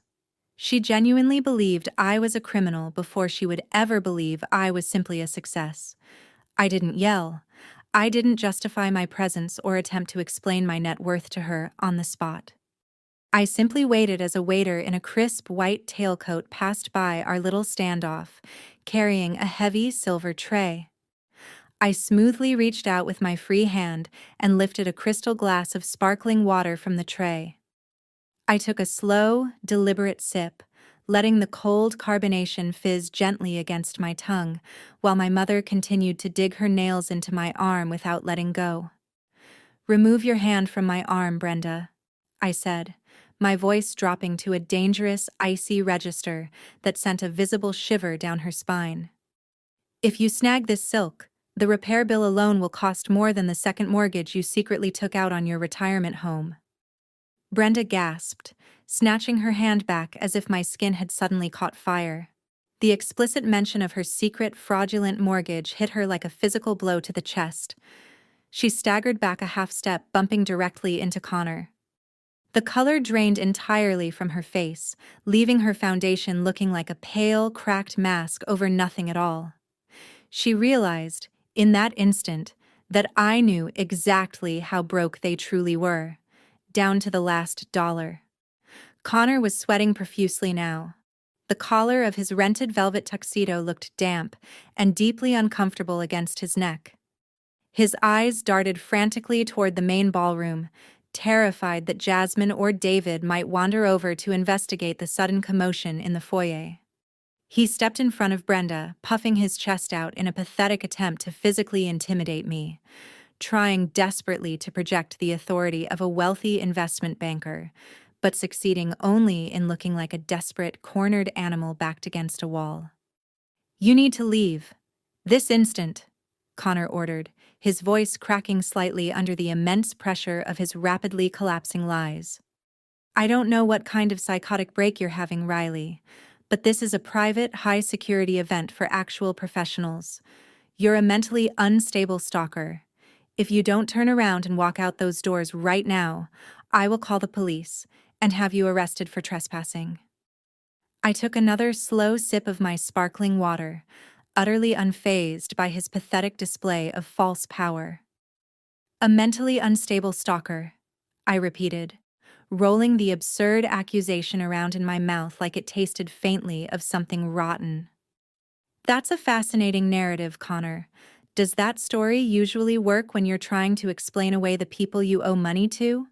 She genuinely believed I was a criminal before she would ever believe I was simply a success. I didn't yell. I didn't justify my presence or attempt to explain my net worth to her on the spot. I simply waited as a waiter in a crisp white tailcoat passed by our little standoff, carrying a heavy silver tray. I smoothly reached out with my free hand and lifted a crystal glass of sparkling water from the tray. I took a slow, deliberate sip, letting the cold carbonation fizz gently against my tongue, while my mother continued to dig her nails into my arm without letting go. "Remove your hand from my arm, Brenda," I said, my voice dropping to a dangerous, icy register that sent a visible shiver down her spine. If you snag this silk, the repair bill alone will cost more than the second mortgage you secretly took out on your retirement home." Brenda gasped, snatching her hand back as if my skin had suddenly caught fire. The explicit mention of her secret, fraudulent mortgage hit her like a physical blow to the chest. She staggered back a half step, bumping directly into Connor. The color drained entirely from her face, leaving her foundation looking like a pale, cracked mask over nothing at all. She realized, in that instant, that I knew exactly how broke they truly were, down to the last dollar. Connor was sweating profusely now. The collar of his rented velvet tuxedo looked damp and deeply uncomfortable against his neck. His eyes darted frantically toward the main ballroom, terrified that Jasmine or David might wander over to investigate the sudden commotion in the foyer. He stepped in front of Brenda, puffing his chest out in a pathetic attempt to physically intimidate me, trying desperately to project the authority of a wealthy investment banker, but succeeding only in looking like a desperate, cornered animal backed against a wall. "You need to leave. This instant," Connor ordered, his voice cracking slightly under the immense pressure of his rapidly collapsing lies. "I don't know what kind of psychotic break you're having, Riley, but this is a private, high-security event for actual professionals. You're a mentally unstable stalker. If you don't turn around and walk out those doors right now, I will call the police and have you arrested for trespassing." I took another slow sip of my sparkling water, utterly unfazed by his pathetic display of false power. "A mentally unstable stalker," I repeated, rolling the absurd accusation around in my mouth like it tasted faintly of something rotten. "That's a fascinating narrative, Connor. Does that story usually work when you're trying to explain away the people you owe money to?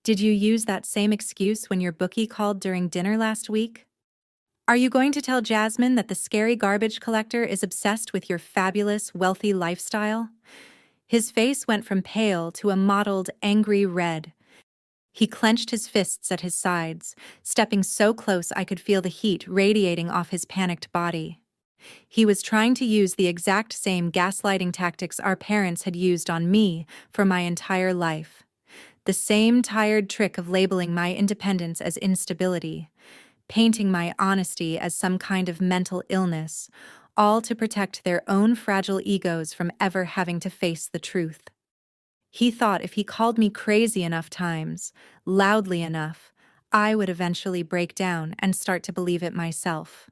Did you use that same excuse when your bookie called during dinner last week? Are you going to tell Jasmine that the scary garbage collector is obsessed with your fabulous, wealthy lifestyle?" His face went from pale to a mottled, angry red. He clenched his fists at his sides, stepping so close I could feel the heat radiating off his panicked body. He was trying to use the exact same gaslighting tactics our parents had used on me for my entire life. The same tired trick of labeling my independence as instability, painting my honesty as some kind of mental illness, all to protect their own fragile egos from ever having to face the truth. He thought if he called me crazy enough times, loudly enough, I would eventually break down and start to believe it myself.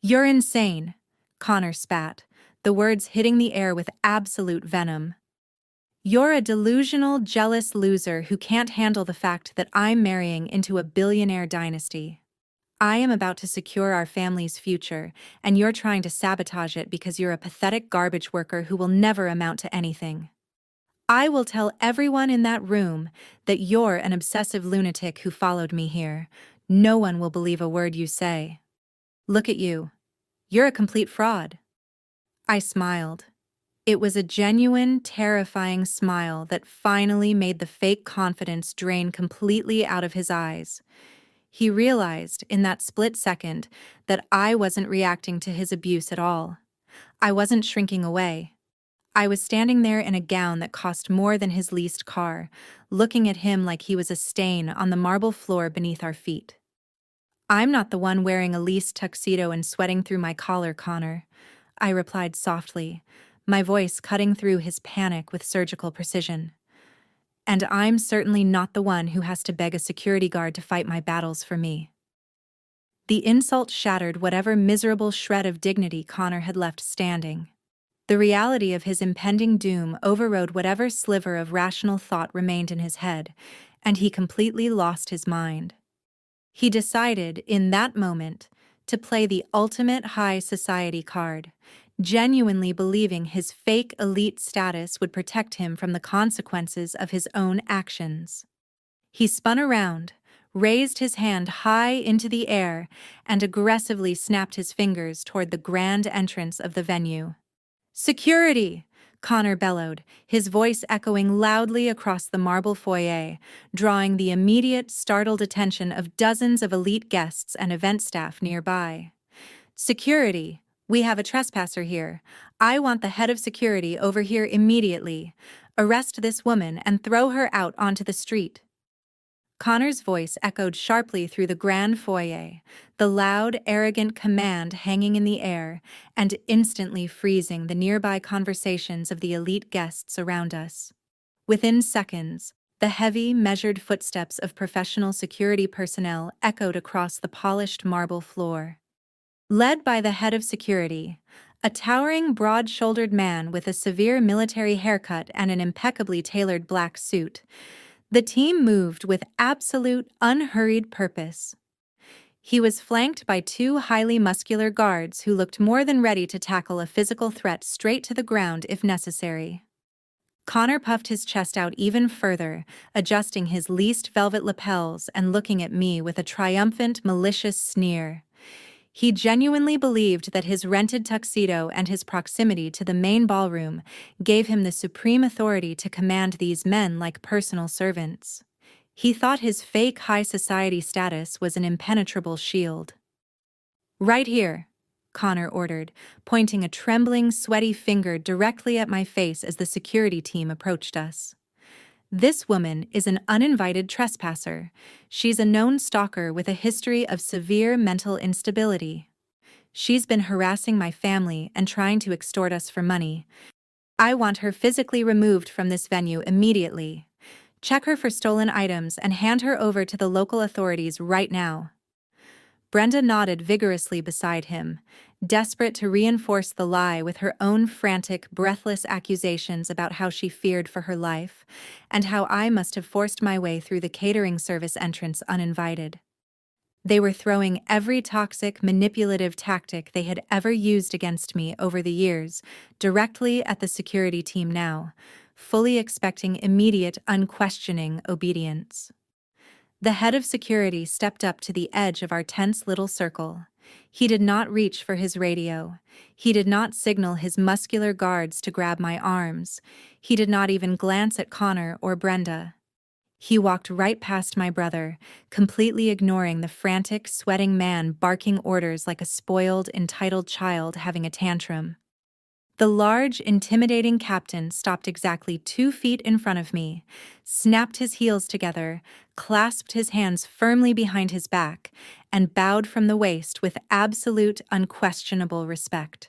"You're insane," Connor spat, the words hitting the air with absolute venom. "You're a delusional, jealous loser who can't handle the fact that I'm marrying into a billionaire dynasty. I am about to secure our family's future, and you're trying to sabotage it because you're a pathetic garbage worker who will never amount to anything. I will tell everyone in that room that you're an obsessive lunatic who followed me here. No one will believe a word you say. Look at you. You're a complete fraud." I smiled. It was a genuine, terrifying smile that finally made the fake confidence drain completely out of his eyes. He realized, in that split second, that I wasn't reacting to his abuse at all. I wasn't shrinking away. I was standing there in a gown that cost more than his leased car, looking at him like he was a stain on the marble floor beneath our feet. "I'm not the one wearing a leased tuxedo and sweating through my collar, Connor," I replied softly, my voice cutting through his panic with surgical precision. "And I'm certainly not the one who has to beg a security guard to fight my battles for me." The insult shattered whatever miserable shred of dignity Connor had left standing. The reality of his impending doom overrode whatever sliver of rational thought remained in his head, and he completely lost his mind. He decided, in that moment, to play the ultimate high society card, genuinely believing his fake elite status would protect him from the consequences of his own actions. He spun around, raised his hand high into the air, and aggressively snapped his fingers toward the grand entrance of the venue. "Security!" Connor bellowed, his voice echoing loudly across the marble foyer, drawing the immediate, startled attention of dozens of elite guests and event staff nearby. "Security! "We have a trespasser here. I want the head of security over here immediately. Arrest this woman and throw her out onto the street." Connor's voice echoed sharply through the grand foyer, the loud, arrogant command hanging in the air and instantly freezing the nearby conversations of the elite guests around us. Within seconds, the heavy, measured footsteps of professional security personnel echoed across the polished marble floor. Led by the head of security, a towering, broad-shouldered man with a severe military haircut and an impeccably tailored black suit, the team moved with absolute, unhurried purpose. He was flanked by two highly muscular guards who looked more than ready to tackle a physical threat straight to the ground if necessary. Connor puffed his chest out even further, adjusting his least velvet lapels and looking at me with a triumphant, malicious sneer. He genuinely believed that his rented tuxedo and his proximity to the main ballroom gave him the supreme authority to command these men like personal servants. He thought his fake high society status was an impenetrable shield. "Right here," Connor ordered, pointing a trembling, sweaty finger directly at my face as the security team approached us. "This woman is an uninvited trespasser. She's a known stalker with a history of severe mental instability. She's been harassing my family and trying to extort us for money. I want her physically removed from this venue immediately. Check her for stolen items and hand her over to the local authorities right now." Brenda nodded vigorously beside him, desperate to reinforce the lie with her own frantic, breathless accusations about how she feared for her life, and how I must have forced my way through the catering service entrance uninvited. They were throwing every toxic, manipulative tactic they had ever used against me over the years directly at the security team now, fully expecting immediate, unquestioning obedience. The head of security stepped up to the edge of our tense little circle. He did not reach for his radio. He did not signal his muscular guards to grab my arms. He did not even glance at Connor or Brenda. He walked right past my brother, completely ignoring the frantic, sweating man barking orders like a spoiled, entitled child having a tantrum. The large, intimidating captain stopped exactly 2 feet in front of me, snapped his heels together, clasped his hands firmly behind his back, and bowed from the waist with absolute, unquestionable respect.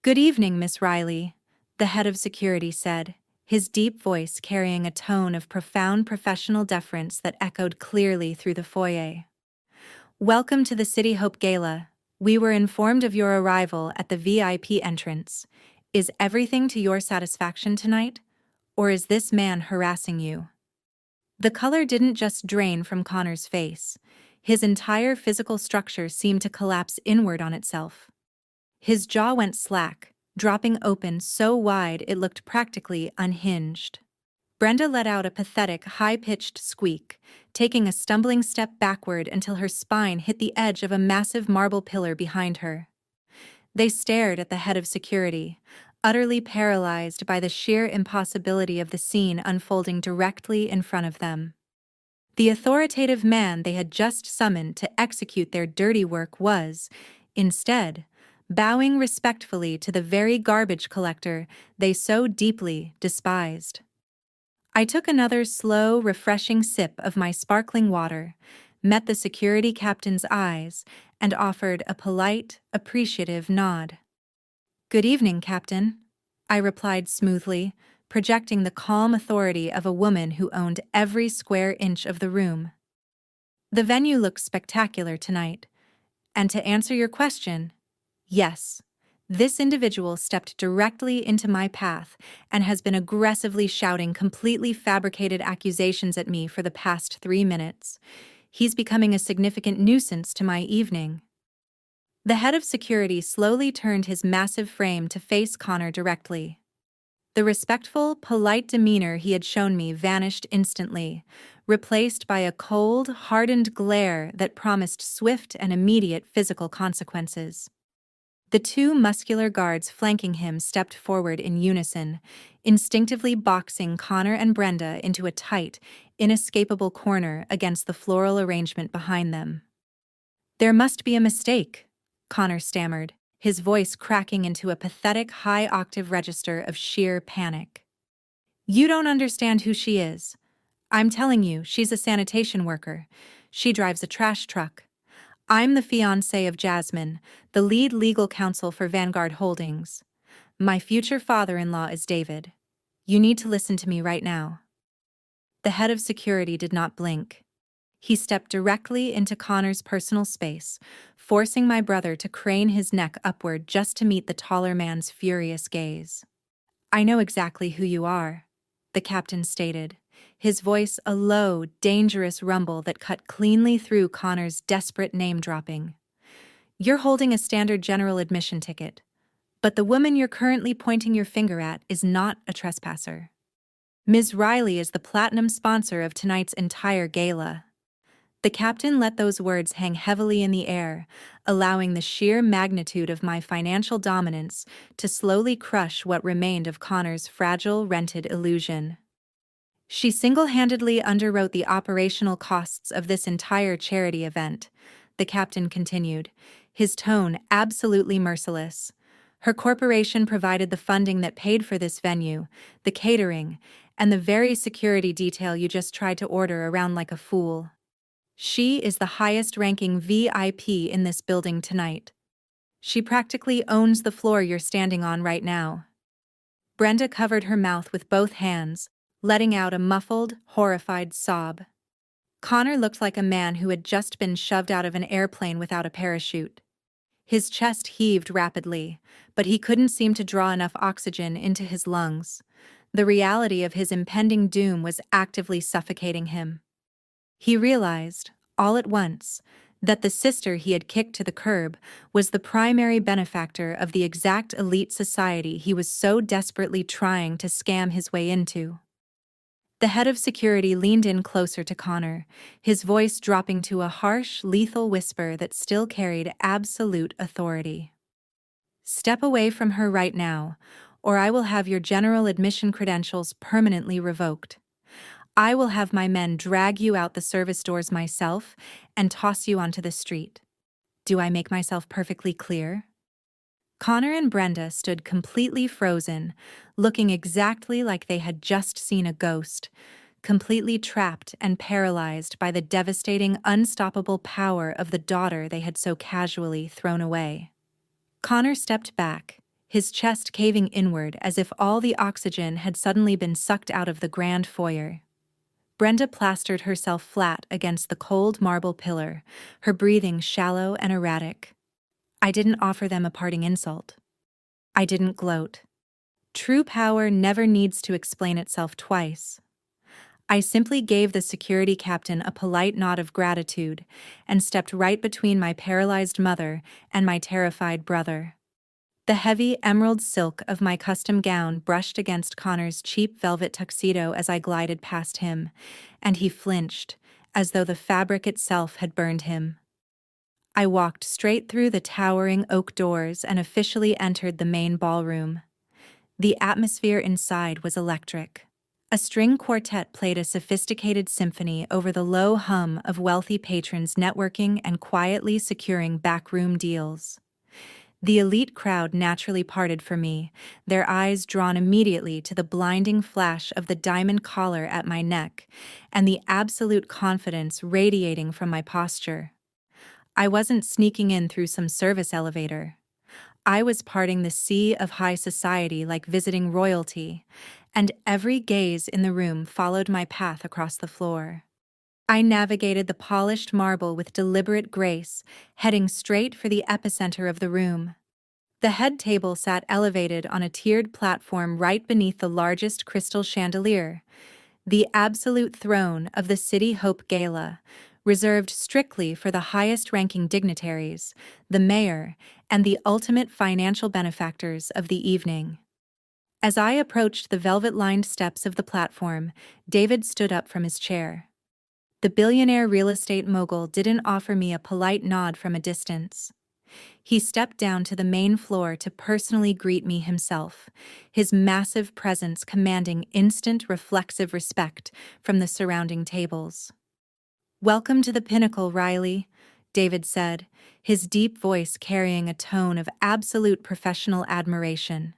"Good evening, Miss Riley," the head of security said, his deep voice carrying a tone of profound professional deference that echoed clearly through the foyer. "Welcome to the City Hope Gala. We were informed of your arrival at the VIP entrance. Is everything to your satisfaction tonight? Or is this man harassing you?" The color didn't just drain from Connor's face. His entire physical structure seemed to collapse inward on itself. His jaw went slack, dropping open so wide it looked practically unhinged. Brenda let out a pathetic, high-pitched squeak, taking a stumbling step backward until her spine hit the edge of a massive marble pillar behind her. They stared at the head of security, utterly paralyzed by the sheer impossibility of the scene unfolding directly in front of them. The authoritative man they had just summoned to execute their dirty work was, instead, bowing respectfully to the very garbage collector they so deeply despised. I took another slow, refreshing sip of my sparkling water, met the security captain's eyes, and offered a polite, appreciative nod. "Good evening, Captain," I replied smoothly, projecting the calm authority of a woman who owned every square inch of the room. "The venue looks spectacular tonight. And to answer your question, yes. This individual stepped directly into my path and has been aggressively shouting completely fabricated accusations at me for the past 3 minutes. He's becoming a significant nuisance to my evening." The head of security slowly turned his massive frame to face Connor directly. The respectful, polite demeanor he had shown me vanished instantly, replaced by a cold, hardened glare that promised swift and immediate physical consequences. The 2 muscular guards flanking him stepped forward in unison, instinctively boxing Connor and Brenda into a tight, inescapable corner against the floral arrangement behind them. "There must be a mistake," Connor stammered, his voice cracking into a pathetic high-octave register of sheer panic. "You don't understand who she is. I'm telling you, she's a sanitation worker. She drives a trash truck. I'm the fiancé of Jasmine, the lead legal counsel for Vanguard Holdings. My future father-in-law is David. You need to listen to me right now." The head of security did not blink. He stepped directly into Connor's personal space, forcing my brother to crane his neck upward just to meet the taller man's furious gaze. "I know exactly who you are," the captain stated, his voice a low, dangerous rumble that cut cleanly through Connor's desperate name-dropping. "You're holding a standard general admission ticket, but the woman you're currently pointing your finger at is not a trespasser. Ms. Riley is the platinum sponsor of tonight's entire gala." The captain let those words hang heavily in the air, allowing the sheer magnitude of my financial dominance to slowly crush what remained of Connor's fragile, rented illusion. "She single-handedly underwrote the operational costs of this entire charity event," the captain continued, his tone absolutely merciless. "Her corporation provided the funding that paid for this venue, the catering, and the very security detail you just tried to order around like a fool. She is the highest-ranking VIP in this building tonight. She practically owns the floor you're standing on right now." Brenda covered her mouth with both hands, letting out a muffled, horrified sob. Connor looked like a man who had just been shoved out of an airplane without a parachute. His chest heaved rapidly, but he couldn't seem to draw enough oxygen into his lungs. The reality of his impending doom was actively suffocating him. He realized, all at once, that the sister he had kicked to the curb was the primary benefactor of the exact elite society he was so desperately trying to scam his way into. The head of security leaned in closer to Connor, his voice dropping to a harsh, lethal whisper that still carried absolute authority. "Step away from her right now, or I will have your general admission credentials permanently revoked. I will have my men drag you out the service doors myself and toss you onto the street. Do I make myself perfectly clear?" Connor and Brenda stood completely frozen, looking exactly like they had just seen a ghost, completely trapped and paralyzed by the devastating, unstoppable power of the daughter they had so casually thrown away. Connor stepped back, his chest caving inward as if all the oxygen had suddenly been sucked out of the grand foyer. Brenda plastered herself flat against the cold marble pillar, her breathing shallow and erratic. "I didn't offer them a parting insult. I didn't gloat. True power never needs to explain itself twice. I simply gave the security captain a polite nod of gratitude and stepped right between my paralyzed mother and my terrified brother." The heavy emerald silk of my custom gown brushed against Connor's cheap velvet tuxedo as I glided past him, and he flinched, as though the fabric itself had burned him. I walked straight through the towering oak doors and officially entered the main ballroom. The atmosphere inside was electric. A string quartet played a sophisticated symphony over the low hum of wealthy patrons networking and quietly securing backroom deals. The elite crowd naturally parted for me, their eyes drawn immediately to the blinding flash of the diamond collar at my neck and the absolute confidence radiating from my posture. I wasn't sneaking in through some service elevator. I was parting the sea of high society like visiting royalty, and every gaze in the room followed my path across the floor. I navigated the polished marble with deliberate grace, heading straight for the epicenter of the room. The head table sat elevated on a tiered platform right beneath the largest crystal chandelier, the absolute throne of the City Hope Gala, reserved strictly for the highest-ranking dignitaries, the mayor, and the ultimate financial benefactors of the evening. As I approached the velvet-lined steps of the platform, David stood up from his chair. The billionaire real estate mogul didn't offer me a polite nod from a distance. He stepped down to the main floor to personally greet me himself, his massive presence commanding instant reflexive respect from the surrounding tables. "Welcome to the pinnacle, Riley," David said, his deep voice carrying a tone of absolute professional admiration.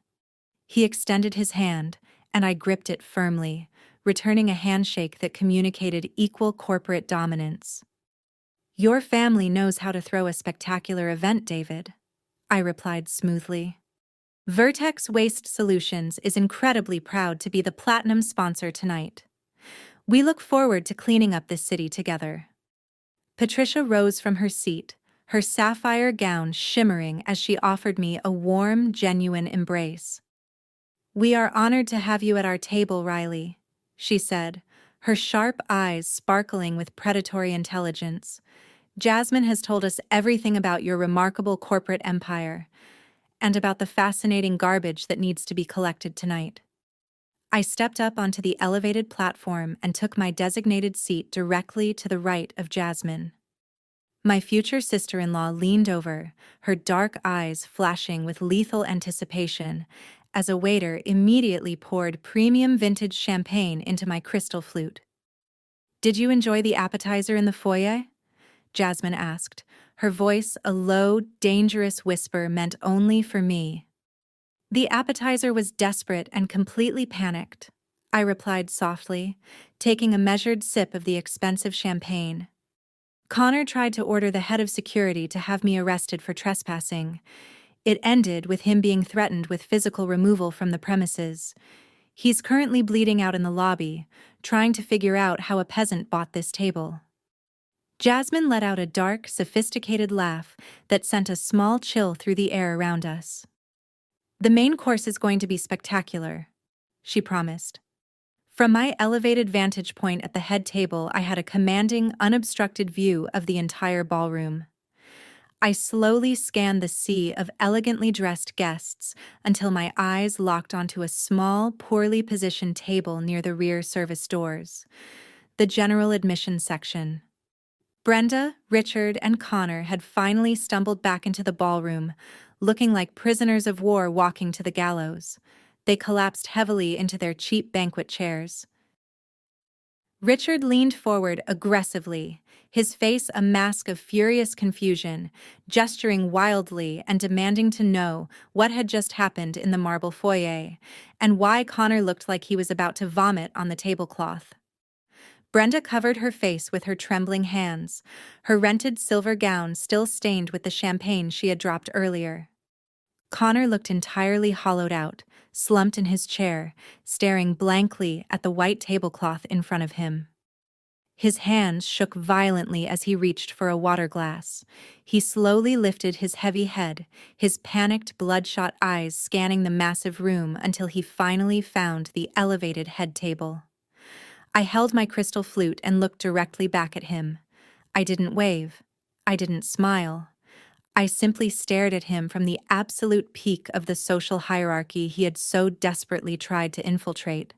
He extended his hand, and I gripped it firmly, returning a handshake that communicated equal corporate dominance. "Your family knows how to throw a spectacular event, David," I replied smoothly. Vertex Waste Solutions is incredibly proud to be the platinum sponsor tonight. We look forward to cleaning up this city together. Patricia rose from her seat, her sapphire gown shimmering as she offered me a warm, genuine embrace. "We are honored to have you at our table, Riley," she said, her sharp eyes sparkling with predatory intelligence. "Jasmine has told us everything about your remarkable corporate empire, and about the fascinating garbage that needs to be collected tonight." I stepped up onto the elevated platform and took my designated seat directly to the right of Jasmine. My future sister-in-law leaned over, her dark eyes flashing with lethal anticipation, as a waiter immediately poured premium vintage champagne into my crystal flute. "Did you enjoy the appetizer in the foyer?" Jasmine asked, her voice a low, dangerous whisper meant only for me. "The appetizer was desperate and completely panicked," I replied softly, taking a measured sip of the expensive champagne. "Connor tried to order the head of security to have me arrested for trespassing. It ended with him being threatened with physical removal from the premises. He's currently bleeding out in the lobby, trying to figure out how a peasant bought this table." Jasmine let out a dark, sophisticated laugh that sent a small chill through the air around us. "The main course is going to be spectacular," she promised. From my elevated vantage point at the head table, I had a commanding, unobstructed view of the entire ballroom. I slowly scanned the sea of elegantly dressed guests until my eyes locked onto a small, poorly positioned table near the rear service doors, the general admission section. Brenda, Richard, and Connor had finally stumbled back into the ballroom, looking like prisoners of war walking to the gallows. They collapsed heavily into their cheap banquet chairs. Richard leaned forward aggressively, his face a mask of furious confusion, gesturing wildly and demanding to know what had just happened in the marble foyer, and why Connor looked like he was about to vomit on the tablecloth. Brenda covered her face with her trembling hands, her rented silver gown still stained with the champagne she had dropped earlier. Connor looked entirely hollowed out, slumped in his chair, staring blankly at the white tablecloth in front of him. His hands shook violently as he reached for a water glass. He slowly lifted his heavy head, his panicked, bloodshot eyes scanning the massive room until he finally found the elevated head table. I held my crystal flute and looked directly back at him. I didn't wave. I didn't smile. I simply stared at him from the absolute peak of the social hierarchy he had so desperately tried to infiltrate,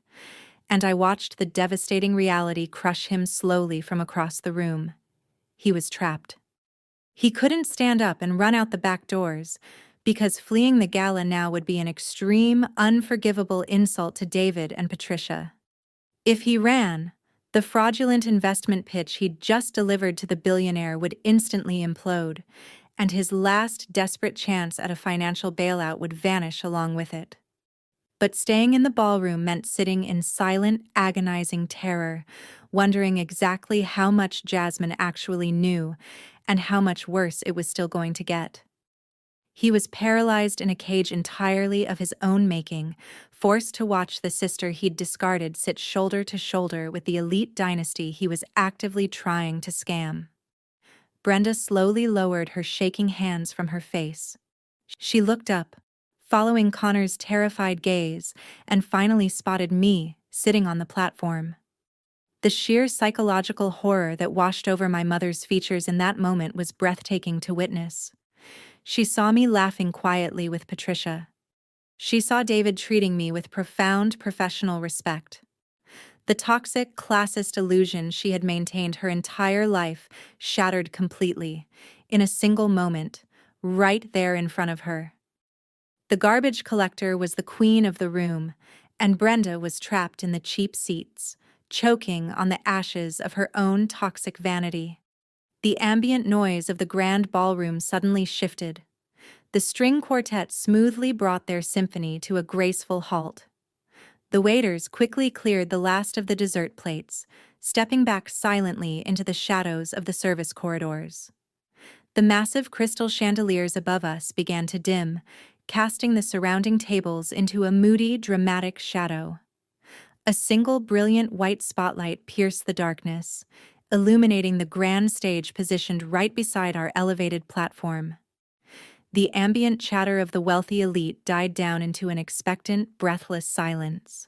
and I watched the devastating reality crush him slowly from across the room. He was trapped. He couldn't stand up and run out the back doors, because fleeing the gala now would be an extreme, unforgivable insult to David and Patricia. If he ran, the fraudulent investment pitch he'd just delivered to the billionaire would instantly implode, and his last desperate chance at a financial bailout would vanish along with it. But staying in the ballroom meant sitting in silent, agonizing terror, wondering exactly how much Jasmine actually knew and how much worse it was still going to get. He was paralyzed in a cage entirely of his own making, forced to watch the sister he'd discarded sit shoulder to shoulder with the elite dynasty he was actively trying to scam. Brenda slowly lowered her shaking hands from her face. She looked up, following Connor's terrified gaze, and finally spotted me, sitting on the platform. The sheer psychological horror that washed over my mother's features in that moment was breathtaking to witness. She saw me laughing quietly with Patricia. She saw David treating me with profound professional respect. The toxic, classist illusion she had maintained her entire life shattered completely, in a single moment, right there in front of her. The garbage collector was the queen of the room, and Brenda was trapped in the cheap seats, choking on the ashes of her own toxic vanity. The ambient noise of the grand ballroom suddenly shifted. The string quartet smoothly brought their symphony to a graceful halt. The waiters quickly cleared the last of the dessert plates, stepping back silently into the shadows of the service corridors. The massive crystal chandeliers above us began to dim, casting the surrounding tables into a moody, dramatic shadow. A single brilliant white spotlight pierced the darkness, illuminating the grand stage positioned right beside our elevated platform. The ambient chatter of the wealthy elite died down into an expectant, breathless silence.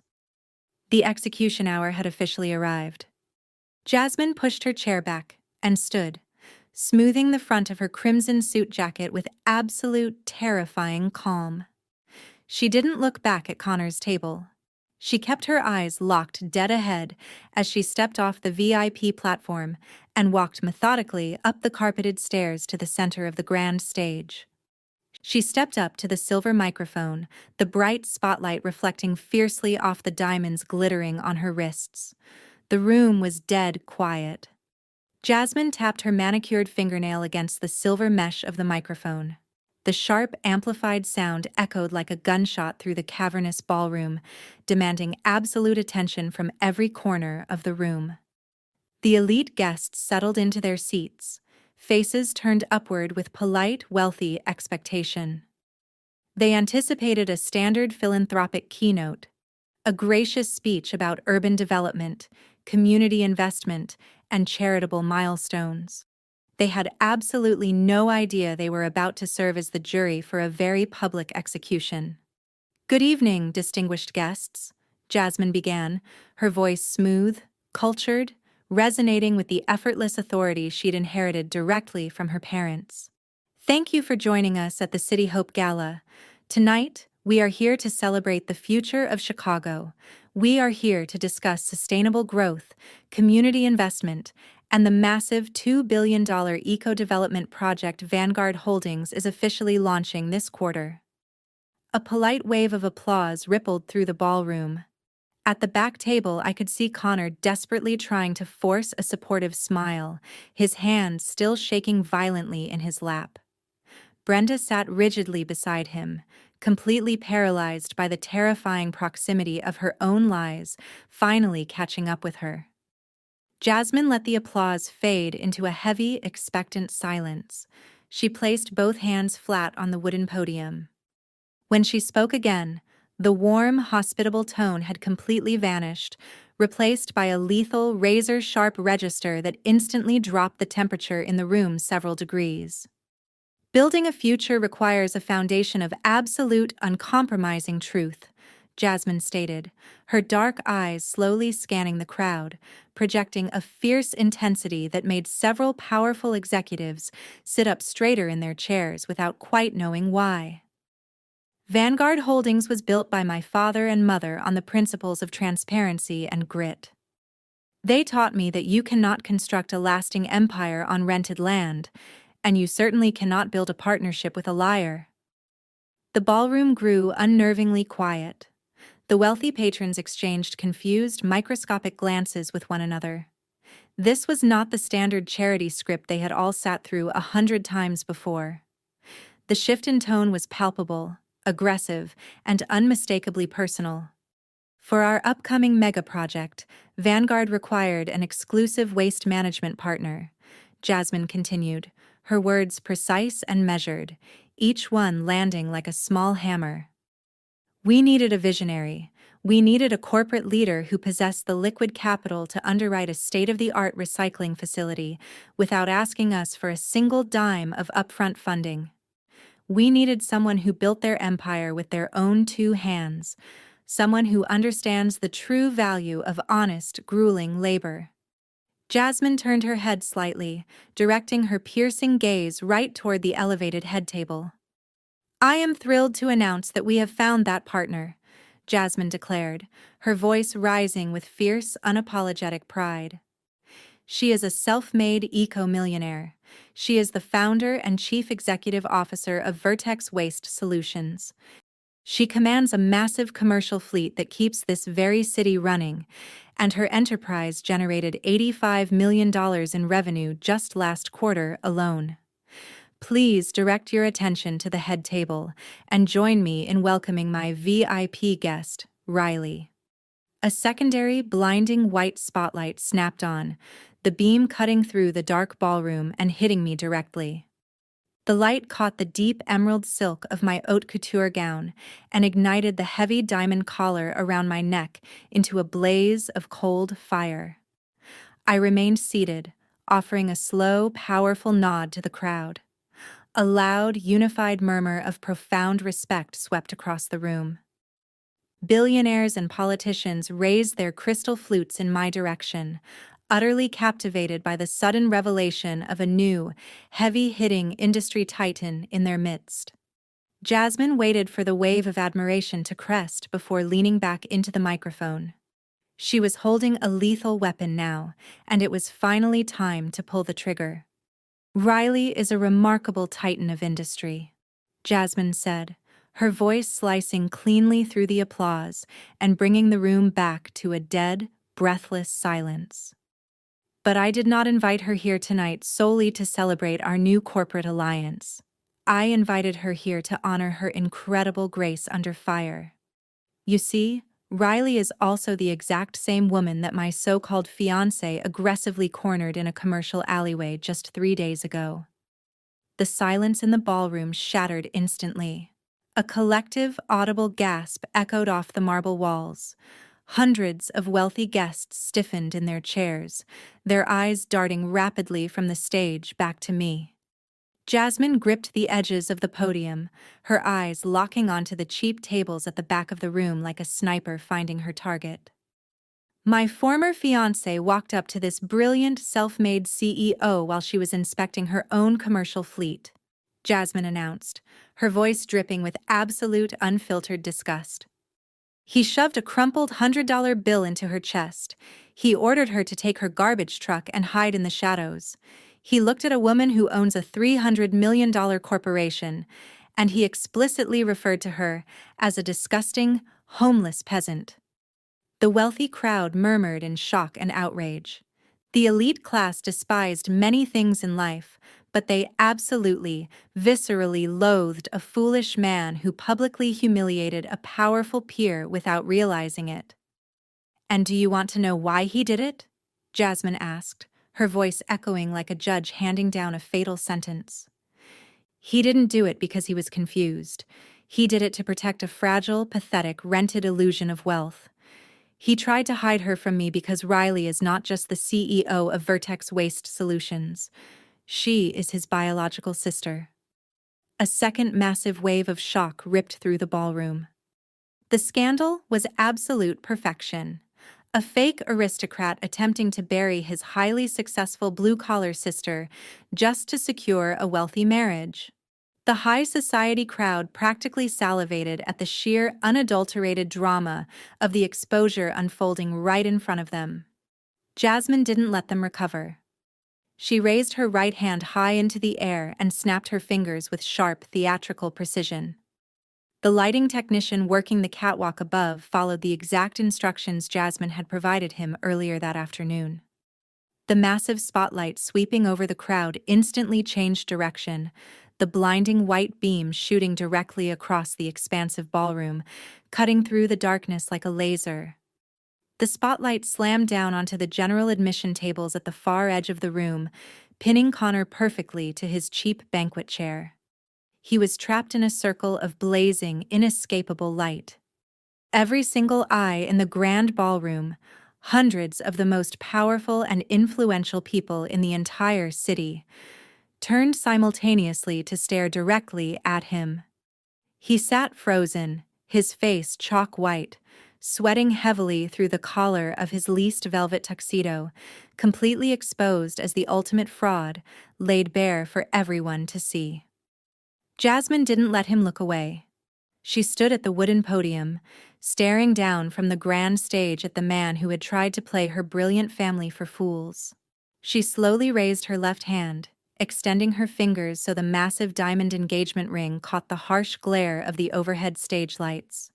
The execution hour had officially arrived. Jasmine pushed her chair back and stood, smoothing the front of her crimson suit jacket with absolute terrifying calm. She didn't look back at Connor's table. She kept her eyes locked dead ahead as she stepped off the VIP platform and walked methodically up the carpeted stairs to the center of the grand stage. She stepped up to the silver microphone, the bright spotlight reflecting fiercely off the diamonds glittering on her wrists. The room was dead quiet. Jasmine tapped her manicured fingernail against the silver mesh of the microphone. The sharp, amplified sound echoed like a gunshot through the cavernous ballroom, demanding absolute attention from every corner of the room. The elite guests settled into their seats, faces turned upward with polite, wealthy expectation. They anticipated a standard philanthropic keynote, a gracious speech about urban development, community investment, and charitable milestones. They had absolutely no idea they were about to serve as the jury for a very public execution. "Good evening, distinguished guests," Jasmine began, her voice smooth, cultured, resonating with the effortless authority she'd inherited directly from her parents. "Thank you for joining us at the City Hope Gala. Tonight, we are here to celebrate the future of Chicago. We are here to discuss sustainable growth, community investment, and the massive $2 billion eco-development project Vanguard Holdings is officially launching this quarter." A polite wave of applause rippled through the ballroom. At the back table, I could see Connor desperately trying to force a supportive smile, his hands still shaking violently in his lap. Brenda sat rigidly beside him, completely paralyzed by the terrifying proximity of her own lies finally catching up with her. Jasmine let the applause fade into a heavy, expectant silence. She placed both hands flat on the wooden podium. When she spoke again, the warm, hospitable tone had completely vanished, replaced by a lethal, razor-sharp register that instantly dropped the temperature in the room several degrees. "Building a future requires a foundation of absolute, uncompromising truth," Jasmine stated, her dark eyes slowly scanning the crowd, projecting a fierce intensity that made several powerful executives sit up straighter in their chairs without quite knowing why. "Vanguard Holdings was built by my father and mother on the principles of transparency and grit. They taught me that you cannot construct a lasting empire on rented land, and you certainly cannot build a partnership with a liar." The ballroom grew unnervingly quiet. The wealthy patrons exchanged confused, microscopic glances with one another. This was not the standard charity script they had all sat through 100 times before. The shift in tone was palpable, aggressive, and unmistakably personal. "For our upcoming mega project, Vanguard required an exclusive waste management partner," Jasmine continued, her words precise and measured, each one landing like a small hammer. "We needed a visionary. We needed a corporate leader who possessed the liquid capital to underwrite a state-of-the-art recycling facility without asking us for a single dime of upfront funding. We needed someone who built their empire with their own two hands, someone who understands the true value of honest, grueling labor." Jasmine turned her head slightly, directing her piercing gaze right toward the elevated head table. "I am thrilled to announce that we have found that partner," Jasmine declared, her voice rising with fierce, unapologetic pride. "She is a self-made eco-millionaire. She is the founder and chief executive officer of Vertex Waste Solutions. She commands a massive commercial fleet that keeps this very city running, and her enterprise generated $85 million in revenue just last quarter alone. Please direct your attention to the head table and join me in welcoming my VIP guest, Riley. A secondary, blinding white spotlight snapped on, the beam cutting through the dark ballroom and hitting me directly. The light caught the deep emerald silk of my haute couture gown and ignited the heavy diamond collar around my neck into a blaze of cold fire. I remained seated, offering a slow, powerful nod to the crowd. A loud, unified murmur of profound respect swept across the room. Billionaires and politicians raised their crystal flutes in my direction, utterly captivated by the sudden revelation of a new, heavy-hitting industry titan in their midst. Jasmine waited for the wave of admiration to crest before leaning back into the microphone. She was holding a lethal weapon now, and it was finally time to pull the trigger. "Riley is a remarkable titan of industry," Jasmine said, her voice slicing cleanly through the applause and bringing the room back to a dead, breathless silence. "But I did not invite her here tonight solely to celebrate our new corporate alliance. I invited her here to honor her incredible grace under fire. You see, Riley is also the exact same woman that my so-called fiancé aggressively cornered in a commercial alleyway just 3 days ago." The silence in the ballroom shattered instantly. A collective, audible gasp echoed off the marble walls. Hundreds of wealthy guests stiffened in their chairs, their eyes darting rapidly from the stage back to me. Jasmine gripped the edges of the podium, her eyes locking onto the cheap tables at the back of the room like a sniper finding her target. "My former fiancée walked up to this brilliant, self-made CEO while she was inspecting her own commercial fleet," Jasmine announced, her voice dripping with absolute, unfiltered disgust. "He shoved a crumpled $100 bill into her chest. He ordered her to take her garbage truck and hide in the shadows. He looked at a woman who owns a $300 million corporation, and he explicitly referred to her as a disgusting, homeless peasant." The wealthy crowd murmured in shock and outrage. The elite class despised many things in life, but they absolutely, viscerally loathed a foolish man who publicly humiliated a powerful peer without realizing it. "And do you want to know why he did it?" Jasmine asked, her voice echoing like a judge handing down a fatal sentence. "He didn't do it because he was confused. He did it to protect a fragile, pathetic, rented illusion of wealth. He tried to hide her from me because Riley is not just the CEO of Vertex Waste Solutions. She is his biological sister." A second massive wave of shock ripped through the ballroom. The scandal was absolute perfection. A fake aristocrat attempting to bury his highly successful blue-collar sister just to secure a wealthy marriage. The high society crowd practically salivated at the sheer, unadulterated drama of the exposure unfolding right in front of them. Jasmine didn't let them recover. She raised her right hand high into the air and snapped her fingers with sharp, theatrical precision. The lighting technician working the catwalk above followed the exact instructions Jasmine had provided him earlier that afternoon. The massive spotlight sweeping over the crowd instantly changed direction, the blinding white beam shooting directly across the expansive ballroom, cutting through the darkness like a laser. The spotlight slammed down onto the general admission tables at the far edge of the room, pinning Connor perfectly to his cheap banquet chair. He was trapped in a circle of blazing, inescapable light. Every single eye in the grand ballroom, hundreds of the most powerful and influential people in the entire city, turned simultaneously to stare directly at him. He sat frozen, his face chalk white, sweating heavily through the collar of his least velvet tuxedo, completely exposed as the ultimate fraud, laid bare for everyone to see. Jasmine didn't let him look away. She stood at the wooden podium, staring down from the grand stage at the man who had tried to play her brilliant family for fools. She slowly raised her left hand, extending her fingers so the massive diamond engagement ring caught the harsh glare of the overhead stage lights.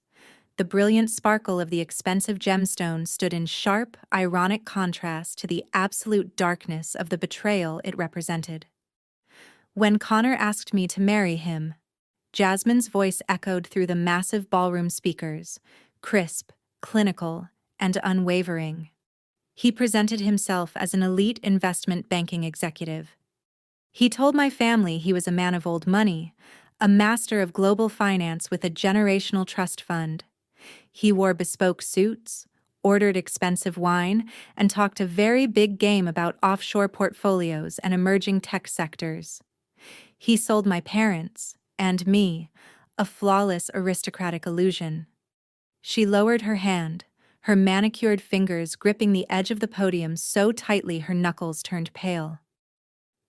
The brilliant sparkle of the expensive gemstone stood in sharp, ironic contrast to the absolute darkness of the betrayal it represented. When Connor asked me to marry him, Jasmine's voice echoed through the massive ballroom speakers, crisp, clinical, and unwavering. He presented himself as an elite investment banking executive. He told my family he was a man of old money, a master of global finance with a generational trust fund. He wore bespoke suits, ordered expensive wine, and talked a very big game about offshore portfolios and emerging tech sectors. He sold my parents, and me, a flawless aristocratic illusion. She lowered her hand, her manicured fingers gripping the edge of the podium so tightly her knuckles turned pale.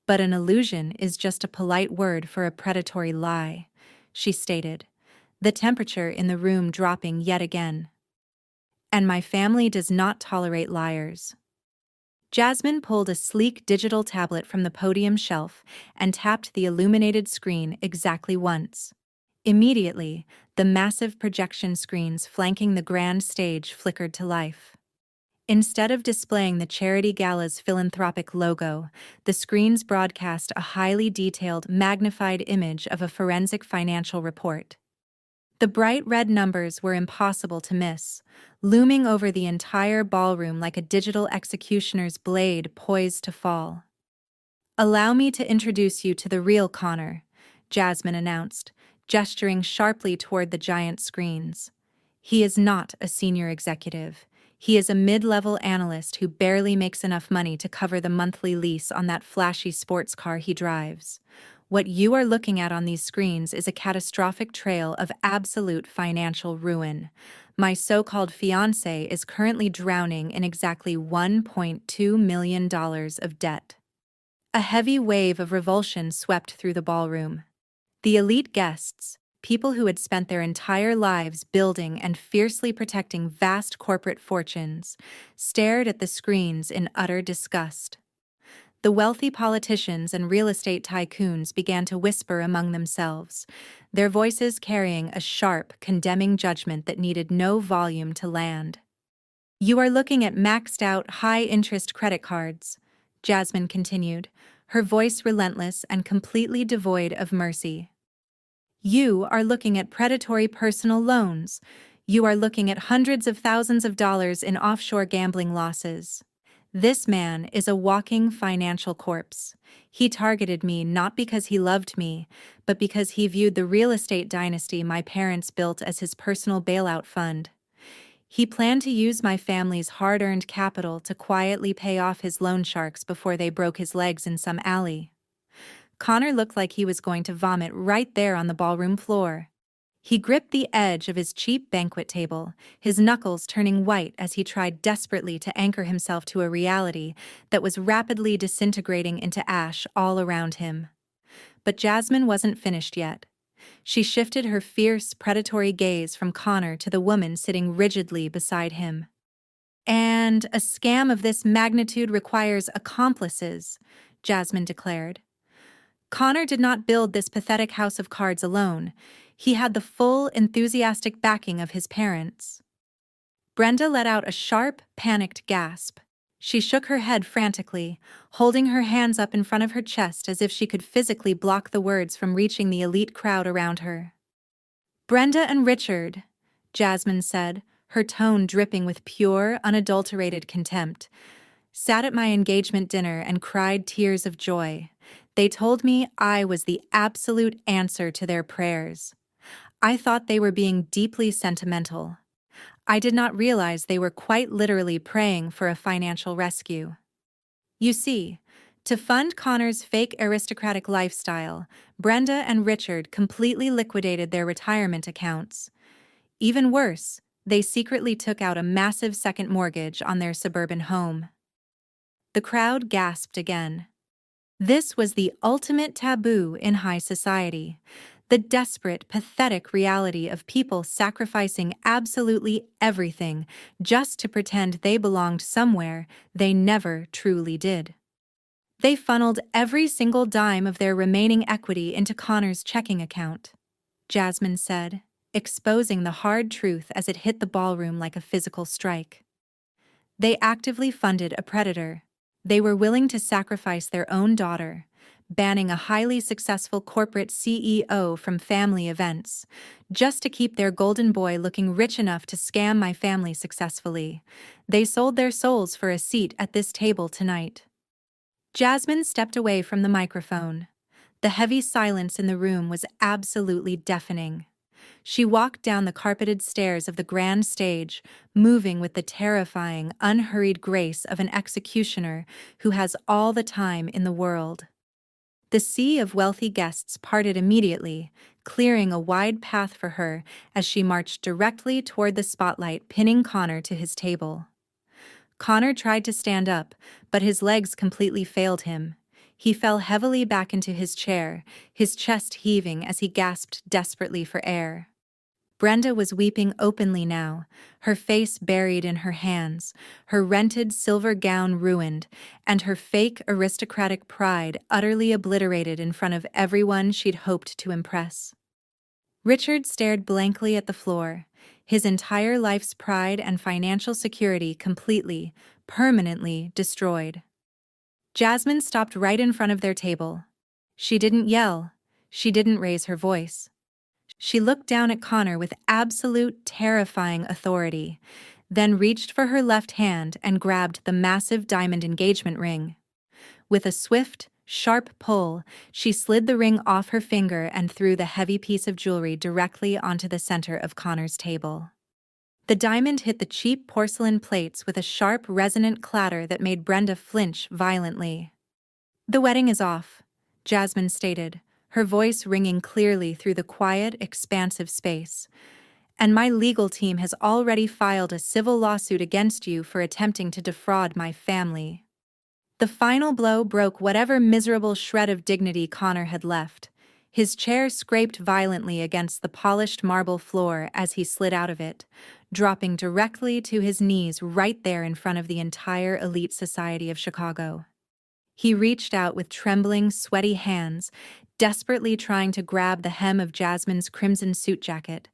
But an illusion is just a polite word for a predatory lie, she stated, the temperature in the room dropping yet again. And my family does not tolerate liars. Jasmine pulled a sleek digital tablet from the podium shelf and tapped the illuminated screen exactly once. Immediately, the massive projection screens flanking the grand stage flickered to life. Instead of displaying the Charity Gala's philanthropic logo, the screens broadcast a highly detailed, magnified image of a forensic financial report. The bright red numbers were impossible to miss, looming over the entire ballroom like a digital executioner's blade poised to fall. "Allow me to introduce you to the real Connor," Jasmine announced, gesturing sharply toward the giant screens. "He is not a senior executive. He is a mid-level analyst who barely makes enough money to cover the monthly lease on that flashy sports car he drives. What you are looking at on these screens is a catastrophic trail of absolute financial ruin. My so-called fiancé is currently drowning in exactly $1.2 million of debt." A heavy wave of revulsion swept through the ballroom. The elite guests, people who had spent their entire lives building and fiercely protecting vast corporate fortunes, stared at the screens in utter disgust. The wealthy politicians and real estate tycoons began to whisper among themselves, their voices carrying a sharp, condemning judgment that needed no volume to land. "You are looking at maxed-out, high-interest credit cards," Jasmine continued, her voice relentless and completely devoid of mercy. "You are looking at predatory personal loans. You are looking at hundreds of thousands of dollars in offshore gambling losses. This man is a walking financial corpse. He targeted me not because he loved me, but because he viewed the real estate dynasty my parents built as his personal bailout fund. He planned to use my family's hard-earned capital to quietly pay off his loan sharks before they broke his legs in some alley." Connor looked like he was going to vomit right there on the ballroom floor. He gripped the edge of his cheap banquet table, his knuckles turning white as he tried desperately to anchor himself to a reality that was rapidly disintegrating into ash all around him. But Jasmine wasn't finished yet. She shifted her fierce, predatory gaze from Connor to the woman sitting rigidly beside him. "And a scam of this magnitude requires accomplices," Jasmine declared. "Connor did not build this pathetic house of cards alone. He had the full, enthusiastic backing of his parents." Brenda let out a sharp, panicked gasp. She shook her head frantically, holding her hands up in front of her chest as if she could physically block the words from reaching the elite crowd around her. "Brenda and Richard," Jasmine said, her tone dripping with pure, unadulterated contempt, "sat at my engagement dinner and cried tears of joy. They told me I was the absolute answer to their prayers. I thought they were being deeply sentimental. I did not realize they were quite literally praying for a financial rescue." You see, to fund Connor's fake aristocratic lifestyle, Brenda and Richard completely liquidated their retirement accounts. Even worse, they secretly took out a massive second mortgage on their suburban home. The crowd gasped again. This was the ultimate taboo in high society. The desperate, pathetic reality of people sacrificing absolutely everything just to pretend they belonged somewhere they never truly did. They funneled every single dime of their remaining equity into Connor's checking account, Jasmine said. exposing the hard truth as it hit the ballroom like a physical strike. They actively funded a predator. They were willing to sacrifice their own daughter, banning a highly successful corporate CEO from family events, just to keep their golden boy looking rich enough to scam my family successfully. They sold their souls for a seat at this table tonight. Jasmine stepped away from the microphone. The heavy silence in the room was absolutely deafening. She walked down the carpeted stairs of the grand stage, moving with the terrifying, unhurried grace of an executioner who has all the time in the world. The sea of wealthy guests parted immediately, clearing a wide path for her as she marched directly toward the spotlight, pinning Connor to his table. Connor tried to stand up, but his legs completely failed him. He fell heavily back into his chair, his chest heaving as he gasped desperately for air. Brenda was weeping openly now, her face buried in her hands, her rented silver gown ruined, and her fake aristocratic pride utterly obliterated in front of everyone she'd hoped to impress. Richard stared blankly at the floor, his entire life's pride and financial security completely, permanently destroyed. Jasmine stopped right in front of their table. She didn't yell. She didn't raise her voice. She looked down at Connor with absolute, terrifying authority, then reached for her left hand and grabbed the massive diamond engagement ring. With a swift, sharp pull, she slid the ring off her finger and threw the heavy piece of jewelry directly onto the center of Connor's table. The diamond hit the cheap porcelain plates with a sharp, resonant clatter that made Brenda flinch violently. "The wedding is off," Jasmine stated, her voice ringing clearly through the quiet, expansive space. "And my legal team has already filed a civil lawsuit against you for attempting to defraud my family." The final blow broke whatever miserable shred of dignity Connor had left. His chair scraped violently against the polished marble floor as he slid out of it, dropping directly to his knees right there in front of the entire elite society of Chicago. He reached out with trembling, sweaty hands, desperately trying to grab the hem of Jasmine's crimson suit jacket,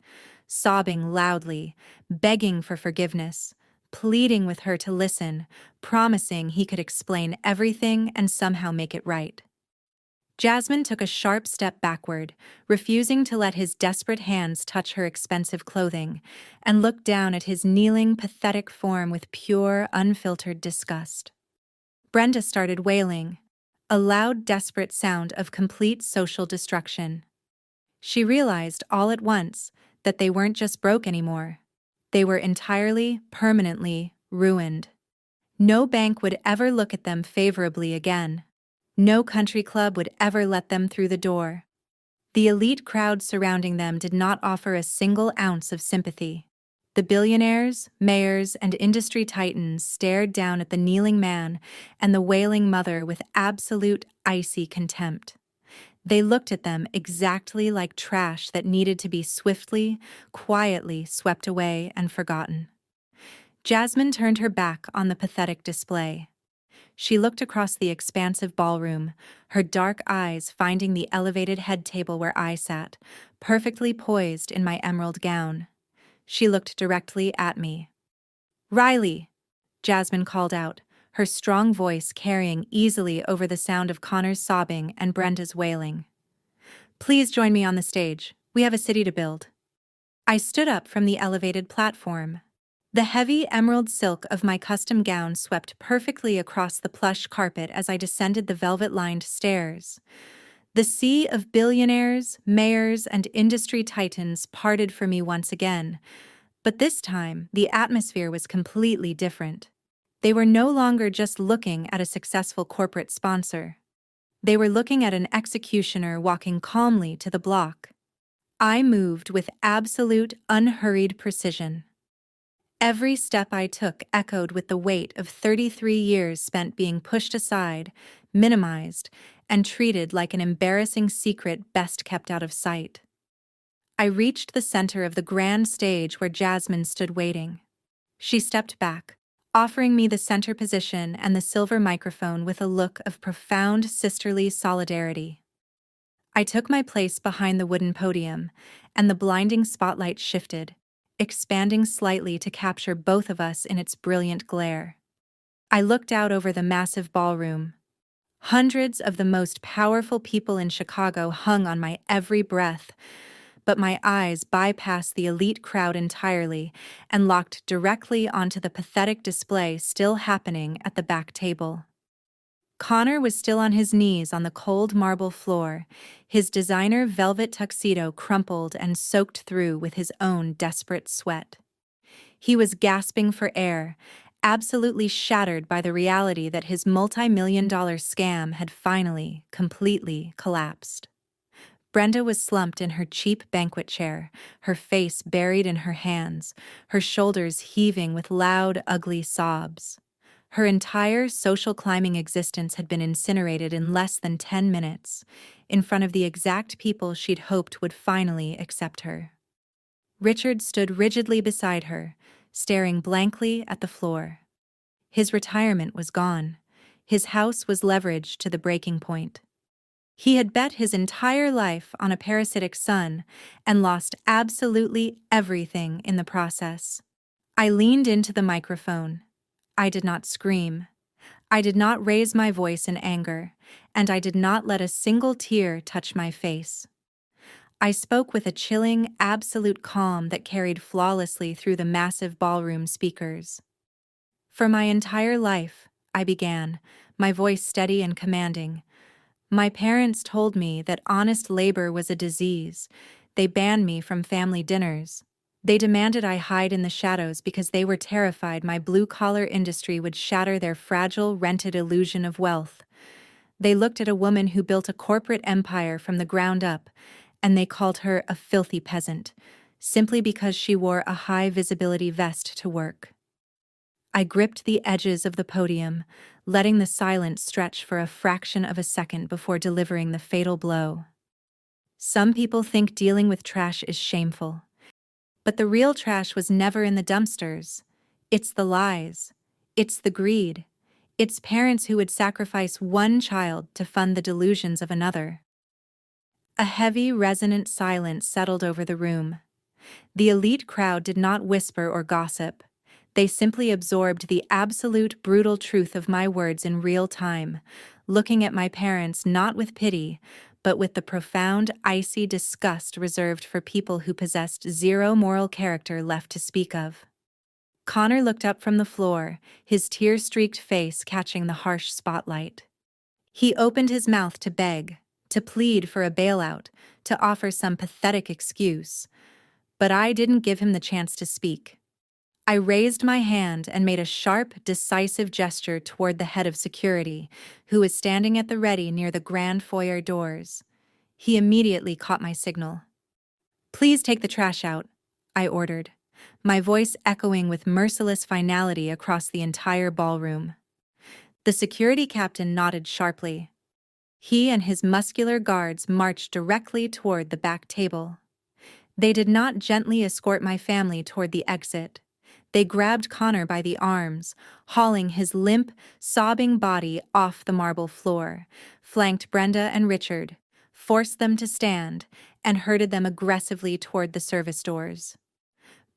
sobbing loudly, begging for forgiveness, pleading with her to listen, promising he could explain everything and somehow make it right. Jasmine took a sharp step backward, refusing to let his desperate hands touch her expensive clothing, and looked down at his kneeling, pathetic form with pure, unfiltered disgust. Brenda started wailing, a loud, desperate sound of complete social destruction. She realized all at once that they weren't just broke anymore. They were entirely, permanently ruined. No bank would ever look at them favorably again. No country club would ever let them through the door. The elite crowd surrounding them did not offer a single ounce of sympathy. The billionaires, mayors, and industry titans stared down at the kneeling man and the wailing mother with absolute, icy contempt. They looked at them exactly like trash that needed to be swiftly, quietly swept away and forgotten. Jasmine turned her back on the pathetic display. She looked across the expansive ballroom, her dark eyes finding the elevated head table where I sat, perfectly poised in my emerald gown. She looked directly at me. "Riley," Jasmine called out, her strong voice carrying easily over the sound of Connor's sobbing and Brenda's wailing. "Please join me on the stage. We have a city to build." I stood up from the elevated platform. The heavy emerald silk of my custom gown swept perfectly across the plush carpet as I descended the velvet-lined stairs. The sea of billionaires, mayors, and industry titans parted for me once again, but this time the atmosphere was completely different. They were no longer just looking at a successful corporate sponsor. They were looking at an executioner walking calmly to the block. I moved with absolute, unhurried precision. Every step I took echoed with the weight of 33 years spent being pushed aside, minimized, and treated like an embarrassing secret best kept out of sight. I reached the center of the grand stage where Jasmine stood waiting. She stepped back, offering me the center position and the silver microphone with a look of profound sisterly solidarity. I took my place behind the wooden podium, and the blinding spotlight shifted, expanding slightly to capture both of us in its brilliant glare. I looked out over the massive ballroom. Hundreds of the most powerful people in Chicago hung on my every breath, but my eyes bypassed the elite crowd entirely and locked directly onto the pathetic display still happening at the back table. Connor was still on his knees on the cold marble floor, his designer velvet tuxedo crumpled and soaked through with his own desperate sweat. He was gasping for air, absolutely shattered by the reality that his multi-million-dollar scam had finally, completely collapsed. Brenda was slumped in her cheap banquet chair, her face buried in her hands, her shoulders heaving with loud, ugly sobs. Her entire social climbing existence had been incinerated in less than 10 minutes, in front of the exact people she'd hoped would finally accept her. Richard stood rigidly beside her, staring blankly at the floor. His retirement was gone. His house was leveraged to the breaking point. He had bet his entire life on a parasitic son and lost absolutely everything in the process. I leaned into the microphone. I did not scream. I did not raise my voice in anger, and I did not let a single tear touch my face. I spoke with a chilling, absolute calm that carried flawlessly through the massive ballroom speakers. For my entire life, I began, my voice steady and commanding. My parents told me that honest labor was a disease. They banned me from family dinners. They demanded I hide in the shadows because they were terrified my blue-collar industry would shatter their fragile, rented illusion of wealth. They looked at a woman who built a corporate empire from the ground up, and they called her a filthy peasant, simply because she wore a high-visibility vest to work. I gripped the edges of the podium, letting the silence stretch for a fraction of a second before delivering the fatal blow. Some people think dealing with trash is shameful. But the real trash was never in the dumpsters. It's the lies. It's the greed. It's parents who would sacrifice one child to fund the delusions of another. A heavy, resonant silence settled over the room. The elite crowd did not whisper or gossip. They simply absorbed the absolute, brutal truth of my words in real time, looking at my parents not with pity, but with the profound, icy disgust reserved for people who possessed zero moral character left to speak of. Connor looked up from the floor, his tear-streaked face catching the harsh spotlight. He opened his mouth to beg, to plead for a bailout, to offer some pathetic excuse. But I didn't give him the chance to speak. I raised my hand and made a sharp, decisive gesture toward the head of security, who was standing at the ready near the grand foyer doors. He immediately caught my signal. "Please take the trash out," I ordered, my voice echoing with merciless finality across the entire ballroom. The security captain nodded sharply. He and his muscular guards marched directly toward the back table. They did not gently escort my family toward the exit. They grabbed Connor by the arms, hauling his limp, sobbing body off the marble floor, flanked Brenda and Richard, forced them to stand, and herded them aggressively toward the service doors.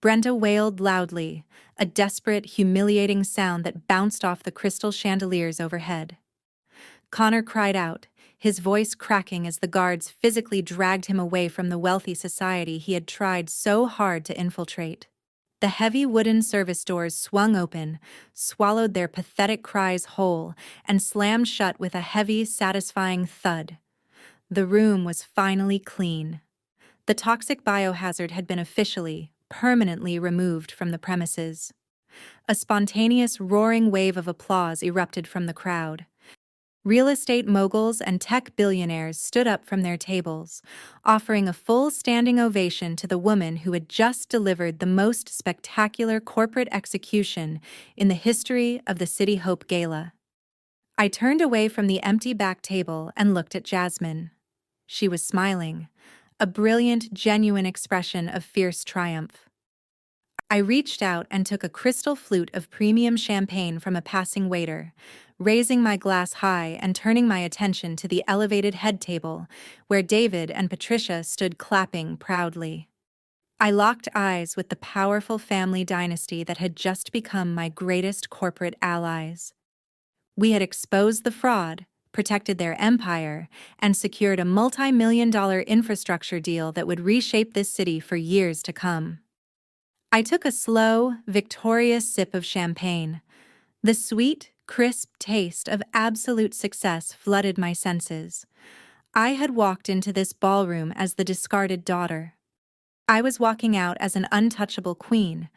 Brenda wailed loudly, a desperate, humiliating sound that bounced off the crystal chandeliers overhead. Connor cried out, his voice cracking as the guards physically dragged him away from the wealthy society he had tried so hard to infiltrate. The heavy wooden service doors swung open, swallowed their pathetic cries whole, and slammed shut with a heavy, satisfying thud. The room was finally clean. The toxic biohazard had been officially, permanently removed from the premises. A spontaneous, roaring wave of applause erupted from the crowd. Real estate moguls and tech billionaires stood up from their tables, offering a full standing ovation to the woman who had just delivered the most spectacular corporate execution in the history of the City Hope Gala. I turned away from the empty back table and looked at Jasmine. She was smiling, a brilliant, genuine expression of fierce triumph. I reached out and took a crystal flute of premium champagne from a passing waiter, raising my glass high and turning my attention to the elevated head table, where David and Patricia stood clapping proudly. I locked eyes with the powerful family dynasty that had just become my greatest corporate allies. We had exposed the fraud, protected their empire, and secured a multi-million-dollar infrastructure deal that would reshape this city for years to come. I took a slow, victorious sip of champagne. The sweet, crisp taste of absolute success flooded my senses. I had walked into this ballroom as the discarded daughter. I was walking out as an untouchable queen.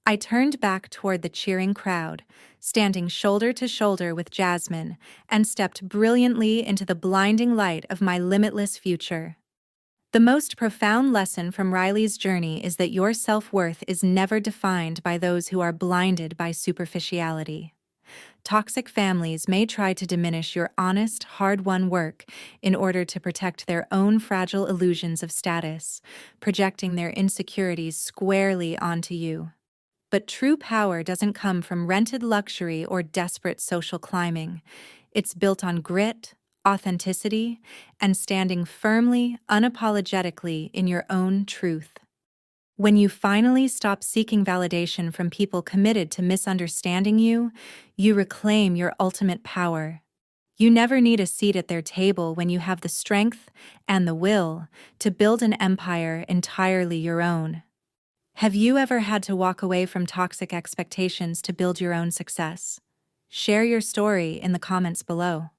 I turned back toward the cheering crowd, standing shoulder to shoulder with Jasmine, and stepped brilliantly into the blinding light of my limitless future. The most profound lesson from Riley's journey is that your self-worth is never defined by those who are blinded by superficiality. Toxic families may try to diminish your honest, hard-won work in order to protect their own fragile illusions of status, projecting their insecurities squarely onto you. But true power doesn't come from rented luxury or desperate social climbing. It's built on grit, authenticity, and standing firmly, unapologetically in your own truth. When you finally stop seeking validation from people committed to misunderstanding you, you reclaim your ultimate power. You never need a seat at their table when you have the strength and the will to build an empire entirely your own. Have you ever had to walk away from toxic expectations to build your own success? Share your story in the comments below.